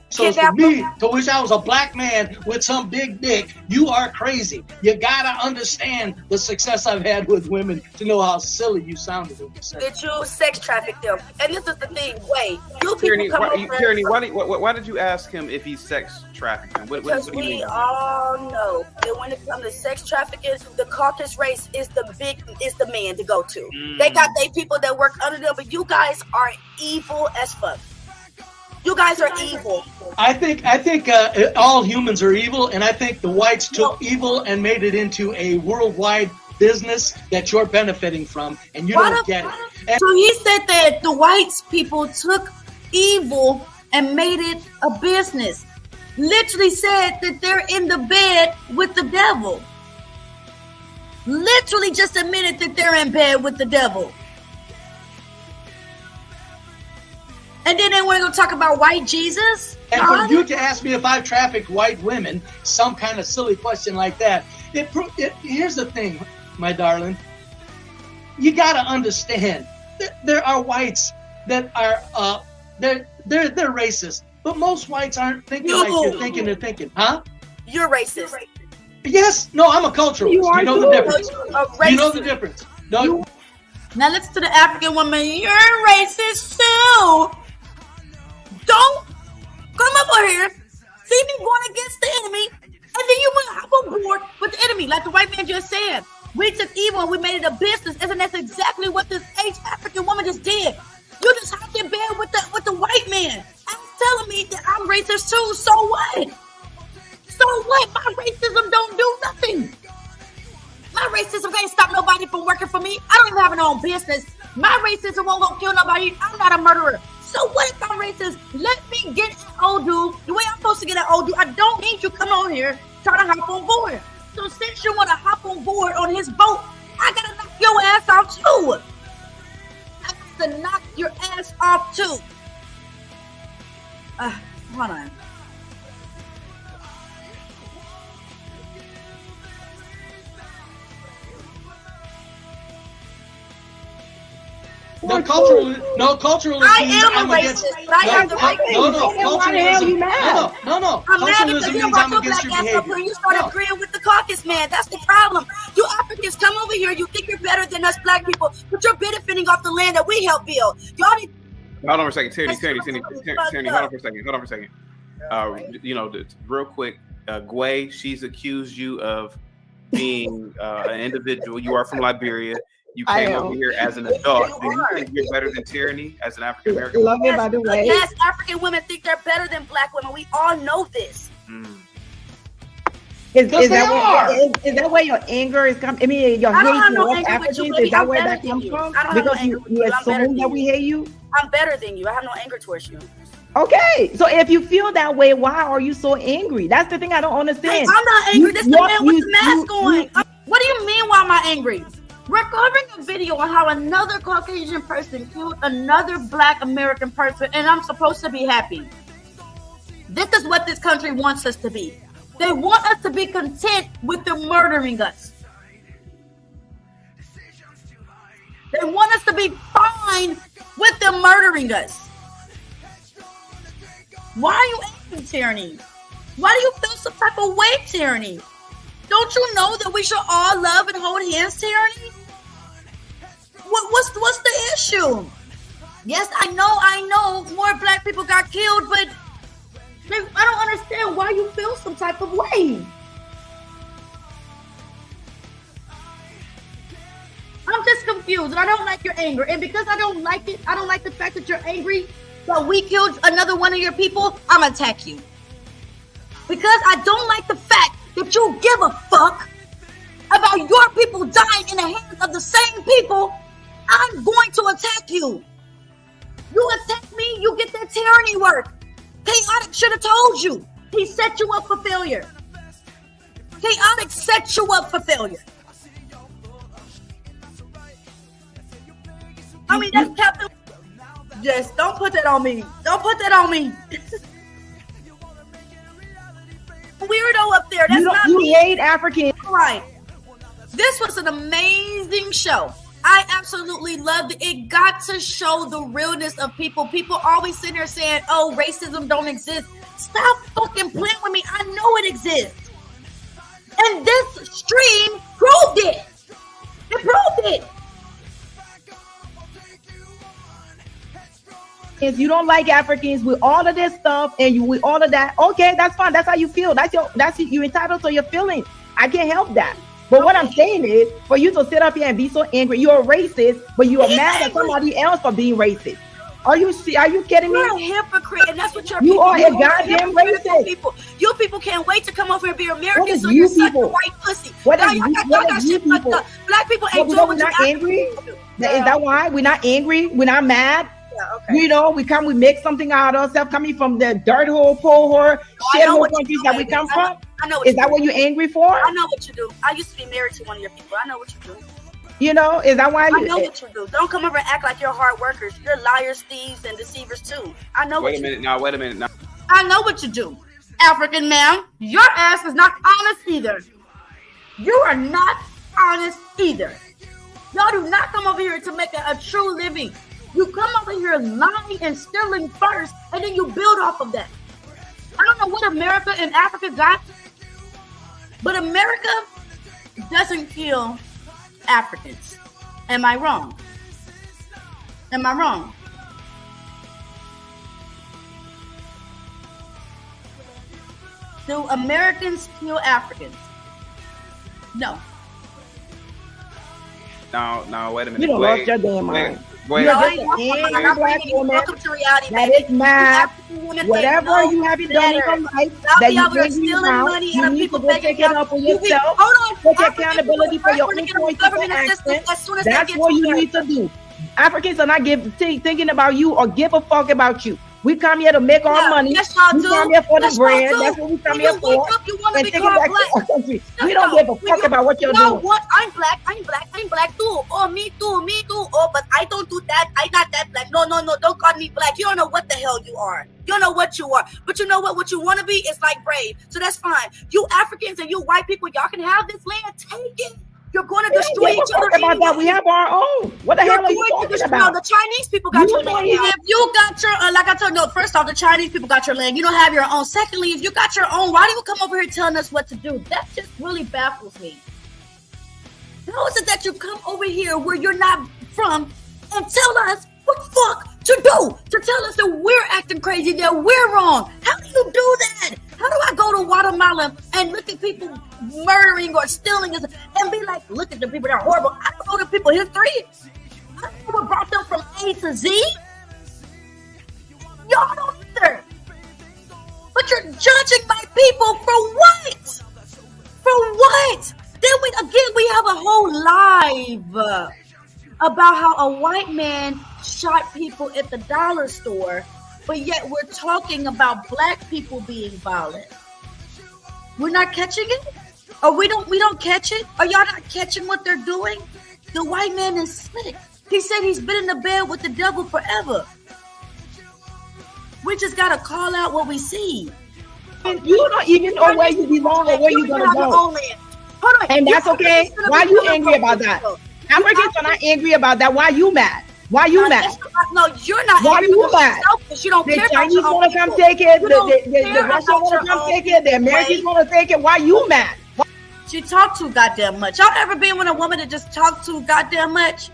So for me to wish I was a black man with some big dick, you are crazy. You gotta understand the success I've had with women to know how silly you sounded when you said that you sex traffic them. And this is the thing. Wait, you people Tyranny, come over. Tyranny, why did you ask him if he's sex trafficking? Because we all know that when it comes to sex trafficking, the Caucus race is the man to go to. They got their people that work under them, but you guys are evil as fuck. You guys are evil. I think all humans are evil, and I think the whites took evil and made it into a worldwide business that you're benefiting from, and you don't get it. So he said that the whites people took evil and made it a business. Literally said that they're in the bed with the devil. Literally just admitted that they're in bed with the devil. And then they want to go talk about white Jesus? And for you to ask me if I've trafficked white women, some kind of silly question like that, here's the thing, my darling. You got to understand, there are whites that are, they're racist. But most whites aren't thinking like you're thinking they're thinking. Huh? You're racist. Yes. No, I'm a culturalist. You know the difference. You know the difference. No. Now listen to the African woman. You're racist too. Don't come up over here, see me going against the enemy, and then you want to hop on board with the enemy, like the white man just said. We took evil and we made it a business, and that's exactly what this African woman just did. You just hopped in bed with the white man. I'm telling me that I'm racist too. So what? My racism don't do nothing. My racism can't stop nobody from working for me. I don't even have an own business. My racism won't go kill nobody. I'm not a murderer. So what if I'm racist? Let me get an old dude the way I'm supposed to get an old dude. I don't need you coming on here trying to hop on board. So since you want to hop on board on his boat, I gotta knock your ass off too. I got to knock your ass off too. Hold on. The culturalism. I am a racist, but I have the right. Culturalism. No. I'm mad because Culturalism you means brought I'm your against black your ass up behavior. here. You started agreeing with the caucus, man. That's the problem. You Africans come over here. You think you're better than us black people, but you're benefiting off the land that we help build. Y'all need. Hold on for a second, Tierney, hold on for a second. Real quick, Gway, she's accused you of being an individual. You are from Liberia. You came over here as an adult. Do you think you're better than Tierney as an African American? Love it, by the way. Yes, African women think they're better than black women. We all know this. Is that where your anger is coming? I mean, your hate towards Africans, is that where that comes from? Because you assume that we hate you? I'm better than you. I have no anger towards you. Okay, so if you feel that way, why are you so angry? That's the thing I don't understand. I'm not angry. This is the man with the mask on. What do you mean, why am I angry? We're covering a video on how another Caucasian person killed another black American person, and I'm supposed to be happy. This is what this country wants us to be. They want us to be content with them murdering us. They want us to be fine with them murdering us. Why are you angry, Tierney? Why do you feel some type of way, Tierney? Don't you know that we should all love and hold hands, Tierney? What's the issue? Yes, I know more black people got killed, but I don't understand why you feel some type of way. I'm just confused, and I don't like your anger. And because I don't like it, I don't like the fact that you're angry that we killed another one of your people, I'm gonna attack you. Because I don't like the fact that you give a fuck about your people dying in the hands of the same people, I'm going to attack you. You attack me, you get that tyranny work. Chaotic should have told you. He set you up for failure. Chaotic set you up for failure. I mean, that's Captain. Just don't put that on me. Don't put that on me. Weirdo up there. That's not you me. hate Africans. Right. This was an amazing show. I absolutely loved it. It got to show the realness of people. People always sitting there saying, oh, racism don't exist. Stop fucking playing with me. I know it exists. And this stream proved it. It proved it. If you don't like Africans with all of this stuff and you with all of that, okay, that's fine. That's how you feel. You're entitled to your feelings. I can't help that. But what I'm saying is, for you to sit up here and be so angry, you're a racist, but you are mad at somebody else for being racist. Are you kidding me? You're a hypocrite, and that's what you're. You are a goddamn racist. You people can't wait to come over and be Americans. What is so you you're such a people? white pussy. What is Y'all you got shit people? fucked up. Black people ain't We're doing what not you angry. Is that why we're not angry? We're not mad. Yeah, okay. You know, we make something out of ourselves, coming from the dirt hole, poor hole, shit hole countries that we come from. I know. Is that what you're angry for? I know what you do. I used to be married to one of your people. I know what you do. You know, is that why I know what you do. Don't come over and act like you're hard workers. You're liars, thieves, and deceivers too. I know. Wait a minute now. I know what you do, African man. Your ass is not honest either. You are not honest either. Y'all do not come over here to make a true living. You come over here lying and stealing first, and then you build off of that. I don't know what America and Africa got, but America doesn't kill Africans. Am I wrong? Am I wrong? Do Americans kill Africans? No. No, wait a minute. You don't lost your damn mind. Wait. You're just an black woman that is mad. Whatever you haven't done in your life that you bring you out, you need to go take it up for yourself. Take accountability for your own choices and actions. That's what you need to do. Africans are not thinking about you or give a fuck about you. We come here to make our money. Yes, y'all we do. come here for Yes, the brand. y'all do. That's what we come When here you for. wake up, you wanna And be take it called back black. to our country. We don't give a fuck about what you're doing. What? I'm black too. Oh, me too. Oh, but I don't do that. I'm not that black. No. Don't call me black. You don't know what the hell you are. You don't know what you are. But you know what? What you want to be is like brave. So that's fine. You Africans and you white people, y'all can have this land. Take it. You're going to destroy each other. About that, we have our own. What the hell are you talking about? No, the Chinese people got your land. If you got your, like I told you, no, first off, the Chinese people got your land. You don't have your own. Secondly, if you got your own, why do you come over here telling us what to do? That just really baffles me. How is it that you come over here where you're not from and tell us what the fuck to do? To tell us that we're acting crazy, that we're wrong. How do you do that? How do I go to Guatemala and look at people murdering or stealing and be like, look at the people, they're horrible. I don't know the people history. I don't know what brought them from A to Z. Y'all don't either. But you're judging my people for what? For what? Then we have a whole live about how a white man shot people at the dollar store, but yet we're talking about black people being violent. We're not catching it? Or we don't catch it? Are y'all not catching what they're doing? The white man is slick. He said he's been in the bed with the devil forever. We just gotta call out what we see. And you don't even know where you belong or where you're gonna go. Hold on. And that's okay. Why are you angry about that? Africans are not angry about that. Why are you mad? Why are you mad? No, you're not. Why are you mad? You don't care. The Chinese want to come take it. The Russians want to come take it. The Americans want to take it. Why are you mad? She talked too goddamn much. Y'all ever been with a woman that just talked too goddamn much?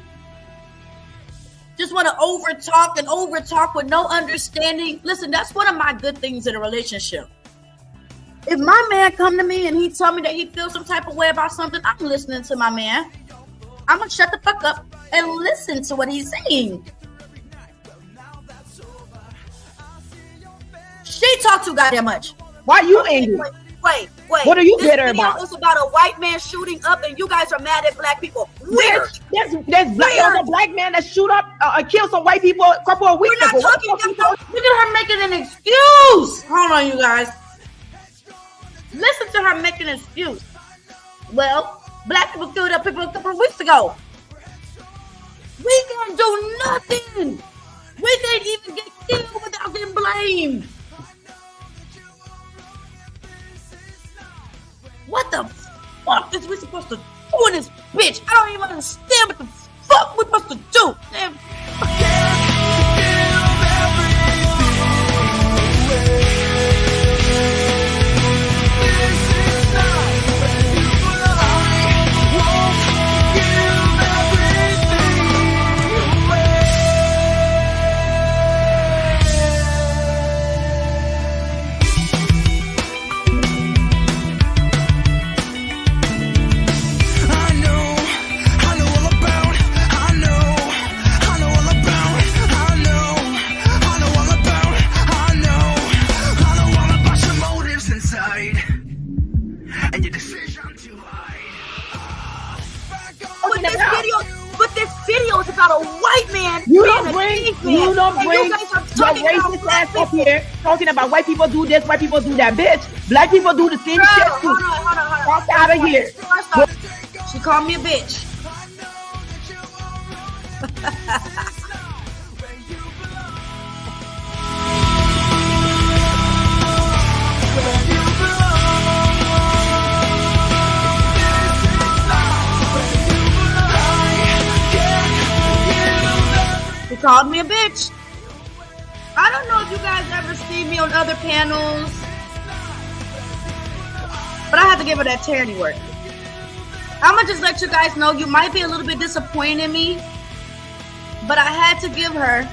Just want to over talk with no understanding. Listen, that's one of my good things in a relationship. If my man come to me and he tell me that he feels some type of way about something, I'm listening to my man. I'm gonna shut the fuck up and listen to what he's saying. She talked too goddamn much. Why are you angry? Wait. What are you bitter about? It's about a white man shooting up, and you guys are mad at black people. Weird. There's black man that shoot up, kill some white people a couple of weeks ago. Look at her making an excuse. Hold on, you guys. Listen to her making an excuse. Well, black people killed up people a couple of weeks ago. We can't do nothing. We can't even get killed without getting blamed. What the fuck is we supposed to do in this bitch? I don't even understand what the fuck we're supposed to do. Damn. This video is about a white man. You don't bring your racist ass up here talking about white people do this, white people do that, bitch. Black people do the same shit too. Fuck out of here. She called me a bitch. She called me a bitch. I don't know if you guys ever see me on other panels, but I have to give her that charity work. I'm gonna just let you guys know you might be a little bit disappointed in me, but I had to give her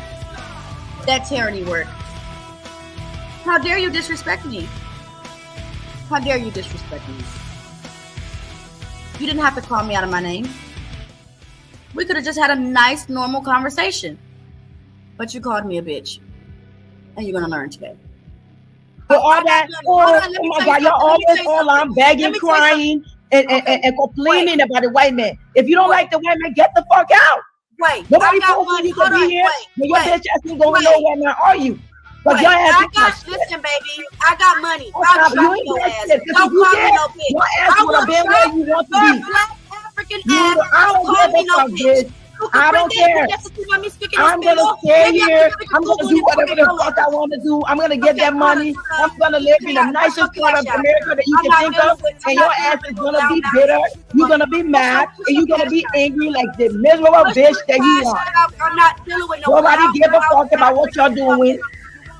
that charity work. How dare you disrespect me? How dare you disrespect me? You didn't have to call me out of my name. We could have just had a nice, normal conversation. But you called me a bitch. And you're going to learn today. For all that, oh my God, you're always online begging, crying, and complaining about the white man. If you don't like the white man, get the fuck out. Nobody forcing you to be here. But your bitch ass ain't going nowhere now, are you? But your ass listen, baby, I got money. You ain't your ass. Don't call me no bitch. Your ass would have been where you want to be. African ass. I don't give a fuck, bitch. I don't care. can I'm spend gonna more. stay Maybe I here. can I'm gonna do whatever the fuck I want to do. I'm gonna get that money. I'm gonna live in the nicest part of America that you can think of, and your ass is gonna be bitter. You're gonna be mad, and you're gonna be angry like the miserable bitch that you are. I'm not dealing with no. Nobody give a fuck about what y'all doing.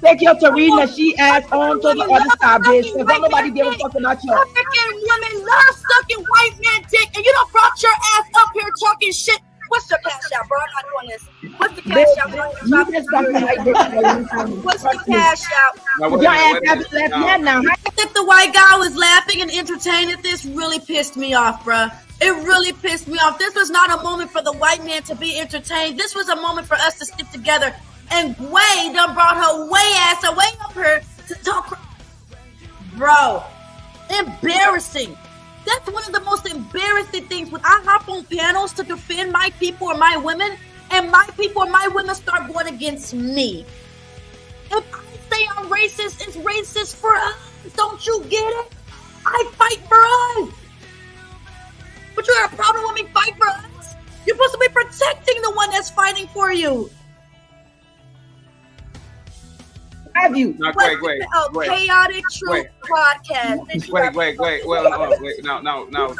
Take your Tarina she ass on to the other side, bitch. Cause don't nobody give a fuck about you. African women love sucking white man dick, and you don't brought your ass up here talking shit. What's your cash out, bro? I'm not doing this. What's the cash out? You just talking like this. What's the cash out? Your ass haven't left yet now. If the white guy was laughing and entertaining, this really pissed me off, bruh. It really pissed me off. This was not a moment for the white man to be entertained. This was a moment for us to stick together. And Gway done brought her way ass away up here to talk. Bro, embarrassing. That's one of the most embarrassing things. When I hop on panels to defend my people or my women, and my people or my women start going against me. If I say I'm racist, it's racist for us. Don't you get it? I fight for us. But you got a problem with me fight for us? You're supposed to be protecting the one that's fighting for you. Have you? No, wait. Chaotic Truth podcast. Wait. Now,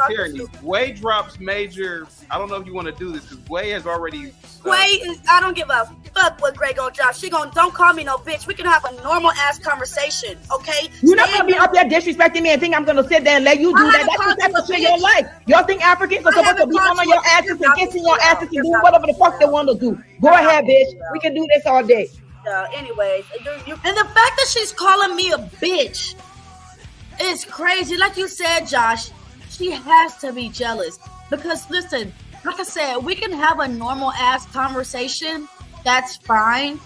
Tyranny, Gway drops major. I don't know if you want to do this because Gway has already. Gway is. I don't give a fuck what Gway gonna drop. She gonna don't call me no bitch. We can have a normal ass conversation, okay? You're not gonna be up there disrespecting me and think I'm gonna sit there and let you do that. That's the type of shit you don't like. Y'all think Africans are supposed to be on your asses and kissing your asses and doing whatever the fuck they want to do. Go ahead, bitch. We can do this all day. Anyways, and the fact that she's calling me a bitch is crazy. Like you said, Josh, she has to be jealous because listen, like I said, we can have a normal ass conversation. That's fine.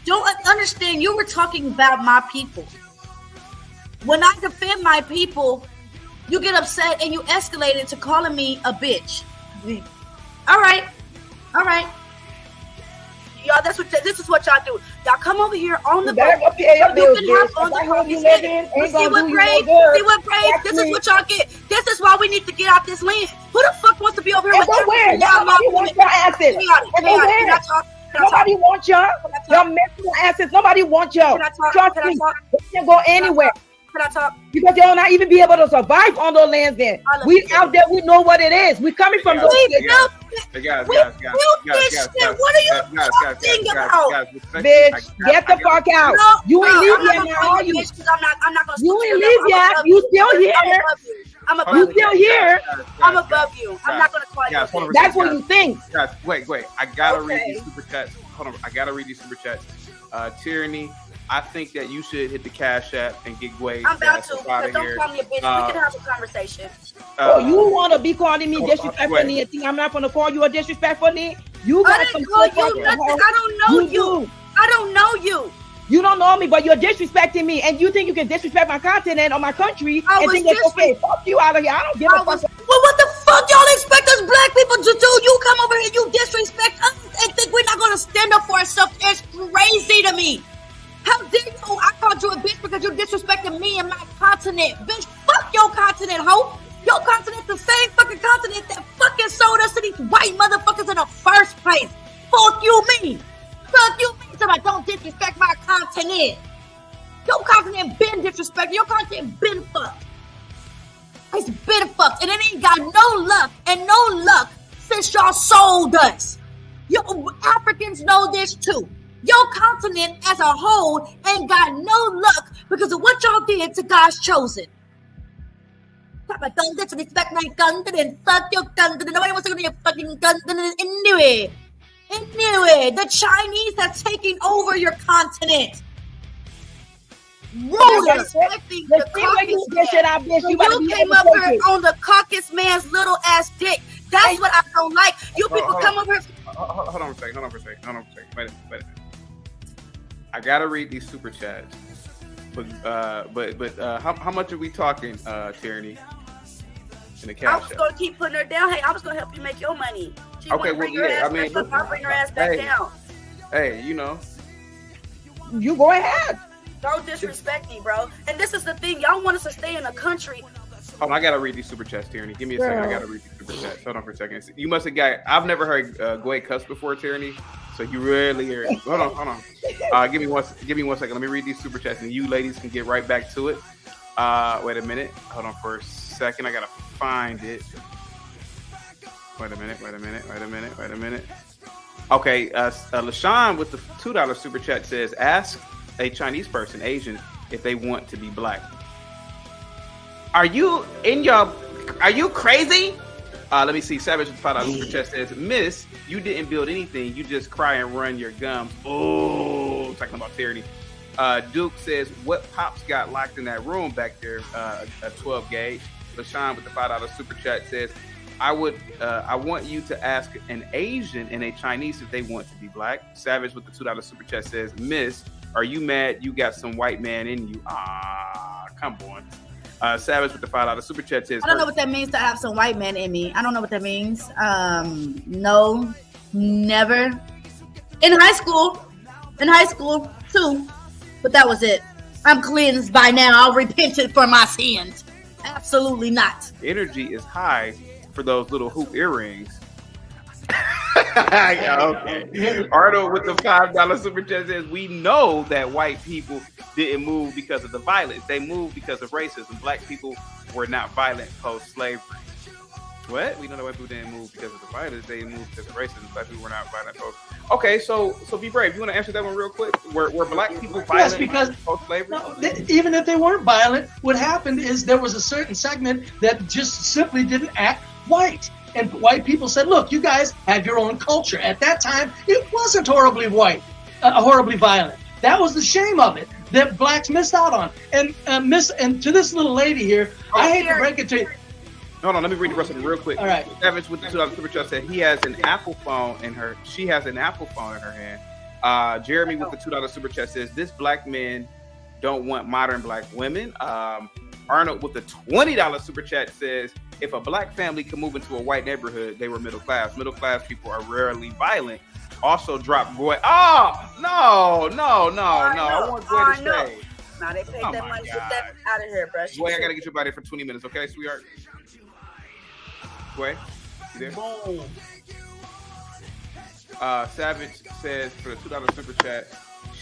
Don't understand. You were talking about my people. When I defend my people, you get upset and you escalate it to calling me a bitch. All right. Y'all, this is what y'all do. Y'all come over here on the boat. You can have on the boat. See what brave? This is what y'all get. This is why we need to get out this land. Who the fuck wants to be over here with where? Nobody wants your asses. Nobody wants y'all. Your mental asses. Nobody wants y'all. Trust me. You can't go anywhere. Can I talk? Because you'll not even be able to survive on those lands then. We out there, we know what it is. We coming from those Guys. What are you talking about? Bitch, get the fuck out. You ain't leave yet now, are you? I'm not gonna. You ain't leave yet. You still here. I'm above you. Still here. I'm above you. I'm not gonna call you. That's what you think. Guys, wait. I gotta read these super chats. Hold on. I gotta read these super chats. Tyranny, I think that you should hit the Cash App and get Gway. I'm about to, because don't call me a bitch. We can have a conversation. You want to be calling me disrespectfully and think I'm not going to call you a disrespectfully? You got some call you nothing. I don't know you. I don't know you. You don't know me, but you're disrespecting me, and you think you can disrespect my continent or my country and think it's okay. Fuck you out of here. I don't give a fuck. Well, what the fuck y'all expect us black people to do? You come over here, you disrespect us, and think we're not going to stand up for ourselves. It's crazy to me. How dare you? I called you a bitch because you disrespected me and my continent. Bitch, fuck your continent, ho. Your continent's the same fucking continent that fucking sold us to these white motherfuckers in the first place. Fuck you, me. Fuck you, me. Somebody don't disrespect my continent. Your continent been disrespected. Your continent been fucked. It's been fucked. And it ain't got no luck and no luck since y'all sold us. Yo, Africans know this too. Your continent as a whole ain't got no luck because of what y'all did to God's chosen. Don't disrespect my continent. Fuck your continent. Nobody wants to go to your fucking continent anyway. The Chinese are taking over your continent. Rulers. You came up here on the Caucus man's little ass dick. That's what I don't like. You people come over here. Hold on for a second. Wait a minute. I gotta read these super chats, but how much are we talking, Tyranny? In the cash. I was gonna keep putting her down. Hey, I was gonna help you make your money. Okay, well, yeah. I mean, I'll bring her ass back down. Hey, you know, you go ahead. Don't disrespect me, bro. And this is the thing. Y'all want us to stay in a country Oh, I gotta read these super chats, Tyranny. Give me a second. I gotta read these super chats. Hold on for a second. You must have got. I've never heard Gway cuss before, Tyranny. So you really are. Hold on. Give me one second. Let me read these super chats, and you ladies can get right back to it. Wait a minute. Hold on for a second. I gotta find it. Wait a minute. Okay. LaShawn with the $2 super chat says, "Ask a Chinese person, Asian, if they want to be black." Are you crazy? Let me see. Savage with $5 super chat says, "Miss, you didn't build anything. You just cry and run your gums." Oh, talking about tyranny. Duke says, "What pops got locked in that room back there?" A 12 gauge. LaShawn with the $5 super chat says, I want you to ask an Asian and a Chinese if they want to be black." Savage with the $2 super chat says, "Miss, are you mad you got some white man in you?" Come on. Savage with the $5 super chat says, I don't know what that means to have some white man in me. I don't know what that means. No, never. In high school too, but that was it. I'm cleansed by now. I'll repent it for my sins. Absolutely not. Energy is high for those little hoop earrings. Okay. Arnold with the $5 super chat says, "We know that white people didn't move because of the violence. They moved because of racism. Black people were not violent post-slavery." What? We know that white people didn't move because of the violence. They moved because of racism. Black people were not violent post. Okay, so be brave. You want to answer that one real quick? Were black people violent? Yes, because post-slavery? No, even if they weren't violent, what happened is there was a certain segment that just simply didn't act white. And white people said, "Look, you guys have your own culture." At that time, it wasn't horribly violent. That was the shame of it that blacks missed out on. And to this little lady here, I hate to break it to you. Hold on, let me read the rest of it real quick. All right. Savage with the $2 super chat said she has an Apple phone in her hand. Jeremy with the $2 super chat says, "This black men don't want modern black women." Arnold with the $20 super chat says, "If a black family could move into a white neighborhood, they were middle class. Middle class people are rarely violent." Also drop Gway. Oh, no. I want Gway to stay. Now they paid that money. Get that out of here, bro. Gway, I gotta get your body for 20 minutes, okay, sweetheart? Gway, you there? Boom. Savage says for the $2 super chat,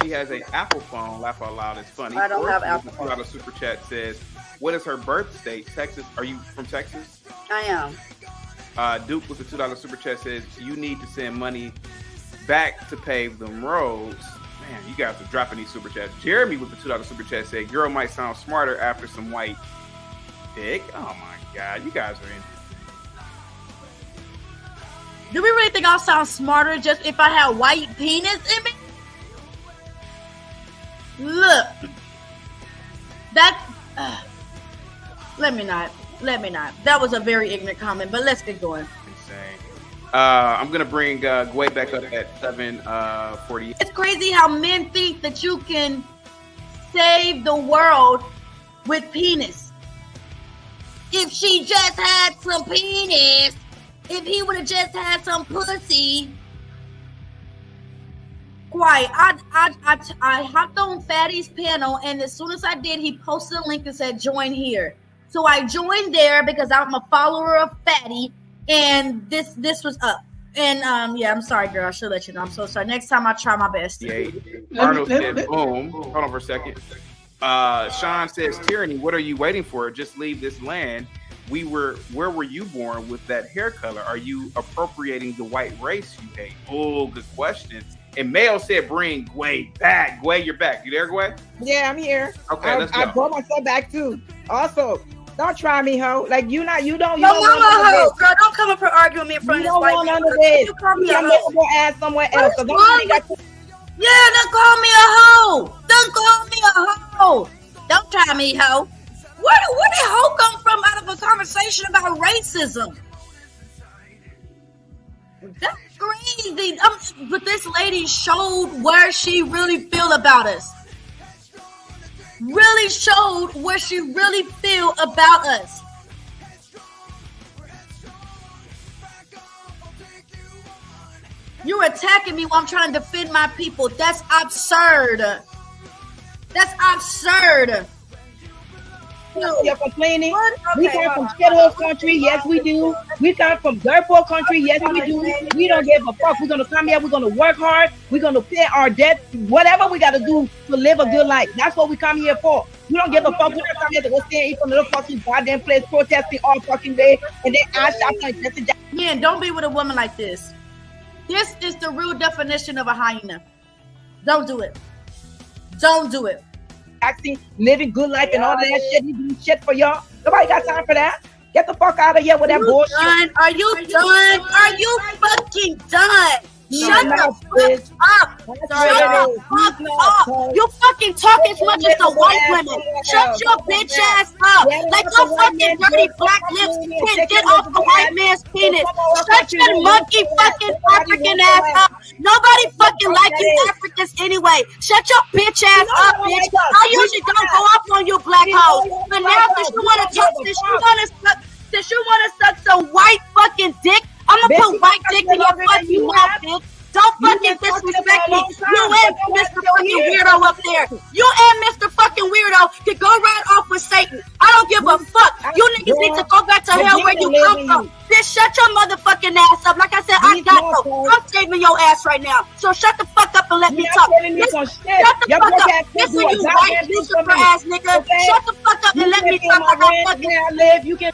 she has an Apple phone. Laugh out loud, it's funny. I don't have Apple phone. $2 super chat says, "What is her birth state? Texas? Are you from Texas?" I am. Duke with the $2 super chat says, "You need to send money back to pave them roads." Man, you guys are dropping these super chats. Jeremy with the $2 super chat said, "Girl might sound smarter after some white dick." Oh my God, you guys are in. Do we really think I'll sound smarter just if I had white penis in me? Look, let me not. That was a very ignorant comment, but let's get going. Insane. I'm gonna bring Gway back up at 7:40. It's crazy how men think that you can save the world with penis. If she just had some penis, if he would have just had some pussy. Quiet. I hopped on Fatty's panel, and as soon as I did, he posted a link and said join here. So I joined there because I'm a follower of Fatty, and this was up. And yeah, I'm sorry, girl. I should let you know. I'm so sorry. Next time I try my best. Yeah. Arnold said boom. Hold on for a second. Sean says, "Tyranny, what are you waiting for? Just leave this land. Where were you born with that hair color? Are you appropriating the white race you hate?" Oh, good question. And Mail said, "Bring Gway back." Gway, you're back. You there, Gway? Yeah, I'm here. Okay, let's go. I brought myself back too. Also, don't try me, ho. Like you don't no, ho, girl. Don't come up here arguing with me in front of this white people. You call me a hoe. Go ask somewhere else. Yeah, don't call me a hoe. Don't call me a hoe. Don't try me, ho. Where did hoe come from out of a conversation about racism? That's crazy. But this lady showed where she really feel about us. Really showed where she really feel about us. You're attacking me while I'm trying to defend my people. That's absurd. That's absurd. You're complaining. We come from shithole country. Yes, we do. We come from dirtball country. Yes, we do. We don't give a fuck. We're gonna come here. We're gonna work hard. We're gonna pay our debt. Whatever we gotta do to live a good life. That's what we come here for. We don't give a fuck. We don't come here to go stay in some little fucking goddamn place protesting all fucking day and then ask like this. Man, don't be with a woman like this. This is the real definition of a hyena. Don't do it. Don't do it. Acting, living good life and all of that shit. You do shit for y'all. Nobody got time for that. Get the fuck out of here with that bullshit. Done? Are you done? Are you fucking done? Shut the fuck up. Shut the fuck up. You fucking talk as much as the white women. Shut your bitch ass up. Like your fucking dirty black lips can't get off the white man's penis. Shut your monkey fucking African ass up. Nobody fucking like you Africans anyway. Shut your bitch ass up, bitch. I usually don't go up on you black hoes. But now since you wanna talk, since you wanna suck some white fucking dick, I'm gonna put white dick in your fucking mouth, bitch. Don't fucking disrespect me. You and Mr. fucking weirdo up there. You and Mr. fucking weirdo can go right off with Satan. I don't give a fuck. You niggas need to go back to hell where you come from. Bitch, shut your motherfucking ass up. Like I said, I got you. I'm saving your ass right now. So shut the fuck up and let me talk. Shut the fuck up. Listen, you white Lucifer ass nigga. Shut the fuck up and let me talk like I fucking live. You can.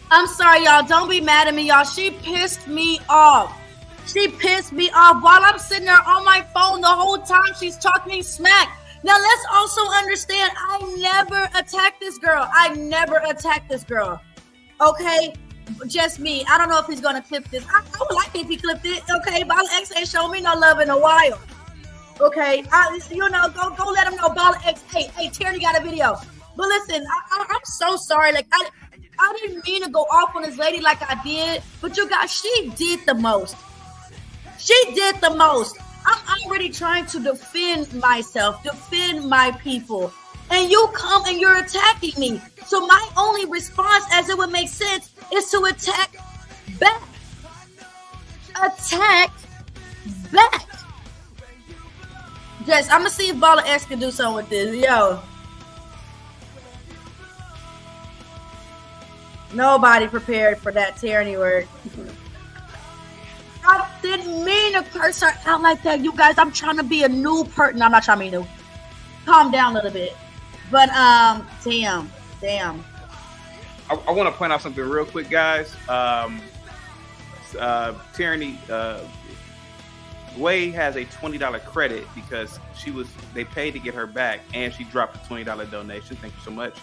I'm sorry, y'all. Don't be mad at me, y'all. She pissed me off. She pissed me off while I'm sitting there on my phone the whole time she's talking smack. Now, let's also understand, I never attacked this girl. I never attacked this girl. Okay? Just me. I don't know if he's going to clip this. I would like it if he clipped it. Okay? Bala X ain't shown me no love in a while. Okay? Go let him know. Bala X, hey, Tierney got a video. But listen, I'm so sorry. Like, I didn't mean to go off on this lady like I did, but you guys, she did the most. She did the most. I'm already trying to defend myself, defend my people, and you come and you're attacking me. So my only response, as it would make sense, is to attack back. Attack back. Yes, I'm gonna see if Bala X can do something with this. Yo. Nobody prepared for that tyranny word. I didn't mean to curse her out like that, you guys. I'm trying to be a new person. I'm not trying to be new. Calm down a little bit. But damn. I want to point out something real quick, guys. Tyranny, Way has a $20 credit because they paid to get her back, and she dropped a $20 donation. Thank you so much.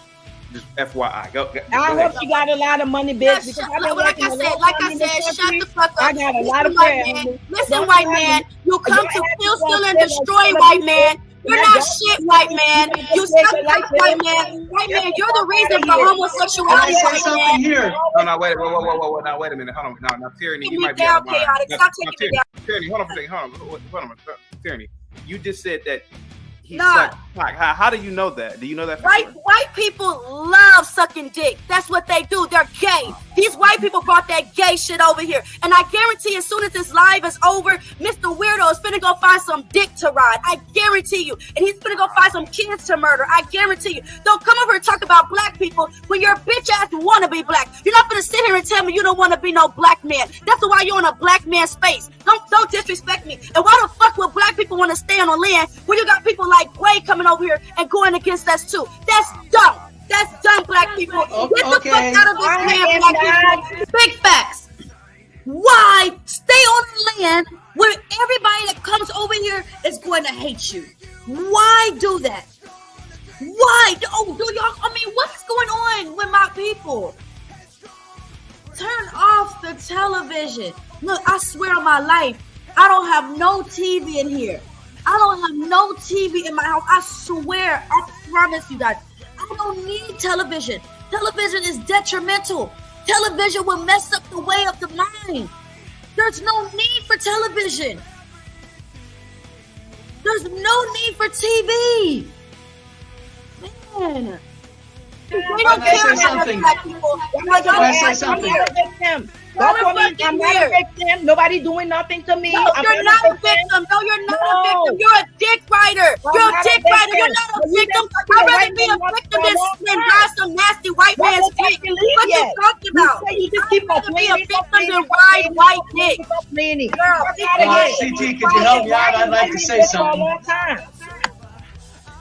Just FYI. Go I hope she got a lot of money, bitch. Like I said, shut the fuck up. I got a lot of credit. Listen, white man, you come to kill, steal, and destroy, white man. You're not shit, white man. You suck like white man. White man, you're the reason for homosexuality, white man. Here. No, wait a minute. Hold on. Now, Tyranny, you might be out of line. Stop taking me down. Tyranny, hold on for a second. Hold on. Tyranny, you just said that he sucked cock. How do you know that? Do you know that? White people love sucking dick. That's what they do. They're gay. These white people brought that gay shit over here. And I guarantee as soon as this live is over, Mr. Weirdo is finna go find some dick to ride. I guarantee you. And he's finna go find some kids to murder. I guarantee you. Don't come over and talk about black people when your bitch ass wanna be black. You're not finna sit here and tell me you don't wanna be no black man. That's why you're in a black man's space. Don't disrespect me. And why the fuck would black people want to stay on the land when you got people like Gray coming over here and going against us too? That's dumb. That's dumb, black people. Get the fuck out of this land, black people. Big facts. Why stay on the land where everybody that comes over here is going to hate you? Why do that? Why? Oh, do y'all? I mean, what's going on with my people? Turn off the television. Look, I swear on my life, I don't have no TV in here. I don't have no TV in my house. I swear, I promise you guys, I don't need television. Television is detrimental. Television will mess up the way of the mind. There's no need for television. There's no need for TV. Man. Can I say something? I'm not a victim. Nobody doing nothing to me. No, you're not a victim. No, you're not a victim. You're a dick rider. You're a dick rider. You're not a victim. I'd rather be a victim than die rather be a victim than ride white dick. Girl, CT, could you help me out? I'd like to say something.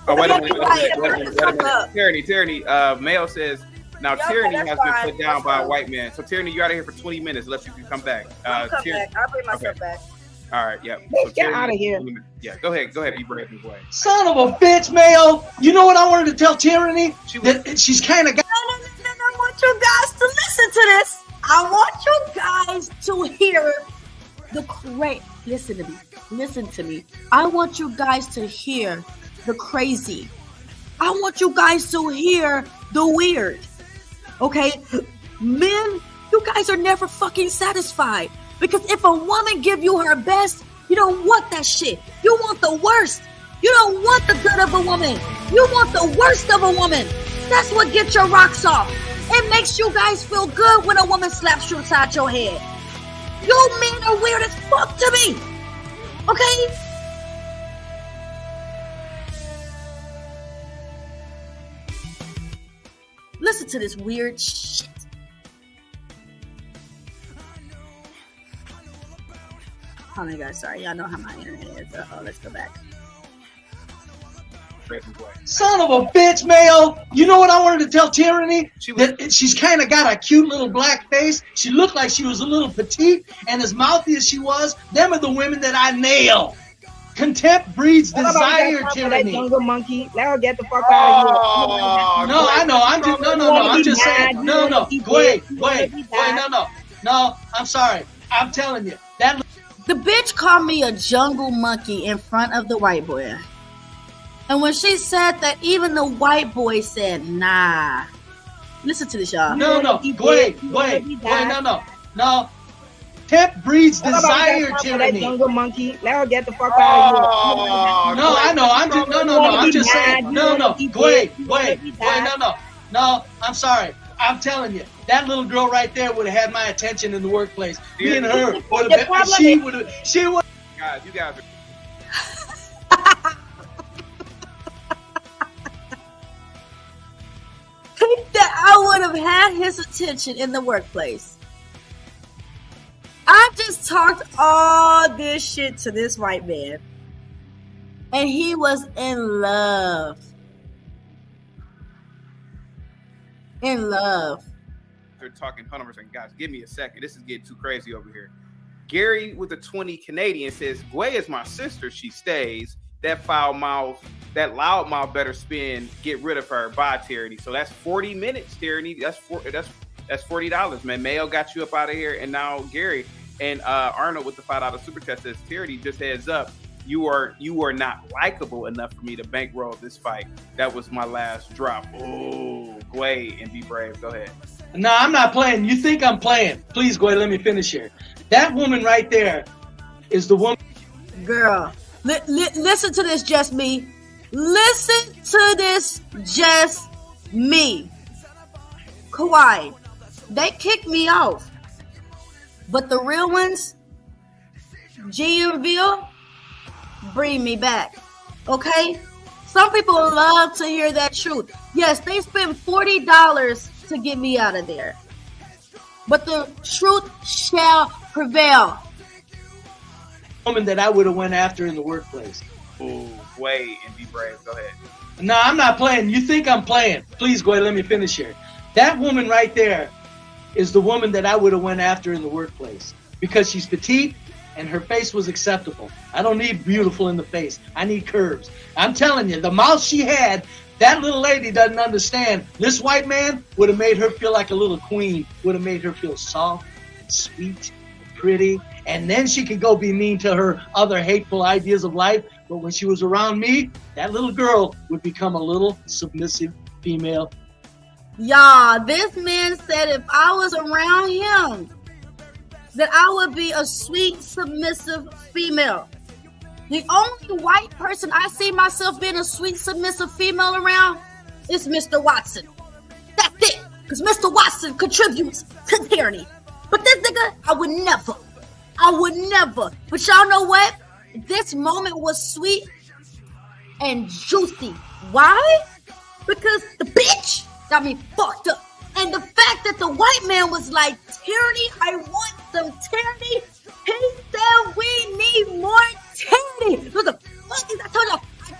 Oh, wait a minute. Tyranny, Mayo says, now tyranny has been put down by a white man. So tyranny, you're out of here for 20 minutes unless you can come back. I'll come back. I'll bring myself back. All right, yeah. So Get out of here. Yeah, go ahead, Ibrahim. Son of a bitch, Mayo. You know what I wanted to tell Tyranny? That she's kind of got. I want you guys to listen to this. I want you guys to hear Listen to me. I want you guys to hear the crazy. I want you guys to hear the weird. Okay? Men, you guys are never fucking satisfied. Because if a woman give you her best, you don't want that shit. You want the worst. You don't want the good of a woman. You want the worst of a woman. That's what gets your rocks off. It makes you guys feel good when a woman slaps you inside your head. You men are weird as fuck to me. Okay? Listen to this weird shit. Oh my god, sorry. Y'all know how my internet is. Let's go back. Son of a bitch, Mayo. You know what I wanted to tell Tyranny? That she's kind of got a cute little black face. She looked like she was a little petite, and as mouthy as she was, them are the women that I nail. Contempt breeds desire, Tyranny. Jungle monkey. Let her get the fuck out of here. No, I know. I'm just saying. No. Wait. No, I'm sorry. I'm telling you. The bitch called me a jungle monkey in front of the white boy. And when she said that, even the white boy said, nah. Listen to this, y'all. No. Wait. No. Temp breeds desire, Tyranny. Jungle monkey. Let her get the fuck out of here. No, I know. I'm just saying. No. Wait. No, I'm sorry. I'm telling you. That little girl right there would have had my attention in the workplace. Me and her would have been. She would. Guys, you guys are. That I would have had his attention in the workplace. I just talked all this shit to this white man, and he was in love. In love. They're talking 100%. Guys, give me a second. This is getting too crazy over here. Gary with the 20 Canadian says, Gway is my sister. She stays. That foul mouth, that loud mouth better spin. Get rid of her. Bye, Tyranny. So that's 40 minutes, Tyranny. That's $40, man. Mayo got you up out of here, and now Gary and Arnold with the $5 super chat says, Tyranny, just heads up. You are not likable enough for me to bankroll this fight. That was my last drop. Oh, Gway and be brave. Go ahead. No, I'm not playing. You think I'm playing? Please, Gway, let me finish here. That woman right there is the woman. Girl. Listen to this, just me. Listen to this, just me. Kawhi, they kicked me off. But the real ones, GMville, bring me back. Okay? Some people love to hear that truth. Yes, they spent $40 to get me out of there. But the truth shall prevail. Woman that I would have went after in the workplace. Oh, Gway and be brave. Go ahead. No, I'm not playing. You think I'm playing? Please, Gway, let me finish here. That woman right there is the woman that I would have went after in the workplace because she's petite and her face was acceptable. I don't need beautiful in the face. I need curves. I'm telling you, the mouth she had, that little lady doesn't understand. This white man would have made her feel like a little queen, would have made her feel soft and sweet and pretty. And then she could go be mean to her other hateful ideas of life. But when she was around me, that little girl would become a little submissive female. Y'all, this man said if I was around him, that I would be a sweet, submissive female. The only white person I see myself being a sweet, submissive female around is Mr. Watson. That's it. Because Mr. Watson contributes to tyranny. But this nigga, I would never. But y'all know what? This moment was sweet and juicy. Why? Because the bitch got me fucked up And the fact that the white man was like, tyranny, I want some tyranny. He said we need more tyranny. Look, I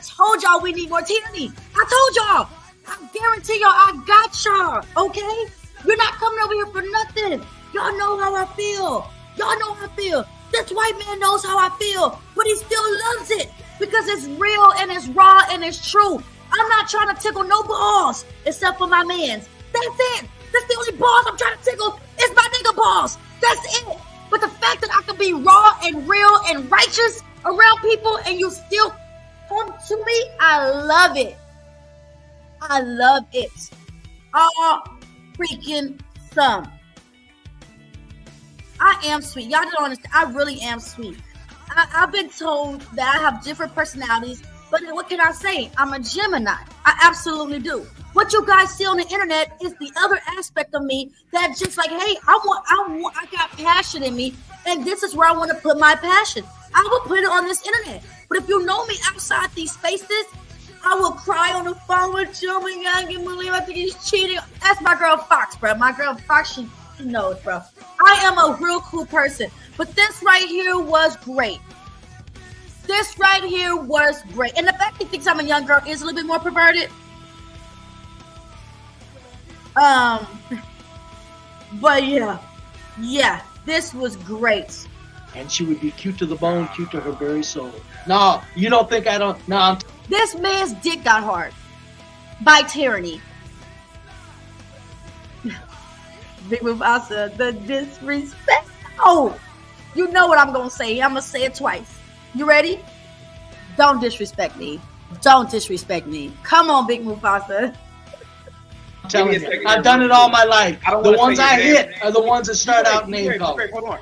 told y'all we need more tyranny. I told y'all. I guarantee y'all I got y'all, okay? You're not coming over here for nothing. Y'all know how I feel. Y'all know how I feel. This white man knows how I feel, but he still loves it because it's real and it's raw and it's true. I'm not trying to tickle no balls except for my man's. That's it. That's the only balls I'm trying to tickle. It's my nigga balls. That's it. But the fact that I can be raw and real and righteous around people and you still come to me, I love it. I love it. Freaking some. I am sweet. Y'all don't understand. I really am sweet. I've been told that I have different personalities, but what can I say? I'm a Gemini. I absolutely do. What you guys see on the internet is the other aspect of me that's just like, hey, I got passion in me, and this is where I want to put my passion. I will put it on this internet. But if you know me outside these spaces, I will cry on the phone with you. Oh my God, I can't believe I think he's cheating. That's my girl Fox, bro. My girl Fox, she knows, bro. I am a real cool person. But this right here was great. This right here was great. And the fact he thinks I'm a young girl is a little bit more perverted. But yeah, this was great. And she would be cute to the bone, cute to her very soul. No, you don't think I don't? No. This man's dick got hard by tyranny. Big Mufasa, the disrespect. Oh, you know what I'm gonna say. I'm gonna say it twice. You ready? Don't disrespect me. Don't disrespect me. Come on, Big Mufasa. I'm telling you, I've done it all my life. The ones I hit are the ones that start out name calling. Hold on.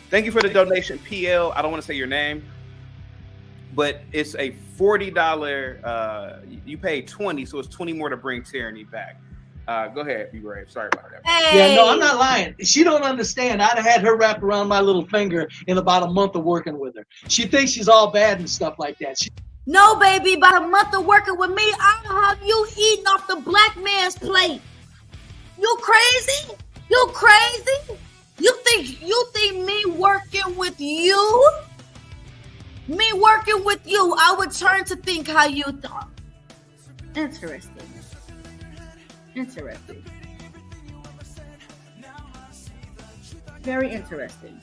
Thank you for the donation, PL. I don't want to say your name, but it's a $40. You paid $20, so it's $20 more to bring tyranny back. Go ahead, be brave. Sorry about that. Hey. Yeah, no, I'm not lying. She don't understand. I'd have had her wrapped around my little finger in about a month of working with her. She thinks she's all bad and stuff like that. No, baby, about a month of working with me, I'll have you eating off the black man's plate. You crazy? You crazy? You think me working with you? Me working with you, I would turn to think how you thought. Interesting. Interesting. Very interesting.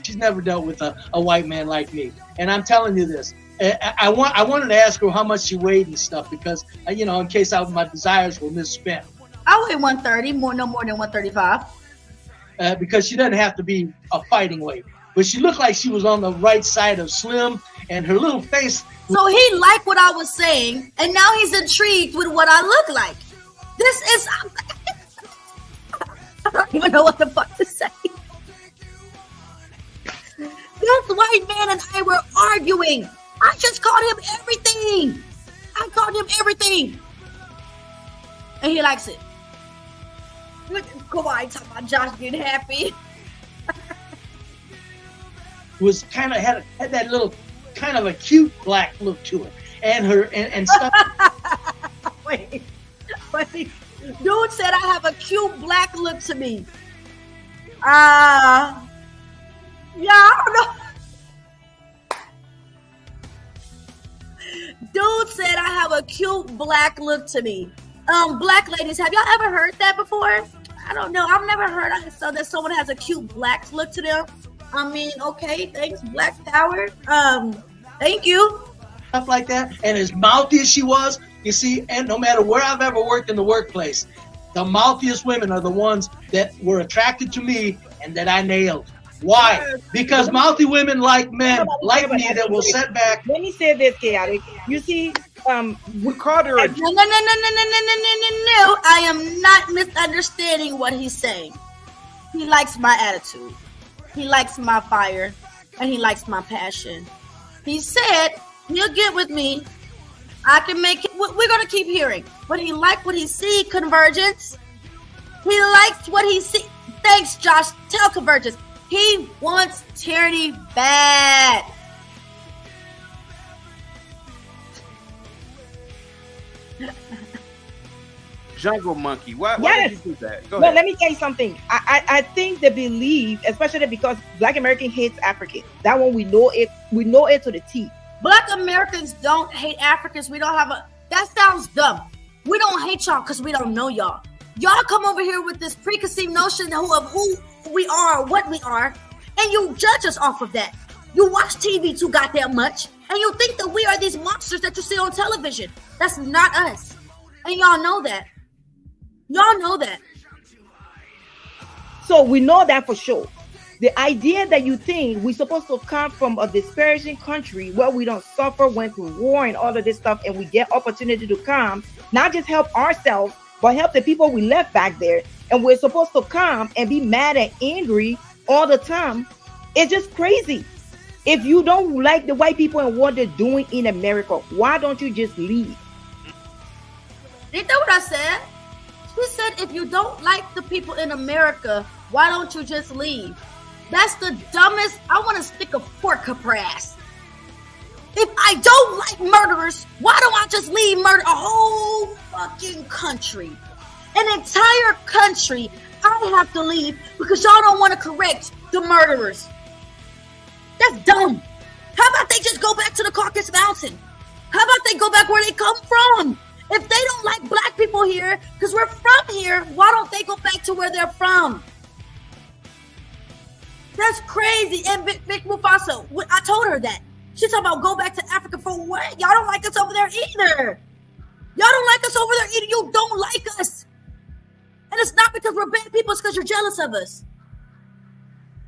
She's never dealt with a white man like me. And I'm telling you this. I wanted to ask her how much she weighed and stuff because, in case my desires were misspent. I weigh 130, no more than 135. Because she doesn't have to be a fighting weight. But she looked like she was on the right side of slim, and her little face. So he liked what I was saying, and now he's intrigued with what I look like. This is... I don't even know what the fuck to say. This white man and I were arguing. I just called him everything. I called him everything. And he likes it. Look at Kawhi talking about Josh getting happy. Was kind of had that little kind of a cute black look to it, and her and stuff. Wait. Dude said I have a cute black look to me. Yeah, I don't know. Dude said I have a cute black look to me. Black ladies, have y'all ever heard that before? I don't know. I've never heard that someone has a cute black look to them. I mean, okay, thanks, Black Power. Thank you. Stuff like that. And as mouthy as she was, you see, and no matter where I've ever worked in the workplace, the mouthiest women are the ones that were attracted to me and that I nailed. Why? Because mouthy women like men, like me, that will set back. Let me say this, Chaotic. You see, we called her a... No. I am not misunderstanding what he's saying. He likes my attitude. He likes my fire. And he likes my passion. He said he'll get with me. I can make it. We're going to keep hearing. But he liked what he see, Convergence. He likes what he see. Thanks, Josh. Tell Convergence. He wants tyranny bad. jungle monkey. Why Yes. did you do that? Go No, ahead. let me tell you something. I think they believe, especially because Black American hates African. That one we know it. We know it to the T. Black Americans don't hate Africans. We don't have a. That sounds dumb. We don't hate y'all because we don't know y'all. Y'all come over here with this preconceived notion of who we are or what we are, and you judge us off of that. You watch TV too goddamn much, and you think that we are these monsters that you see on television. That's not us. And y'all know that. Y'all know that. So we know that for sure. The idea that you think we're supposed to come from a disparaging country where we don't suffer, went through war and all of this stuff, and we get opportunity to come, not just help ourselves, but help the people we left back there. And we're supposed to come and be mad and angry all the time. It's just crazy. If you don't like the white people and what they're doing in America, why don't you just leave? Ain't that what I said? She said, if you don't like the people in America, why don't you just leave? That's the dumbest. I want to stick a fork up her ass. If I don't like murderers, why don't I just leave murder? A whole fucking country. An entire country. I have to leave because y'all don't want to correct the murderers. That's dumb. How about they just go back to the Caucus Mountain? How about they go back where they come from? If they don't like black people here, because we're from here, why don't they go back to where they're from? That's crazy. And Big Mufasa, I told her that. She talking about go back to Africa for what? Y'all don't like us over there either. Y'all don't like us over there either. You don't like us. And it's not because we're bad people, it's because you're jealous of us.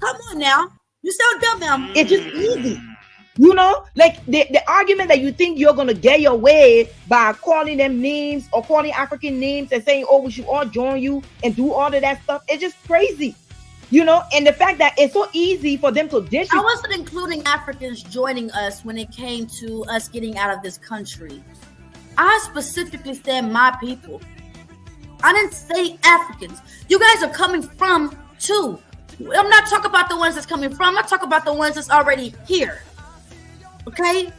Come on now. You sound dumb now. It's just easy. You know, like the argument that you think you're gonna get your way by calling them names or calling African names and saying, oh, we should all join you and do all of that stuff. It's just crazy. You know, and the fact that it's so easy for them to disrespect. I wasn't including Africans joining us when it came to us getting out of this country. I specifically said my people. I didn't say Africans. You guys are coming from too. I'm not talking about the ones that's coming from. I'm talking about the ones that's already here. Okay?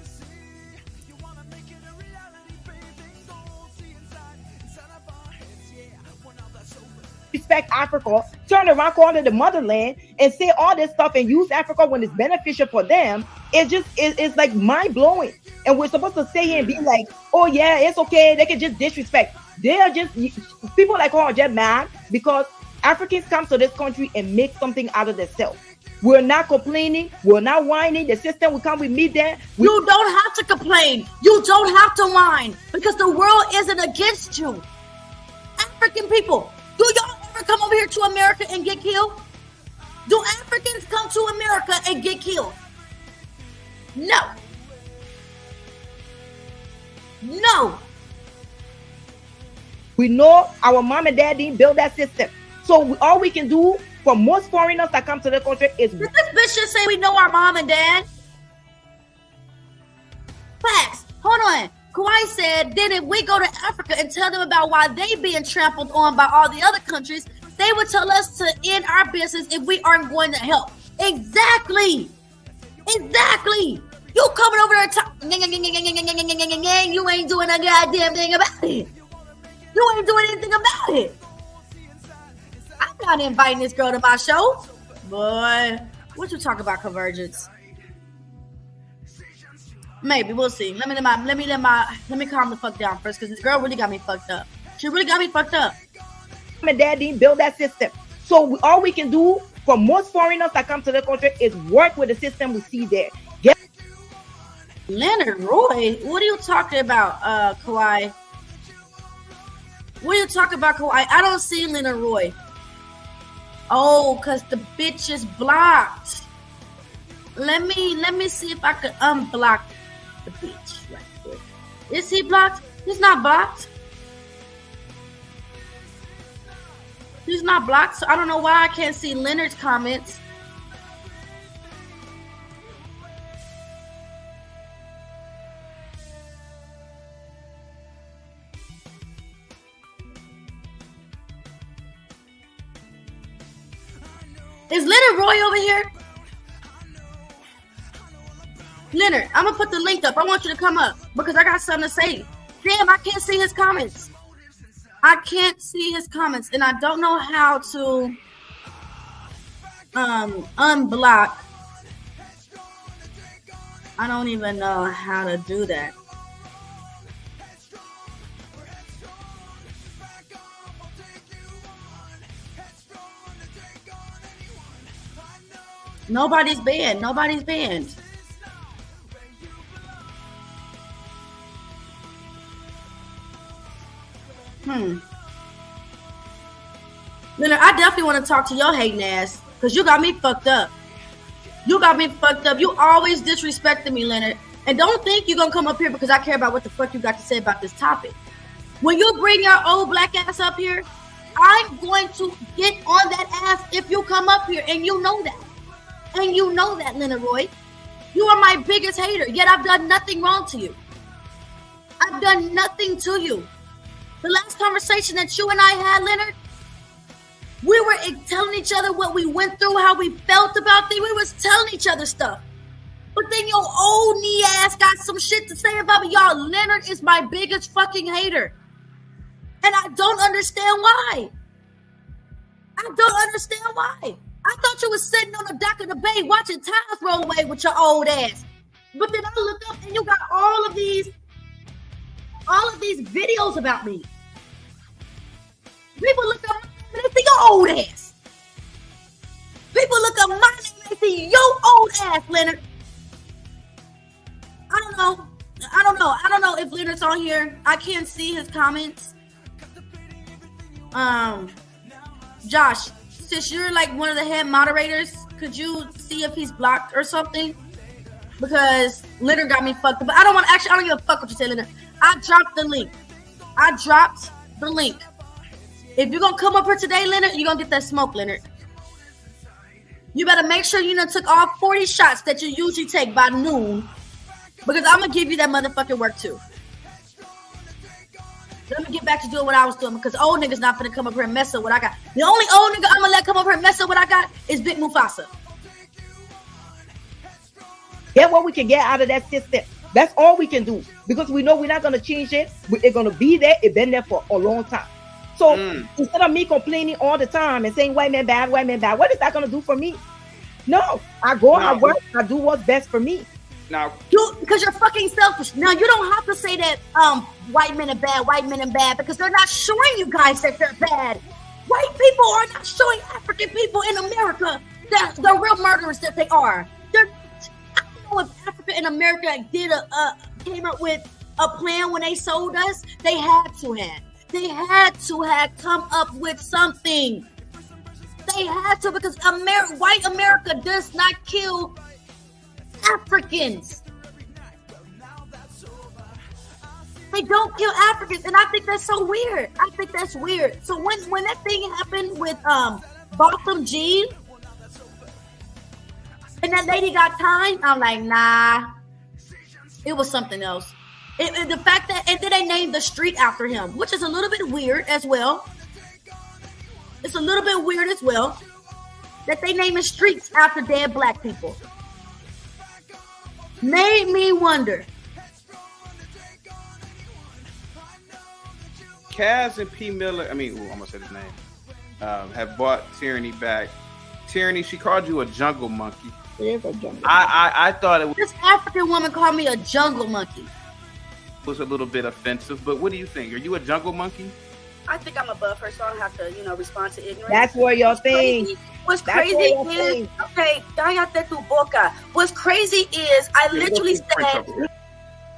Respect Africa, turn around, call it the motherland, and say all this stuff and use Africa when it's beneficial for them. It's like mind blowing. And we're supposed to say and be like, oh yeah, it's okay. They can just disrespect. They are just people like her are just mad because Africans come to this country and make something out of themselves. We're not complaining. We're not whining. The system will come with me there. You don't have to complain. You don't have to whine because the world isn't against you. African people, do y'all ever come over here to America and get killed? Do Africans come to America and get killed? No. No. We know our mom and dad didn't build that system. So all we can do for most foreigners that come to the country is... Did this bitch just say we know our mom and dad? Facts. Hold on. Kawhi said, then if we go to Africa and tell them about why they being trampled on by all the other countries, they would tell us to end our business if we aren't going to help. Exactly. Exactly. You coming over there and you ain't doing a goddamn thing about it. You ain't doing anything about it. I'm not inviting this girl to my show. Boy, what you talk about convergence? Maybe we'll see. Let me calm the fuck down first, because this girl really got me fucked up. She really got me fucked up. My dad didn't build that system. So all we can do for most foreigners that come to the country is work with the system we see there. Leonard Roy? What are you talking about, Kawhi? What are you talking about, Kawhi? I don't see Leonard Roy. Oh, because the bitch is blocked. Let me see if I could unblock the bitch right quick. Is he blocked? He's not blocked. He's not blocked, so I don't know why I can't see Leonard's comments. Is Leonard Roy over here? Leonard, I'm gonna put the link up. I want you to come up because I got something to say. Damn, I can't see his comments. I can't see his comments, and I don't know how to unblock. I don't even know how to do that. Nobody's banned. Nobody's banned. Leonard, I definitely want to talk to your hating ass because you got me fucked up. You got me fucked up. You always disrespected me, Leonard. And don't think you're going to come up here because I care about what the fuck you got to say about this topic. When you bring your old black ass up here, I'm going to get on that ass if you come up here, and you know that. And you know that, Leonard Roy. You are my biggest hater, yet I've done nothing wrong to you. I've done nothing to you. The last conversation that you and I had, Leonard, we were telling each other what we went through, how we felt about things. We was telling each other stuff. But then your old knee ass got some shit to say about me. Y'all, Leonard is my biggest fucking hater. And I don't understand why. I don't understand why. I thought you was sitting on the dock of the bay watching times roll away with your old ass. But then I look up and you got all of these videos about me. People look up and they see your old ass. People look up my name and they see your old ass, Leonard. I don't know if Leonard's on here. I can't see his comments. Josh, since you're like one of the head moderators, could you see if he's blocked or something? Because Leonard got me fucked up. But I don't give a fuck what you say, Leonard. I dropped the link. If you're gonna come up here today, Leonard, you're gonna get that smoke, Leonard. You better make sure you done took all 40 shots that you usually take by noon, because I'm gonna give you that motherfucking work too. Let me get back to doing what I was doing, because old niggas not gonna come up here and mess up what I got. The only old nigga I'm gonna let come up here and mess up what I got is Big Mufasa. Get what we can get out of that system. That's all we can do, because we know we're not gonna change it. It's gonna be there. It's been there for a long time. So instead of me complaining all the time and saying white man bad, what is that gonna do for me? No, I go, I work, I do what's best for me. Now, because you're fucking selfish. Now you don't have to say that white men are bad, because they're not showing you guys that they're bad. White people are not showing African people in America that the real murderers that they are. I don't know if Africa in America came up with a plan when they sold us. They had to have come up with something. They had to, because white America does not kill Africans. They don't kill Africans, and I think that's so weird. So when that thing happened with Botham Jean and that lady got time, I'm like, nah, it was something else. The fact that, and then they named the street after him, which is a little bit weird as well. It's a little bit weird as well that they naming streets after dead black people. Made me wonder. Kaz and P. Miller, I'm gonna say his name, have bought Tyranny back. Tyranny, she called you a jungle monkey. It is a jungle. I thought it was. This African woman called me a jungle monkey. Was a little bit offensive, but what do you think? Are you a jungle monkey? I think I'm above her, so I don't have to, respond to ignorance. That's what you're saying. What's crazy is, what's crazy is, I literally said,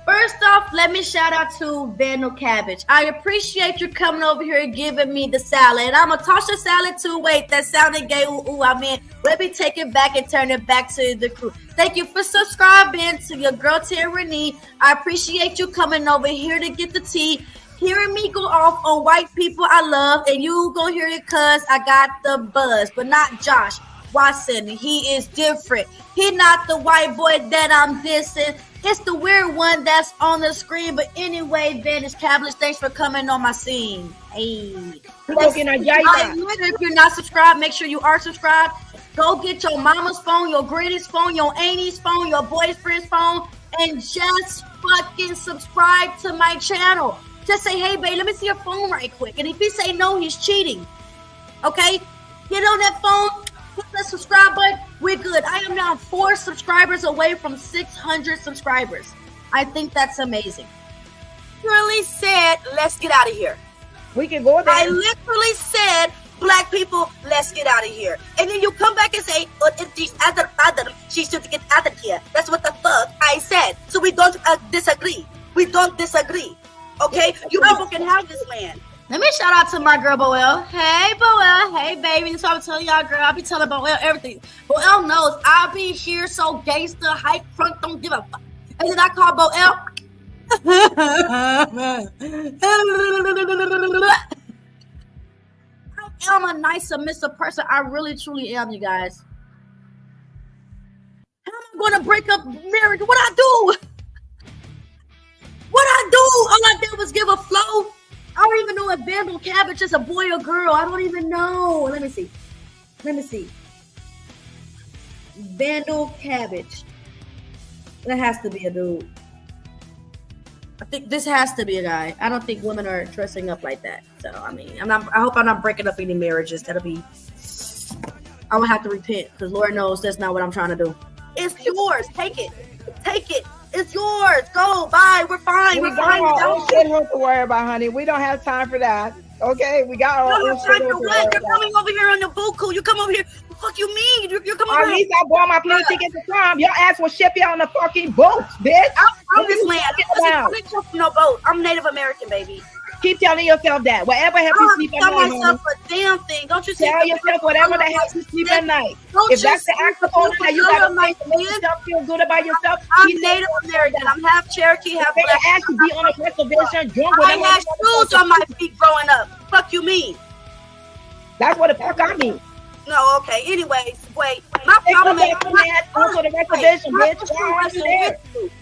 first off, let me shout out to Vandal Cabbage. I appreciate you coming over here and giving me the salad. And I'm going to toss the salad too. Wait, that sounded gay. Let me take it back and turn it back to the crew. Thank you for subscribing to your girl Tyranny. I appreciate you coming over here to get the tea. Hearing me go off on white people I love, and you gonna hear it cause I got the buzz, but not Josh Watson. He is different. He not the white boy that I'm dissing. It's the weird one that's on the screen. But anyway, Vantage Cabbage, thanks for coming on my scene. Hey. If you're not subscribed, make sure you are subscribed. Go get your mama's phone, your granny's phone, your auntie's phone, your boyfriend's phone, and just fucking subscribe to my channel. Just say, hey, babe, let me see your phone right quick. And if he say no, he's cheating. Okay? Get on that phone, hit the subscribe button. We're good. I am now 4 subscribers away from 600 subscribers. I think that's amazing. Literally said, let's get out of here. We can go there. I literally said, black people, let's get out of here. And then you come back and say, oh, if she's other, she should get out of here. That's what the fuck I said. So we don't disagree. We don't disagree. Okay? You people can have this land. Let me shout out to my girl, Boel. Hey, Boel. Hey, baby. So I'm telling y'all, girl, I'll be telling Boel everything. Boel knows I'll be here so gangster, hype, front, don't give a fuck. And then I call Boel. I am a nice, submissive person. I really, truly am, you guys. How am I going to break up marriage? What I do? What I do? All I did was give a flow. I don't even know if Vandal Cabbage is a boy or girl. I don't even know. Let me see. Vandal Cabbage. That has to be a dude. I think this has to be a guy. I don't think women are dressing up like that. So I mean, I hope I'm not breaking up any marriages. I would have to repent because Lord knows that's not what I'm trying to do. It's yours. Take it. It's yours. Go. Bye. We're fine. We got our own shit to worry about, honey. We don't have time for that. Okay, we got our own shit to worry about. You're coming over here on the buku. You come over here. What the fuck you mean? You're coming over here. At least I bought my plane ticket to come. Your ass will ship you on the fucking boat, bitch. I'm this land. I'm no boat. I'm Native American, baby. Keep telling yourself that. Whatever helps you sleep at night. Tell myself a damn thing. Don't you tell yourself whatever that helps you sleep at night. If that's the act of owner that you got to make yourself feel good about yourself. I'm Native American. I'm half Cherokee, half black. I asked to be on a reservation. I had shoes on my feet growing up. Fuck you mean? That's what the fuck I mean. No, okay. Anyways, wait. My problem is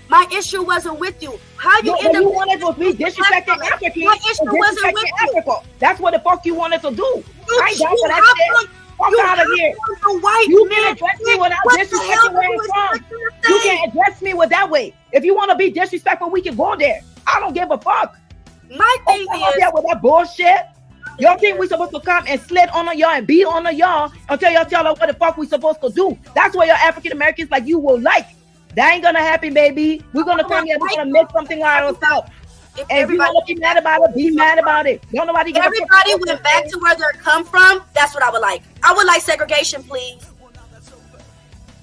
my issue wasn't with you. How you end up? You wanted to be disrespecting Africans. My issue wasn't with you. That's what the fuck you wanted to do. I ain't down for that shit. Fuck out of here. You can address me without disrespecting where I'm from. You can address me with that way. If you want to be disrespectful, we can go there. I don't give a fuck. My thing is with that bullshit. Y'all think we supposed to come and slid on y'all and be on y'all until y'all tell us what the fuck we supposed to do? That's what your African Americans like you will like. That ain't gonna happen, baby. We're gonna come here. We're gonna make something out of ourselves. And if you want to be mad about it, be mad about it. Don't nobody get everybody went back to where they come from. That's what I would like. I would like segregation, please.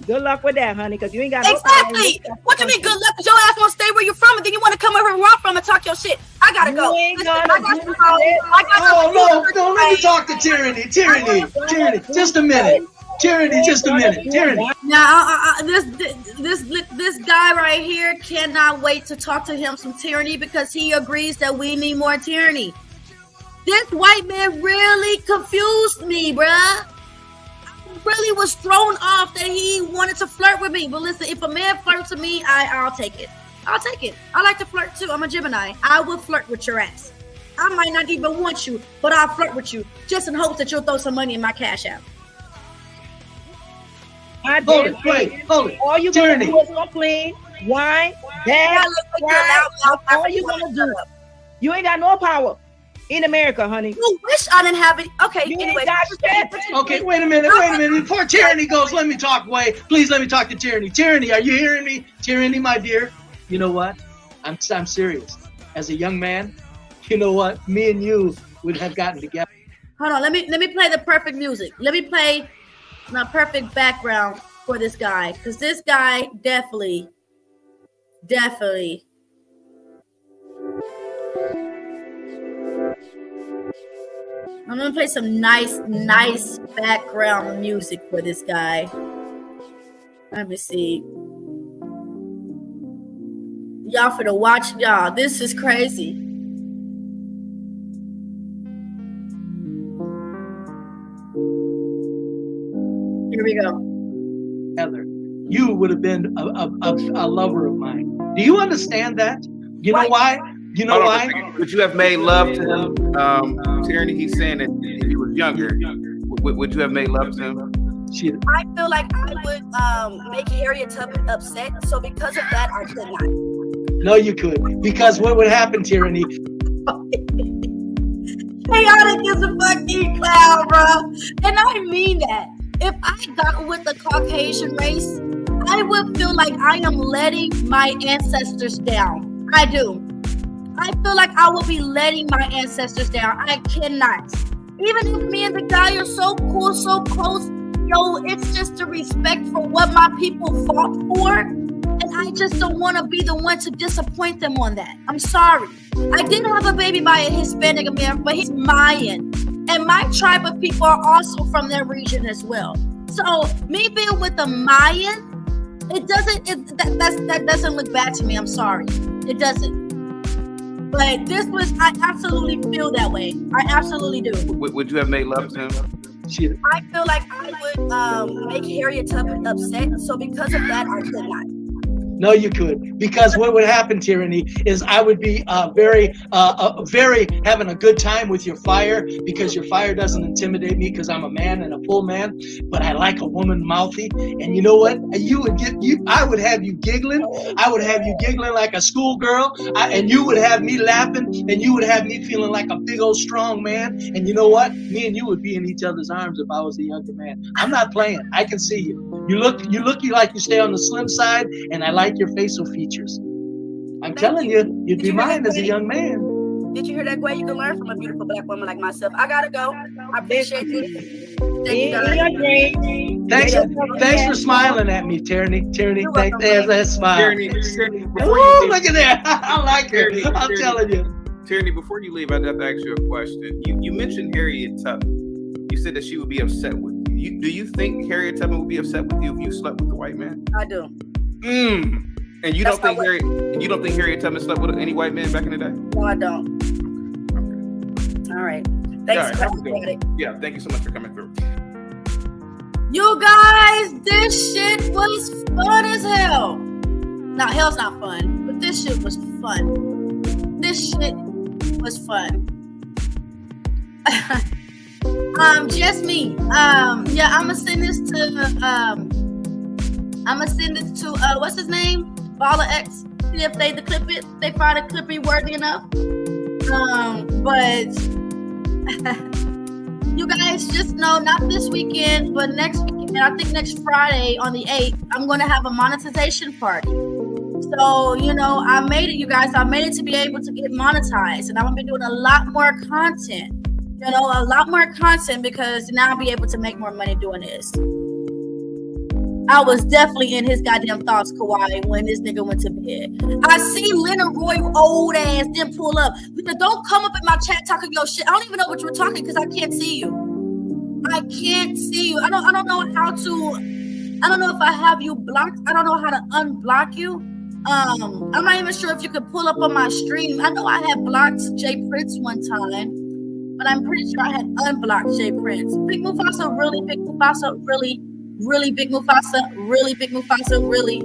Good luck with that, honey, because you ain't got exactly. What do you mean good luck? Because your ass want to stay where you're from, and then you want to come over where I'm from and talk your shit. I gotta go. No, let me talk to Tyranny. Tyranny, just a minute. Tyranny, just a minute. Tyranny. Now, this guy right here cannot wait to talk to him some tyranny because he agrees that we need more tyranny. This white man really confused me, bruh. Really was thrown off that he wanted to flirt with me. But listen, if a man flirts with me, I'll take it. I'll take it. I like to flirt too. I'm a Gemini. I will flirt with your ass. I might not even want you, but I'll flirt with you just in hopes that you'll throw some money in my cash out. Hold it. All you gonna do is complain, whine, beg, cry. All you gonna do. You ain't got no power in America, honey. You wish I didn't have it. Okay, anyway. Okay, wait a minute. Before Tyranny goes, let me talk. Please let me talk to Tyranny. Tyranny, are you hearing me? Tyranny, my dear. You know what? I'm serious. As a young man, you know what? Me and you would have gotten together. Hold on. Let me play the perfect music. Let me play my perfect background for this guy, because this guy definitely. I'm gonna play some nice background music for this guy. Let me see. Y'all finna watch y'all. This is crazy. Here we go. Heather, you would have been a lover of mine. Do you understand that? You know why? You know why? Would you have made love to him? Tyranny, he's saying that if he was younger, would you have made love to him? I feel like I would make Harriet Tubman upset. So because of that, I could not. No, you could. Because what would happen, Tyranny? Chaotic is a fucking clown, bro. And I mean that. If I got with the Caucasian race, I would feel like I am letting my ancestors down. I do. I feel like I will be letting my ancestors down. I cannot. Even if me and the guy are so cool, so close, yo, it's just the respect for what my people fought for. And I just don't want to be the one to disappoint them on that. I'm sorry. I did have a baby by a Hispanic American, but he's Mayan. And my tribe of people are also from their region as well. So me being with a Mayan, that doesn't look bad to me. I'm sorry. It doesn't. But I absolutely feel that way. I absolutely do. Would you have made love to him? I feel like I would make Harriet Tubman upset. So because of that, I could not. No, you could, because what would happen, Tyranny, is I would be very having a good time with your fire, because your fire doesn't intimidate me because I'm a man and a full man, but I like a woman mouthy. And you know what? I would have you giggling. I would have you giggling like a schoolgirl, and you would have me laughing, and you would have me feeling like a big old strong man. And you know what? Me and you would be in each other's arms if I was a younger man. I'm not playing. I can see you. You look like you stay on the slim side, and I like your facial features. I'm telling you, you'd be mine as a young man. Did you hear that, Gwen? You can learn from a beautiful black woman like myself. I gotta go. I appreciate you. Thanks for smiling at me, Tyranny. Thanks. There's that smile. Oh, look at that. I like her. I'm telling you. Tyranny, before you leave, I'd have to ask you a question. You mentioned Harriet Tubman. You said that she would be upset with you. Do you think Harriet Tubman would be upset with you if you slept with a white man? I do. And you don't think Harriet Tubman slept with any white man back in the day? No, I don't. Okay. All right. Thanks for coming. Yeah, thank you so much for coming through. You guys, this shit was fun as hell. Now, hell's not fun, but this shit was fun. This shit was fun. Just me. Yeah, I'm gonna send this to what's his name? Baller X. See if they find a clip worthy enough. But you guys just know, not this weekend, but next weekend, I think next Friday on the 8th, I'm gonna have a monetization party. So, I made it, you guys. I made it to be able to get monetized, and I'm gonna be doing a lot more content. A lot more content, because now I'll be able to make more money doing this. I was definitely in his goddamn thoughts, Kawhi, when this nigga went to bed. I see Leonard Roy old ass then pull up. Don't come up in my chat talking your shit. I don't even know what you're talking because I can't see you. I can't see you. I don't know how to. I don't know if I have you blocked. I don't know how to unblock you. I'm not even sure if you could pull up on my stream. I know I had blocked Jay Prince one time, but I'm pretty sure I had unblocked Jay Prince. Big Mufasa, really? Big Mufasa, really? Really? Big Mufasa, really? Big Mufasa, really?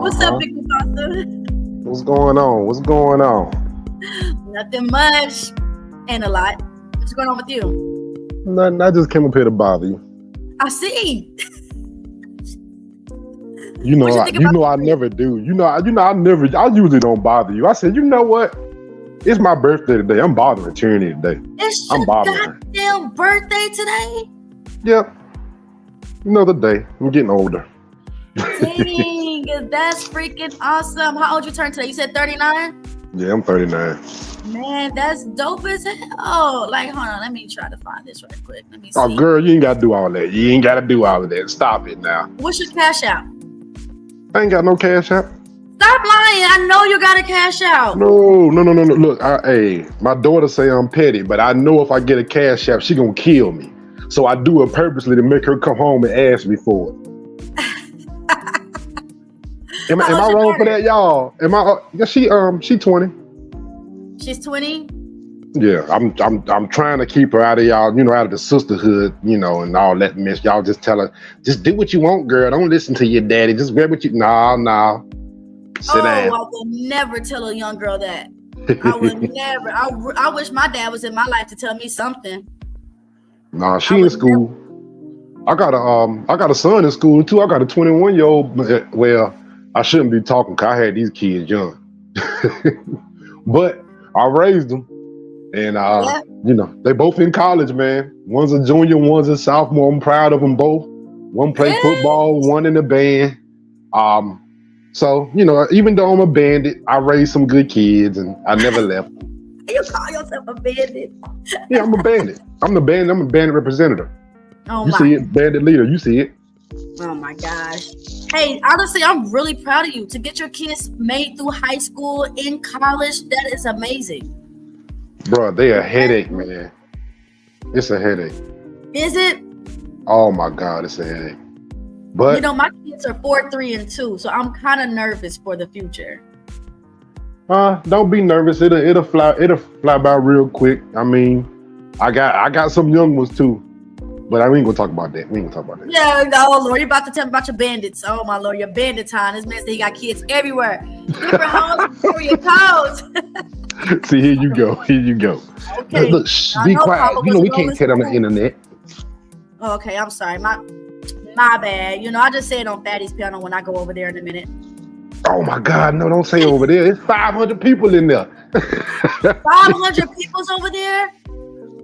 What's up, Big Mufasa? What's going on? What's going on? Nothing much, and a lot. What's going on with you? Nothing. I just came up here to bother you. I see. I never do. I usually don't bother you. I said, you know what? It's my birthday today. I'm bothering Tyranny today. It's your goddamn birthday today? Yep. Another day. I'm getting older. Dang, that's freaking awesome. How old you turn today? You said 39? Yeah, I'm 39. Man, that's dope as hell. Like, hold on, let me try to find this right quick. Let me see. Oh, girl, you ain't got to do all that. You ain't got to do all of that. Stop it now. What's your cash out? I ain't got no cash out. Stop lying. I know you got a cash out. No. Look, my daughter say I'm petty, but I know if I get a cash out, she gonna kill me. So I do it purposely to make her come home and ask me for it. Am I wrong for that, y'all? Yeah, she 20. She's 20? Yeah, I'm trying to keep her out of y'all, out of the sisterhood, and all that mess. Y'all just tell her, just do what you want, girl. Don't listen to your daddy. Just grab what you. No. Sit down. I will never tell a young girl that. I would never. I wish my dad was in my life to tell me something. Nah, she in school. I got a son in school too. I got a 21-year-old. Well, I shouldn't be talking because I had these kids young. But I raised them, and you know, they both in college, man. One's a junior, one's a sophomore. I'm proud of them both. One played football, one in the band. So you know, even though I'm a bandit, I raised some good kids, and I never left. You call yourself a bandit? Yeah, I'm a bandit. I'm a bandit representative. Oh you my. see it, bandit leader. You see it. Oh my gosh. Hey, honestly, I'm really proud of you to get your kids made through high school, in college. That is amazing. Bro, they a headache, man. It's a headache. Is it? Oh my God, it's a headache. But you know, my kids are 4, 3, and 2, so I'm kind of nervous for the future. Don't be nervous. It'll fly by real quick. I mean, I got some young ones too. But I ain't gonna talk about that. Yeah, no, Lord, you're about to tell me about your bandits. Oh my Lord, your bandit time. This man said he got kids everywhere. Different homes for your toes. See, here you go. Okay. Look, be quiet. You know we can't tell on the internet. Okay, I'm sorry. My bad. You know, I just say it on Fatty's piano when I go over there in a minute. Oh my God, no, don't say over there. There's 500 people in there. 500 people's over there?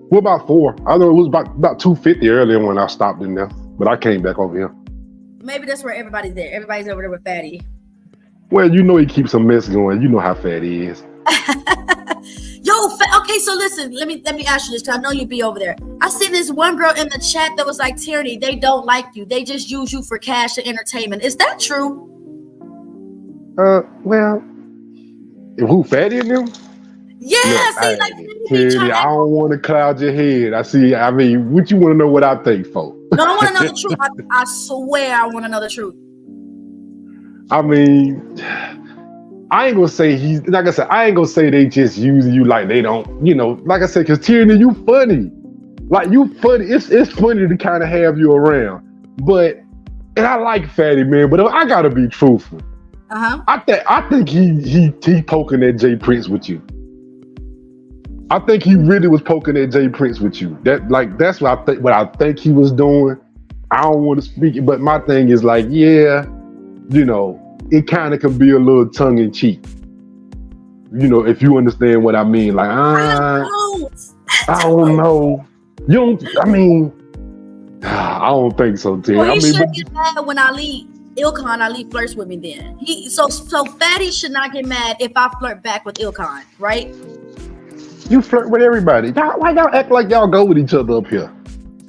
What about 4? I know it was about 250 earlier when I stopped in there, but I came back over here. Maybe that's where everybody's there. Everybody's over there with Fatty. Well, you know he keeps a mess going. You know how Fatty is. Okay, so listen, let me ask you this, because I know you'd be over there. I seen this one girl in the chat that was like, Tierney, they don't like you. They just use you for cash and entertainment. Is that true? Well, who, Fatty in them? Yeah, Tierney, I don't want to cloud your head. I mean, what you want to know what I think for? No, I want to know the truth. I swear I want to know the truth. I mean, I ain't gonna say I ain't gonna say they just using you like they don't, you know, like I said, because Tierney, you funny. Like, you funny. It's funny to kind of have you around. But, and I like Fatty, man, but I gotta be truthful. I think he poking at Jay Prince with you. I think he really was poking at Jay Prince with you. That's what I think he was doing. I don't want to speak it, but my thing is like, yeah, you know, it kind of can be a little tongue in cheek. You know, if you understand what I mean. Like, I don't know. You don't, I mean, I don't think so, Tim. Well, he should get mad when I leave. Ilkan, I leave flirts with me then. So Fatty should not get mad if I flirt back with Ilkan, right? You flirt with everybody. Why y'all act like y'all go with each other up here?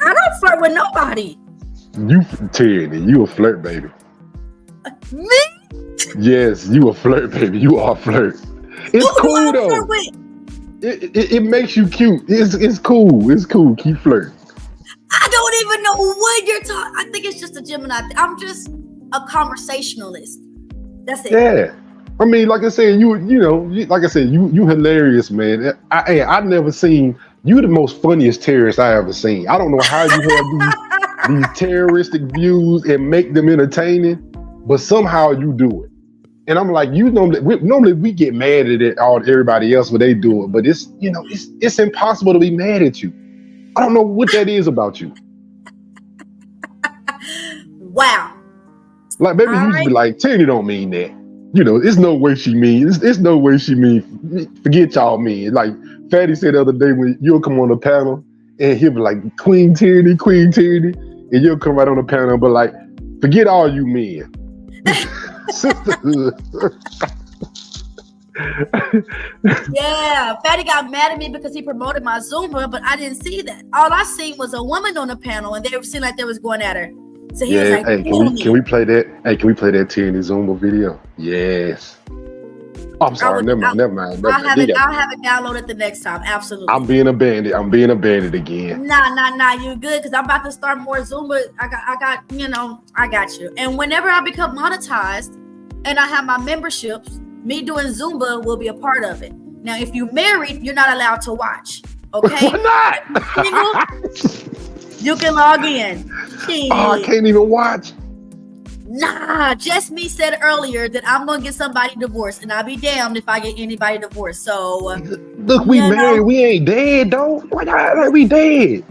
I don't flirt with nobody. You, Tierney, you a flirt, baby. Me? Yes, you a flirt, baby. You are a flirt. It's cool though. It makes you cute. It's cool. It's cool. Keep flirting. I don't even know what you're talking. I think it's just a Gemini. I'm just a conversationalist. That's it. Yeah. I mean, like I said, you hilarious, man. I never seen you the most funniest terrorist I ever seen. I don't know how you have these terroristic views and make them entertaining, but somehow you do it. And I'm like, normally we get mad at everybody else when they do it, but it's impossible to be mad at you. I don't know what that is about you. Wow. Like, maybe you should be like, Tierney don't mean that. You know, it's no way she means. It's no way she means. Forget y'all mean. Like Fatty said the other day, when you'll come on the panel and he'll be like, Queen Tierney, and you'll come right on the panel and be like, forget all you men. Sisterhood. Yeah, Fatty got mad at me because he promoted my Zumba, but I didn't see that. All I seen was a woman on the panel, and they seemed like they was going at her. So he was like, hey, can we play that? Hey, can we play that Tierney Zumba video? Yes. Oh, I'm sorry. Never mind. I'll have it downloaded the next time. Absolutely. I'm being a bandit. again. Nah. You good? Because I'm about to start more Zumba. I got you. And whenever I become monetized and I have my memberships, me doing Zumba will be a part of it. Now, if you're married, you're not allowed to watch. Okay? Why not? You can log in. Oh, I can't even watch. Nah, just me said earlier that I'm gonna get somebody divorced, and I'll be damned if I get anybody divorced. So look, we married. We ain't dead, though. Like we dead.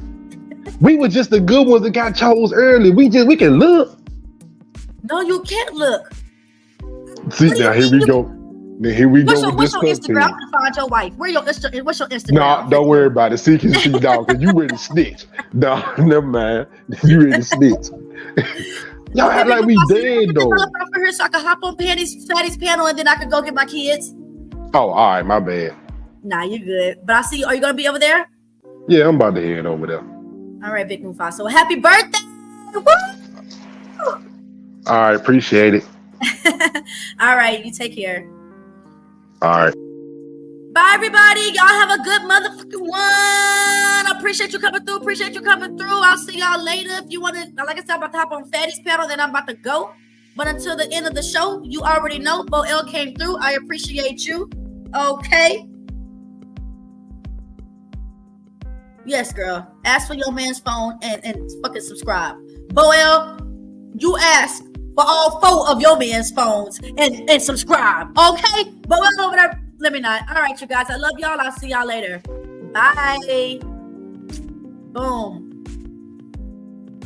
We were just the good ones that got chose early. We can look. No, you can't look. See, now here we go. Then here we What's go your, with what's this your stuff Instagram? too. To find your wife. What's your Instagram? Nah, don't worry about it. See, dog, because you ready to snitch. Nah, never mind. You ready to snitch. Y'all act like we dead though. For here so I can hop on Fatty's panel and then I can go get my kids. Oh, all right, my bad. Nah, you're good. But I see you. Are you gonna be over there? Yeah, I'm about to head over there. All right, Big Mufasa. So happy birthday! Woo! All right, appreciate it. All right, you take care. All right. Bye, everybody. Y'all have a good motherfucking one. I appreciate you coming through. I'll see y'all later. If you want to, like I said, I'm about to hop on Fatty's panel, then I'm about to go. But until the end of the show, you already know Bo L came through. I appreciate you. Okay. Yes, girl. Ask for your man's phone and fucking subscribe. Bo L, you ask for all 4 of your man's phones and subscribe. Okay? Bo L over there. Let me not. All right, you guys. I love y'all. I'll see y'all later. Bye. Boom.